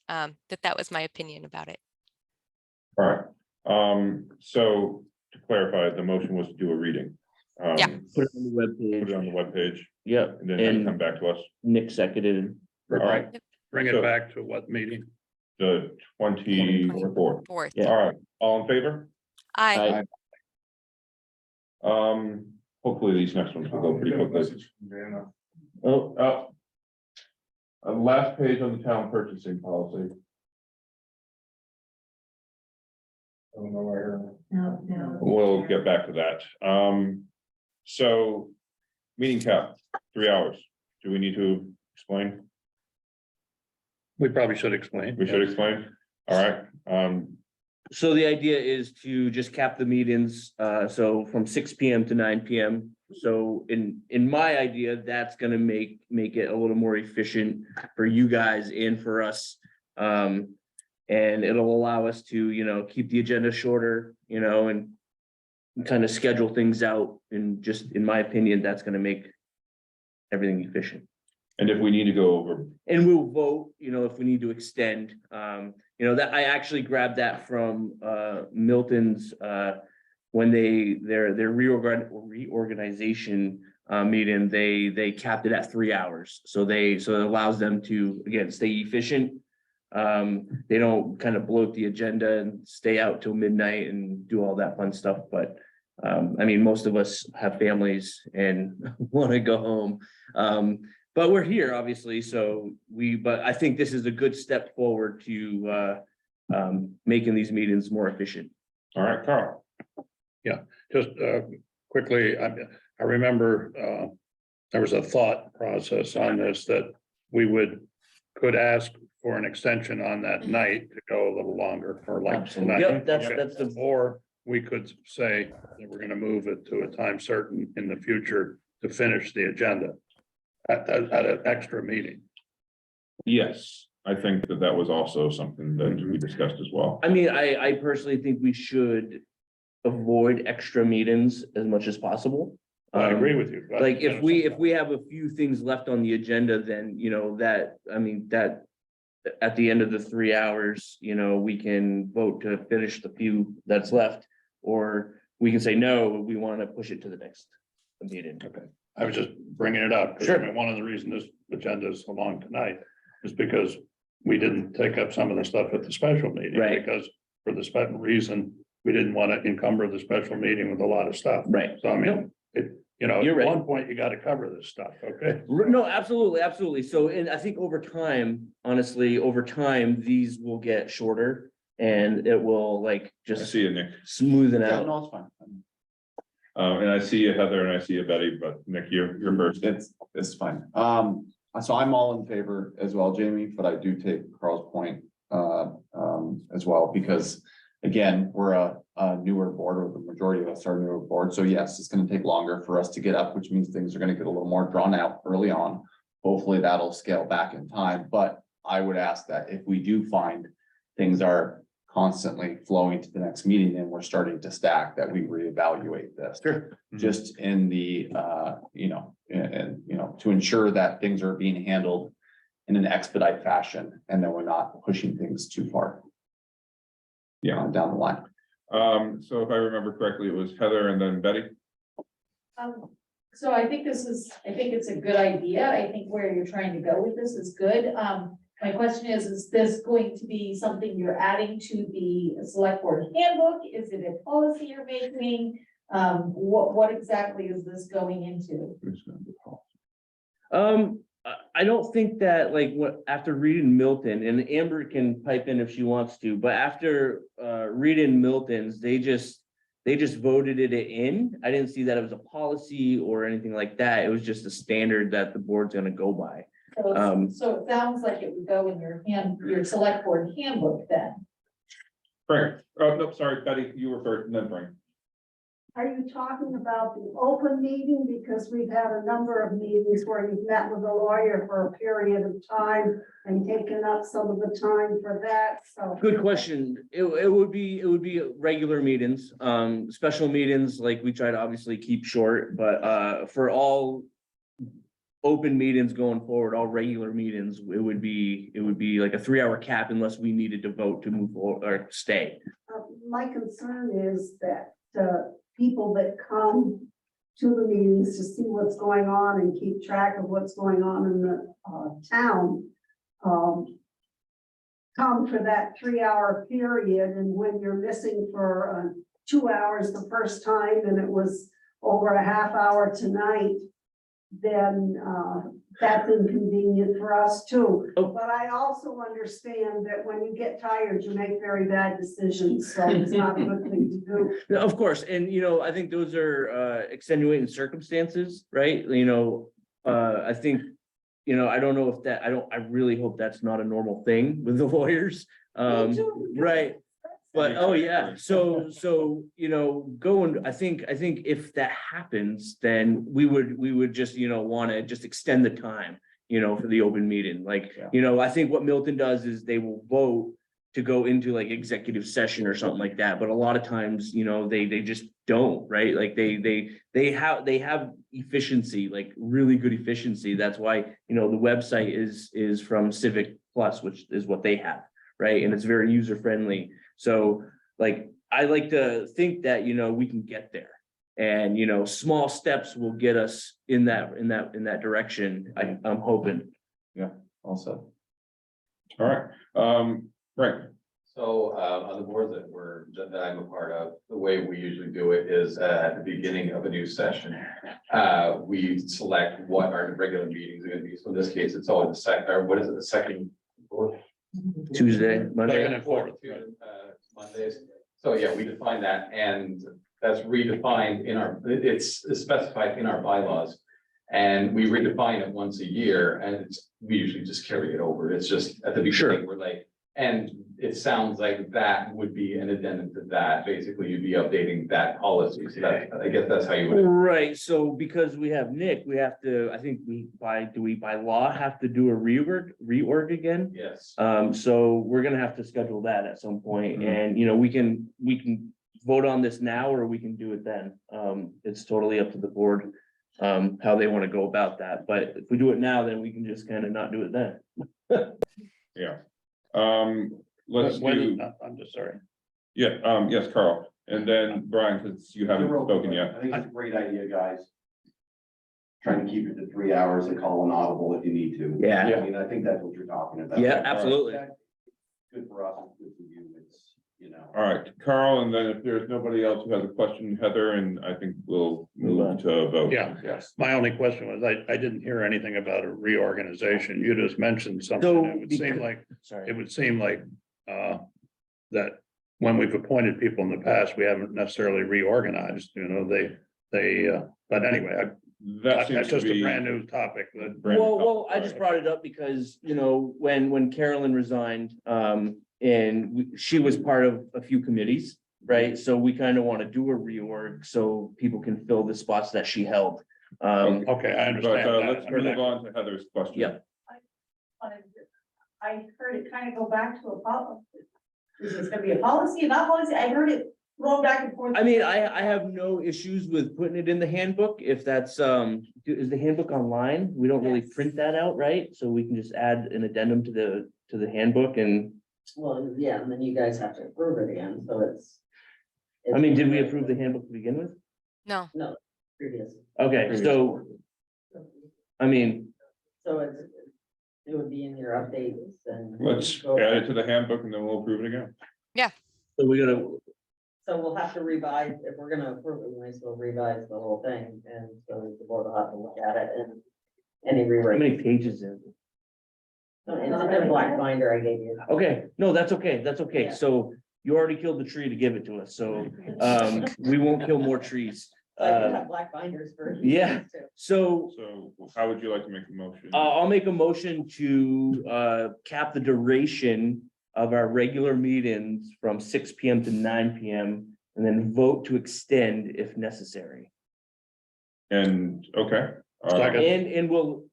was my opinion about it. All right, so to clarify, the motion was to do a reading. Yeah. Put it on the Put webpage. it on the webpage Yep. and then have it come And back to us. Nick seconded. All right, Bring So- it back to what meeting? the 24th. Fourth. Yeah. All right, all in favor? Aye. Hopefully these next ones will go pretty Get a quickly. message from Dana. Oh. Last page on the town purchasing policy. I don't know where. We'll get back to that. So meeting cap, 3 hours. Do we need to explain? We probably should explain. We should explain. All right, So the idea is to just cap the meetings, so from 6 PM to 9 PM. So in my idea, that's gonna make it a little more efficient for you guys and for us. And it'll allow us to, keep the agenda shorter, and kind of schedule things out. And just, in my opinion, that's gonna make everything efficient. and if we need to go over, And we'll vote, if we need to extend, that I actually grabbed that from Milton's when their reorganization meeting, they capped it at 3 hours. So it allows them to, again, stay efficient. They don't kind of bloat the agenda and stay out till midnight and do all that fun stuff, but most of us have families and want to go home. But we're here, obviously, but I think this is a good step forward to making these meetings more efficient. all right, Carl. Just quickly, I remember there was a thought process on this that we could ask for an extension on that night to go a little longer or like tonight. Yep, that's the. Or we could say that we're gonna move it to a time certain in the future to finish the agenda at an extra meeting. Yes, I think that was also something that we discussed as well. I personally think we should avoid extra meetings as much as possible. I agree with you. but, Like, you if know, we have a few things left on the agenda, then, that at the end of the 3 hours, we can vote to finish the few that's left. Or we can say, no, we want to push it to the next meeting. Okay, I was just bringing it up. 'Cause Sure. One of the reasons this agenda is so long tonight is because we didn't take up some of the stuff at the special meeting. Right. Because for the special reason, we didn't want to encumber the special meeting with a lot of stuff. Right. So at You're right. one point, you got to cover this stuff, okay? No, absolutely. So, and I think honestly, over time, these will get shorter and it will I just see you, Nick. smoothen Yeah, out. no, it's fine. And I see you, Heather, and I see you, Betty, but Nick, you're first. It's fine. So I'm all in favor as well, Jamie, but I do take Carl's point as well, because again, we're a newer board, or the majority of us are newer board. So yes, it's gonna take longer for us to get up, which means things are gonna get a little more drawn out early on. Hopefully that'll scale back in time, but I would ask that if we do find things are constantly flowing to the next meeting and we're starting to stack, that we reevaluate this. Sure. Just in the, to ensure that things are being handled in an expedite fashion and that we're not pushing things too far. Yeah. Down the line. So if I remember correctly, it was Heather and then Betty. So I think it's a good idea. I think where you're trying to go with this is good. My question is this going to be something you're adding to the select board handbook? Is it a policy you're making? What exactly is this going into? I don't think that like after reading Milton, and Amber can pipe in if she wants to, but after reading Milton's, they just voted it in. I didn't see that it was a policy or anything like that. It was just a standard that the board's gonna go by. So it sounds like it would go in your select board handbook then. Frank, oh, no, sorry, Betty, you were first and then Frank. Are you talking about the open meeting? Because we've had a number of meetings where you've met with a lawyer for a period of time and taken up some of the time for that, so. Good question. It would be regular meetings, special meetings, like we try to obviously keep short, but for all open meetings going forward, all regular meetings, it would be like a 3-hour cap unless we needed to vote to move forward or stay. My concern is that people that come to the meetings to see what's going on and keep track of what's going on in the town come for that 3-hour period, and when you're missing for 2 hours the first time and it was over a half hour tonight, then that's inconvenient for us too. Oh. But I also understand that when you get tired, you make very bad decisions, so it's not a good thing to do. No, of course, and I think those are extenuating circumstances, right? I think, I don't know if that, I really hope that's not a normal thing with the lawyers. Right. But, oh yeah, so, I think if that happens, then we would just, want to just extend the time, for the open meeting, like, I think what Milton does is they will vote to go into like executive session or something like that, but a lot of times, they just don't, right? Like they have efficiency, like really good efficiency. That's why, the website is from Civic Plus, which is what they have, right? And it's very user friendly. So like, I like to think that, we can get there, and, small steps will get us in that direction. I'm hoping. Yeah, also. All right, right. So on the board that I'm a part of, the way we usually do it is at the beginning of a new session. We select what our regular meetings are gonna be. So in this case, it's always the second. Tuesday, Monday. Second and fourth. Mondays. So yeah, we define that, and that's redefined it's specified in our bylaws. And we redefine it once a year, and we usually just carry it over. It's just at the beginning, we're like, and it sounds like that would be an addendum to that. Basically, you'd be updating that policy. So I guess that's how you would. Right, so because we have Nick, we have to, I think do we by law have to do a reorg again? Yes. So we're gonna have to schedule that at some point, and we can vote on this now, or we can do it then. It's totally up to the board, how they want to go about that, but if we do it now, then we can just kind of not do it then. Yeah. Let's do. I'm just sorry. Yeah, yes, Carl, and then Brian, because you haven't spoken yet. I think it's a great idea, guys. Trying to keep it to 3 hours and call an audible if you need to. Yeah. I mean, I think that's what you're talking about. Yeah, absolutely. Good for us, it's good for you, it's, All right, Carl, and then if there's nobody else who has a question, Heather, and I think we'll move to a vote. Yeah. Yes. My only question was, I didn't hear anything about a reorganization. You just mentioned something. So, It would seem like, that when we've appointed people in the past, we haven't necessarily reorganized, but anyway, That seems that's to just a be. brand new topic. Well, I just brought it up because, when Carolyn resigned, and she was part of a few committees, right? So we kind of want to do a reorg so people can fill the spots that she held. Okay, I understand. But that. let's move on to Heather's question. Yeah. I heard it kind of go back to a policy. Is this gonna be a policy, not policy? I heard it roll back and forth. I mean, I have no issues with putting it in the handbook if that's, is the handbook online? We don't really print that out, right? So we can just add an addendum to the handbook and. Well, yeah, and then you guys have to approve it again, so it's. I mean, did we approve the handbook to begin with? No, No, previous. Okay, so, I mean, So it would be in your updates and. Let's add it to the handbook and then we'll approve it again. so we gotta, So we'll have to revise, if we're gonna approve it, we might as well revise the whole thing, and so the board will have to look at it and any how rewrite. many pages is it? It's in the black binder I gave you. Okay, no, that's okay, that's okay. Yeah. So you already killed the tree to give it to us, so, we won't kill more trees. I do have black binders for. yeah. So, So how would you like to make the motion? I'll make a motion to, cap the duration of our regular meetings from 6 PM to 9 PM. And then vote to extend if necessary. And, okay. Second. And we'll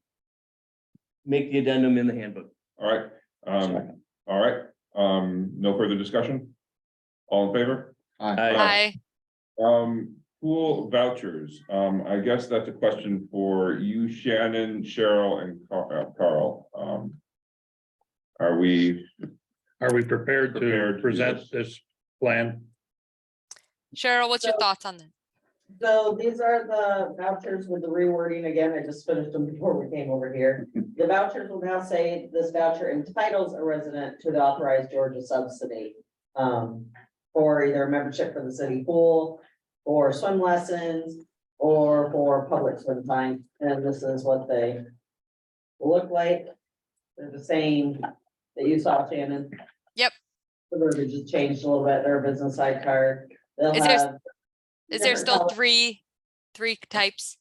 make the addendum in the handbook. All right, all right, no further discussion? All in favor? I, Pool vouchers, I guess that's a question for you, Shannon, Cheryl, and Carl. Are we prepared to Prepared to present yes. this plan? Cheryl, what's your thoughts on that? So these are the vouchers with the rewording again. I just finished them before we came over here. The vouchers will now say this voucher entitles a resident to the authorized Georgia subsidy. For either membership for the city pool, or swim lessons, or for public swim time. And this is what they look like. They're the same that you saw, Shannon. Yep. The verbiage just changed a little bit. They're a business side card. They'll Is there- have. Is there different still colors. three types?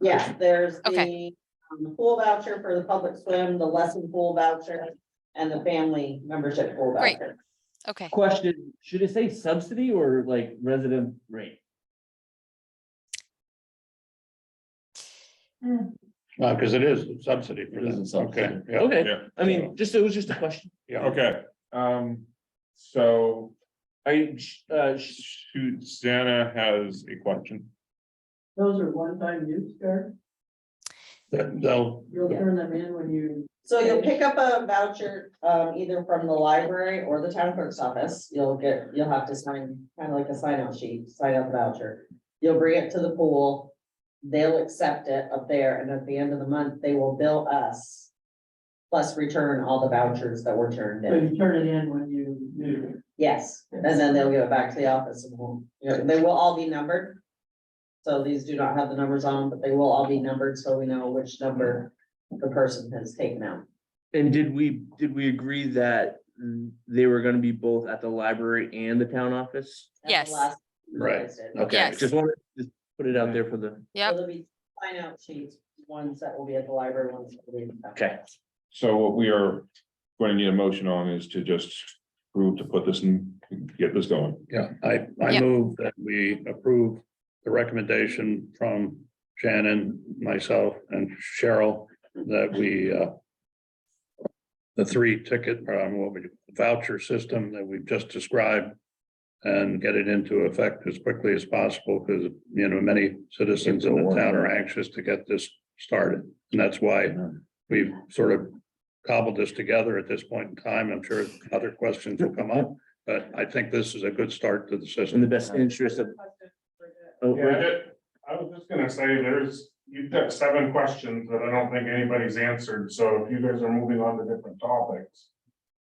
Yeah, there's Okay. the pool voucher for the public swim, the lesson pool voucher, and the family membership pool Great. voucher. Okay, Question, should it say subsidy or like resident rate? Because it is a subsidy for It is a them. subsidy. Okay, yeah. Okay, Yeah. I mean, it was just a question. Yeah. Okay, so Are you, Susanna has a question. Those are one-time use, Kurt? They'll, You'll turn them in when you. So you'll pick up a voucher, either from the library or the town clerk's office. You'll have to sign, kind of like a sign out sheet, sign up the voucher. You'll bring it to the pool. They'll accept it up there, and at the end of the month, they will bill us. Plus return all the vouchers that were turned in. turn it in when you do. Yes, and then they'll give it back to the office and they will all be numbered. So these do not have the numbers on them, but they will all be numbered, so we know which number the person has taken out. and did we agree that they were gonna be both at the library and the town office? That's the Yes. last Right. revised it. Okay, Yes. just wanted to just put it out there for the, So yep, there'll be sign out sheets, ones that will be at the library, ones that will be. at the- okay. So what we are going to need a motion on is to just prove to put this in, get this going. yeah, I Yep. move that we approve the recommendation from Shannon, myself, and Cheryl that we, the 3-ticket, voucher system that we've just described and get it into effect as quickly as possible, because, many citizens in the town are anxious to get this started. And that's why we've sort of cobbled this together at this point in time. I'm sure other questions will come up, but I think this is a good start to the In system. the best interest of. Oh, Yeah, I was just gonna say, you've got 7 questions that I don't think anybody's answered, so if you guys are moving on to different topics.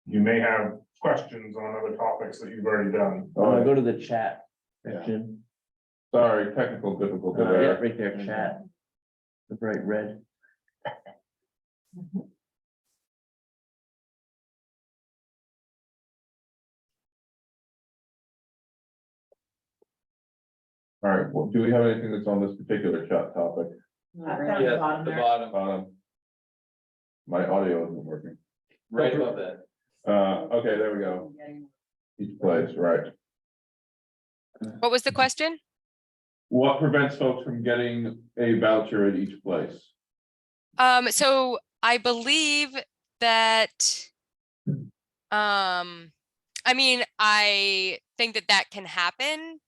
You may have questions on other topics that you've already done. Go to the chat section. Sorry, technical difficulty Yeah, there. right there, chat. The bright red. All right, well, do we have anything that's on this particular chat topic? Not really. Yes, the bottom, My audio isn't working. right above that. Okay, there we go. Each place, right. what was the question? What prevents folks from getting a voucher at each place? So I believe that, I mean, I think that can happen.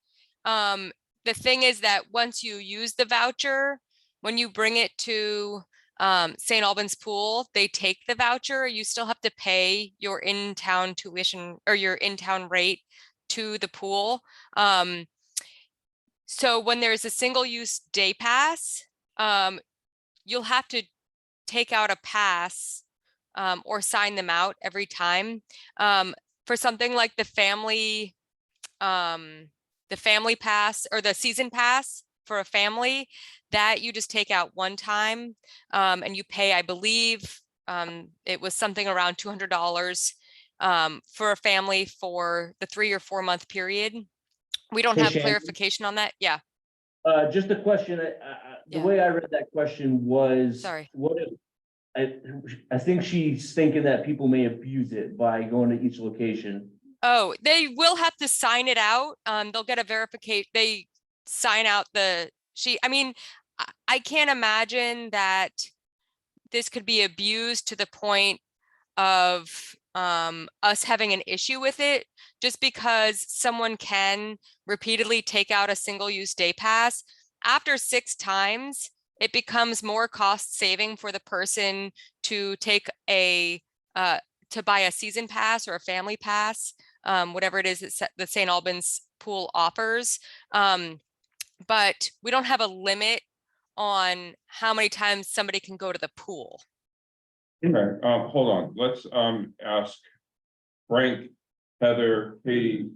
The thing is that once you use the voucher, when you bring it to St. Albans Pool, they take the voucher. You still have to pay your in-town tuition or your in-town rate to the pool. So when there's a single-use day pass, you'll have to take out a pass or sign them out every time. For something like the family pass or the season pass for a family, that you just take out one time and you pay, I believe, it was something around $200 for a family for the 3 or 4 month period. We don't Hey, have Shannon. clarification on that. Yeah, Just a question, the Yeah. way I read that question was. Sorry. What if, I think she's thinking that people may abuse it by going to each location. Oh, they will have to sign it out. They'll get a verification. They sign out the sheet. I mean, I can't imagine that this could be abused to the point of us having an issue with it, just because someone can repeatedly take out a single-use day pass. After 6 times, it becomes more cost saving for the person to take to buy a season pass or a family pass, whatever it is that St. Albans pool offers. But we don't have a limit on how many times somebody can go to the pool. Okay, hold on, let's ask Frank, Heather, Katie,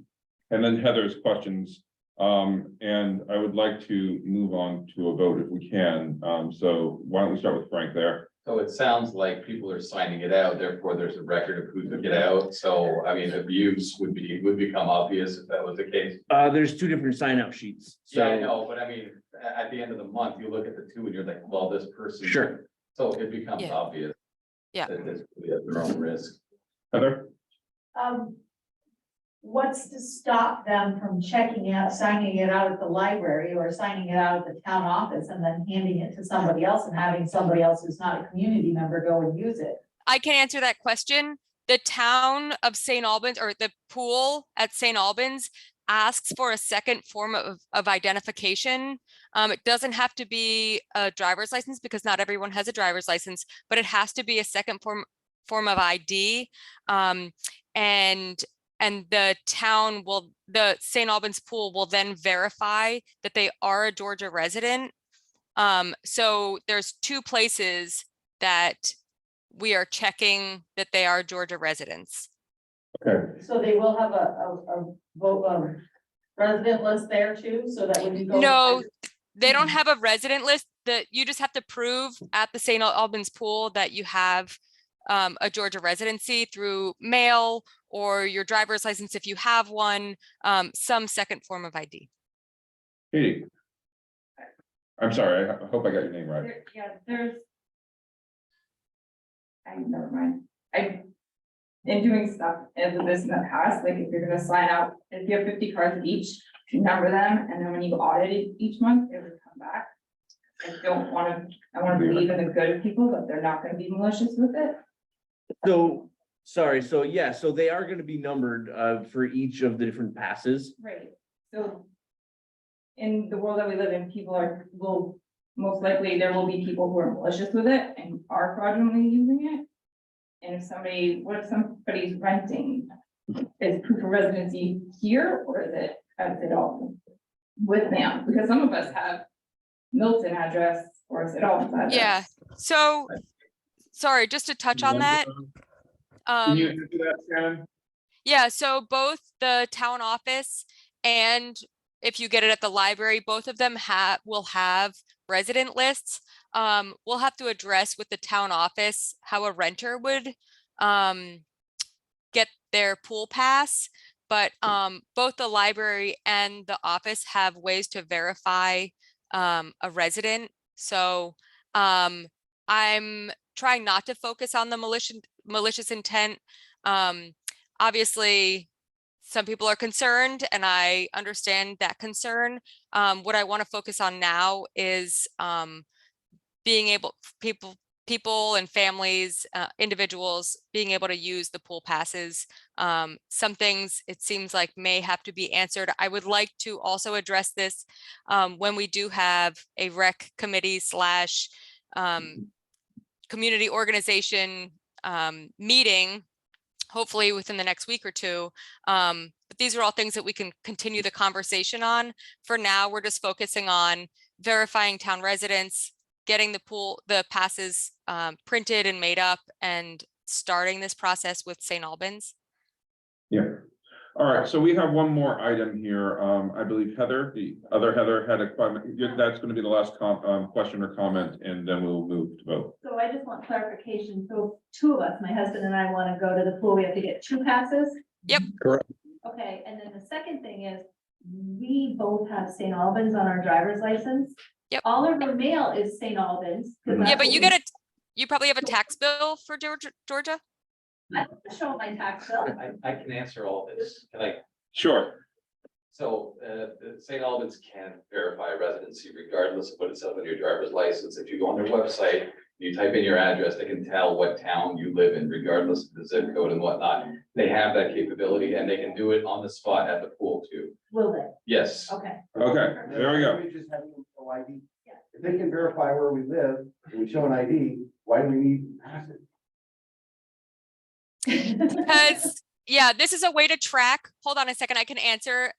and then Heather's questions. And I would like to move on to a vote if we can. So why don't we start with Frank there? So it sounds like people are signing it out, therefore there's a record of who took it out. So, I mean, abuse would become obvious if that was the case. There's 2 different sign up sheets. Yeah, I So, know, but I mean, at the end of the month, you look at the 2 and you're like, well, this person. Sure. So it becomes Yeah. obvious. Yeah. That it's really at their own risk. Heather? What's to stop them from checking out, signing it out at the library or signing it out at the town office and then handing it to somebody else and having somebody else who's not a community member go and use it? I can answer that question. The town of St. Albans, or the pool at St. Albans, asks for a second form of identification. It doesn't have to be a driver's license because not everyone has a driver's license, but it has to be a second form of ID. And the town will, the St. Albans pool will then verify that they are a Georgia resident. So there's 2 places that we are checking that they are Georgia residents. Okay, So they will have a vote, resident list there too, so that when you go. No, they don't have a resident list. That you just have to prove at the St. Albans pool that you have a Georgia residency through mail or your driver's license if you have one, some second form of ID. Katie. I'm sorry, I hope I got your name right. Never mind. In doing stuff as a business in the past, like if you're gonna sign out, if you have 50 cards each, you number them, and then when you audit it each month, it would come back. I wanna believe in the good of people, but they're not gonna be malicious with it. so sorry. So yeah, so they are going to be numbered for each of the different passes. Right, so. In the world that we live in, will most likely, there will be people who are malicious with it and are fraudulently using it. And what if somebody's renting? Is proof of residency here, or is it at St. Albans with them? Because some of us have Milton address or St. Albans address. Yeah, so, sorry, just to touch on that. Can you answer that, Shannon? Yeah, so both the town office and if you get it at the library, both of them will have resident lists. We'll have to address with the town office how a renter would get their pool pass. But both the library and the office have ways to verify a resident. So I'm trying not to focus on the malicious intent. Obviously, some people are concerned and I understand that concern. What I want to focus on now is being able, people and families, individuals being able to use the pool passes. Some things it seems like may have to be answered. I would like to also address this when we do have a rec committee / community organization meeting hopefully within the next week or two. But these are all things that we can continue the conversation on. For now, we're just focusing on verifying town residents, getting the passes printed and made up, and starting this process with St. Albans. Yeah. All right, so we have one more item here. I believe Heather, the other Heather had a comment. That's going to be the last question or comment, and then we'll move to vote. So I just want clarification. So two of us, my husband and I, want to go to the pool. We have to get 2 passes? Yep. Correct. Okay, and then the second thing is, we both have St. Albans on our driver's license. Yep. All of our mail is St. Albans. Yeah, but you probably have a tax bill for Georgia? I have to show my tax bill. I can answer all this. Can I? Sure. So, St. Albans can verify residency regardless of what it says on your driver's license. If you go on their website, you type in your address, they can tell what town you live in regardless of the zip code and whatnot. They have that capability and they can do it on the spot at the pool too. Will they? Yes. Okay. Okay, there we go. We just have to show ID. If they can verify where we live and we show an ID, why do we need to pass it? Because, yeah, this is a way to track. Hold on a second, I can answer.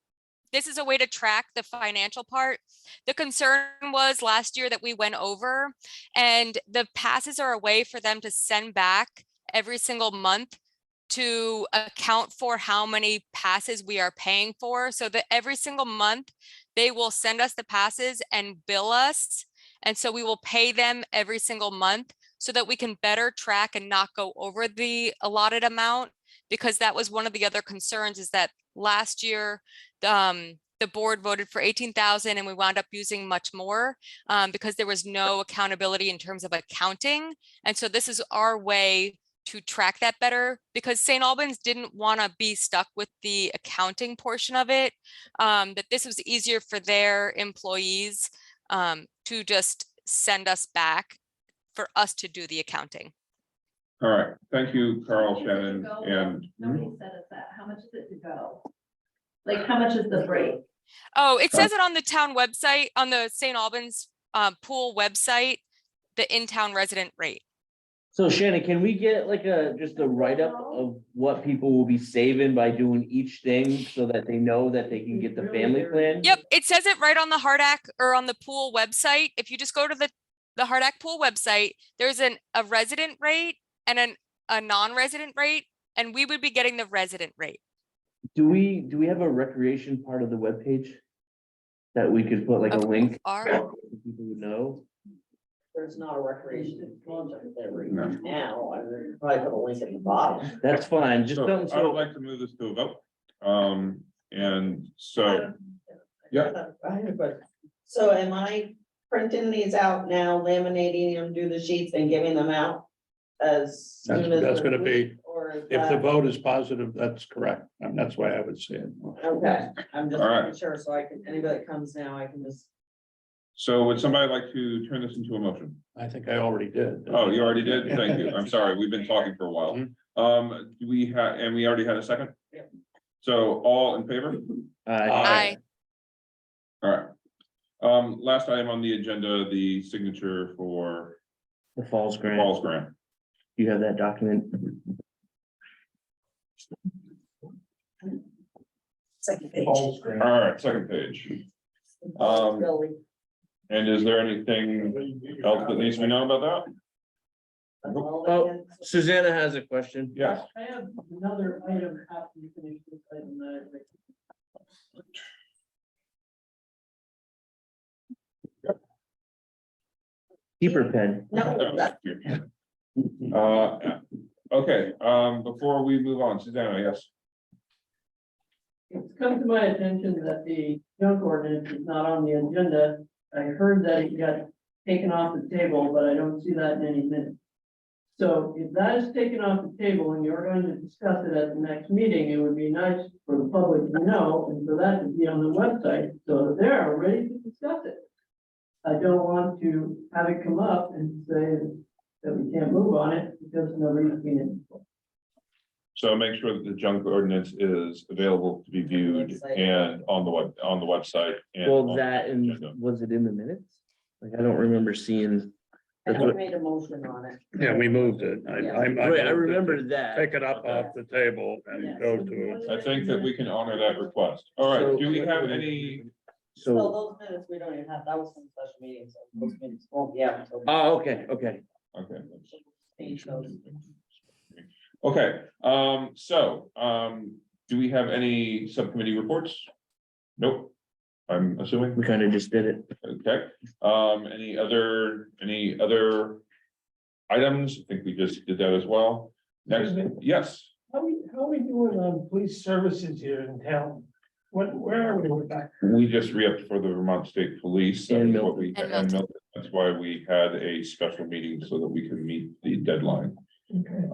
This is a way to track the financial part. The concern was last year that we went over, and the passes are a way for them to send back every single month to account for how many passes we are paying for, so that every single month they will send us the passes and bill us. And so we will pay them every single month so that we can better track and not go over the allotted amount, because that was one of the other concerns, is that last year the board voted for 18,000 and we wound up using much more because there was no accountability in terms of accounting. And so this is our way to track that better, because St. Albans didn't want to be stuck with the accounting portion of it, that this was easier for their employees to just send us back for us to do the accounting. All right, thank you, Carl, Shannon, and Nobody said us that. How much is it to go? Like, how much is the break? Oh, it says it on the town website, on the St. Albans pool website, the in-town resident rate. So Shannon, can we get like just a write-up of what people will be saving by doing each thing so that they know that they can get the family plan? Yep, it says it right on the Hardack or on the pool website. If you just go to the Hardack pool website, there's a resident rate and a non-resident rate, and we would be getting the resident rate. Do we have a recreation part of the webpage that we could put like a link? So people would know. There's not a recreation contract there right No. now. I would probably put a link at the bottom. That's fine, just so don't. I would like to move this to a vote. And so, yeah. I have a question. So am I printing these out now, laminating them, do the sheets and giving them out as soon as? That's the gonna be, week, or is if the that- vote is positive, that's correct. And that's why I would say it. Okay, I'm just All right. making sure, so I can, anybody that comes now, I can just. So would somebody like to turn this into a motion? I think I already did. Oh, you already did? Thank you. I'm sorry. We've been talking for a while. Do we have, and we already had a second? Yep. So all in favor? Aye. All right. Last item on the agenda, the signature for The Falls the Grant. Falls Grant. You have that document? Second page. All right, second page. Really. And is there anything else that needs to be known about Oh, Susanna has a question. that? Yes. I have another item after you finish this item that. Keep her pen. No, that- Okay, before we move on, Susanna, yes. It's come to my attention that the junk ordinance is not on the agenda. I heard that it got taken off the table, but I don't see that in any minutes. So if that is taken off the table and you're going to discuss it at the next meeting, it would be nice for the public to know and for that to be on the website so that they're ready to discuss it. I don't want to have it come up and say that we can't move on it because nobody's seen it before. So make sure that the junk ordinance is available to be viewed and on the website. And Well, on that the and agenda. was it in the minutes? Like, I don't remember seeing. That's what, made a motion on it. Yeah, we moved it. right, I remember that. Pick it up off the table and go to it. I think that we can honor that request. All right, do we have any? So So, those minutes, we don't even have, that was from special meetings, so those minutes won't be out until. oh, okay, okay. Okay. Change those. Okay, do we have any subcommittee reports? Nope. I'm assuming, We kind of just did it. okay, any other items? I think we just did that as well. Next, yes, How are we doing on police services here in town? Where are we with that? we just re-upped for the Vermont State Police. That And was what we- Milton. and Milton. That's why we had a special meeting so that we could meet the deadline. Okay.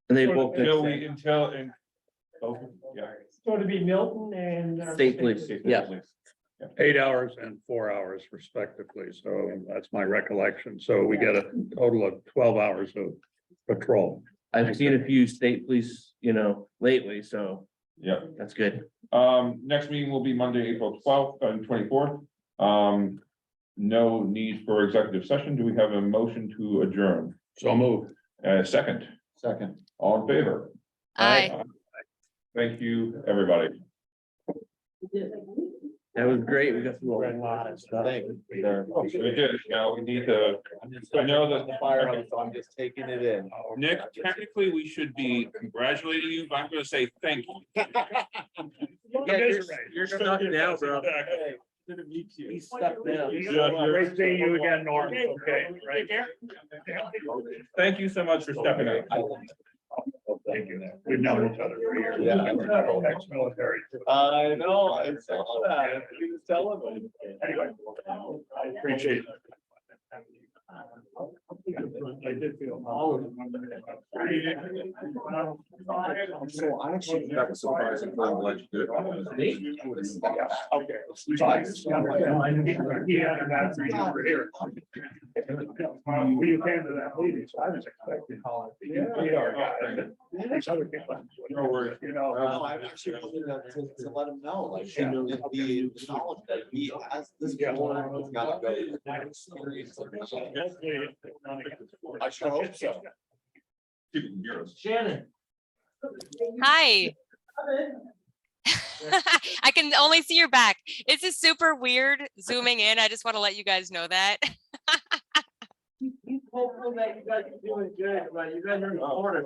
And they both. Yeah. So to be Milton and. State police, yeah. 8 hours and 4 hours respectively, so that's my recollection. So we get a total of 12 hours of patrol. I've seen a few state police, lately, so Yeah. that's good. Next meeting will be Monday, April 12th and 24th. No need for executive session. Do we have a motion to adjourn? So move. Second, Second. all in favor? Aye. Thank you, everybody. That was great. We got through a lot of stuff. We did, now we need to, I know that The fire, so I'm just taking it in. Nick, technically, we should be congratulating you, but I'm gonna say thank you. You're stuck now, bro. He's stuck now. Great seeing you again, Norm. Okay, right. Thank you so much for stepping up. Thank you. We've known each other for years. Yeah. Ex-military. I know, I saw that. He was telling me. Anyway, I appreciate it. I did feel. So I actually got surprised at how much good. Okay. Yeah, and that's the reason we're here. We came to that meeting, so I was expecting. These other people. No worries. I'm actually hoping to let him know, like, the knowledge that he has this. It's gotta go. I sure hope so. Shannon. Hi. I can only see your back. It's just super weird zooming in. I just want to let you guys know that. Hopeful that you guys are doing good, but you guys are in order.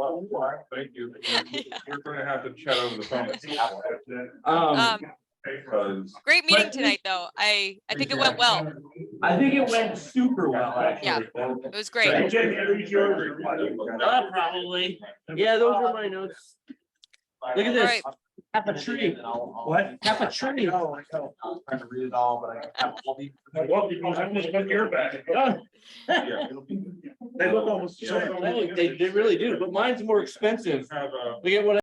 Thank you. You're gonna have to chat over the phone. Because Great meeting tonight, though. I think it went well. I think it went super well, actually. Yeah, it was great. Probably. Yeah, those are my notes. Look at All this. right. Half a tree. What? Half a tree. Oh, I know. I'm trying to read it all, but I have all these. Well, because I'm just on your back. yeah, They look almost. They really do, but mine's more expensive. have a. We get what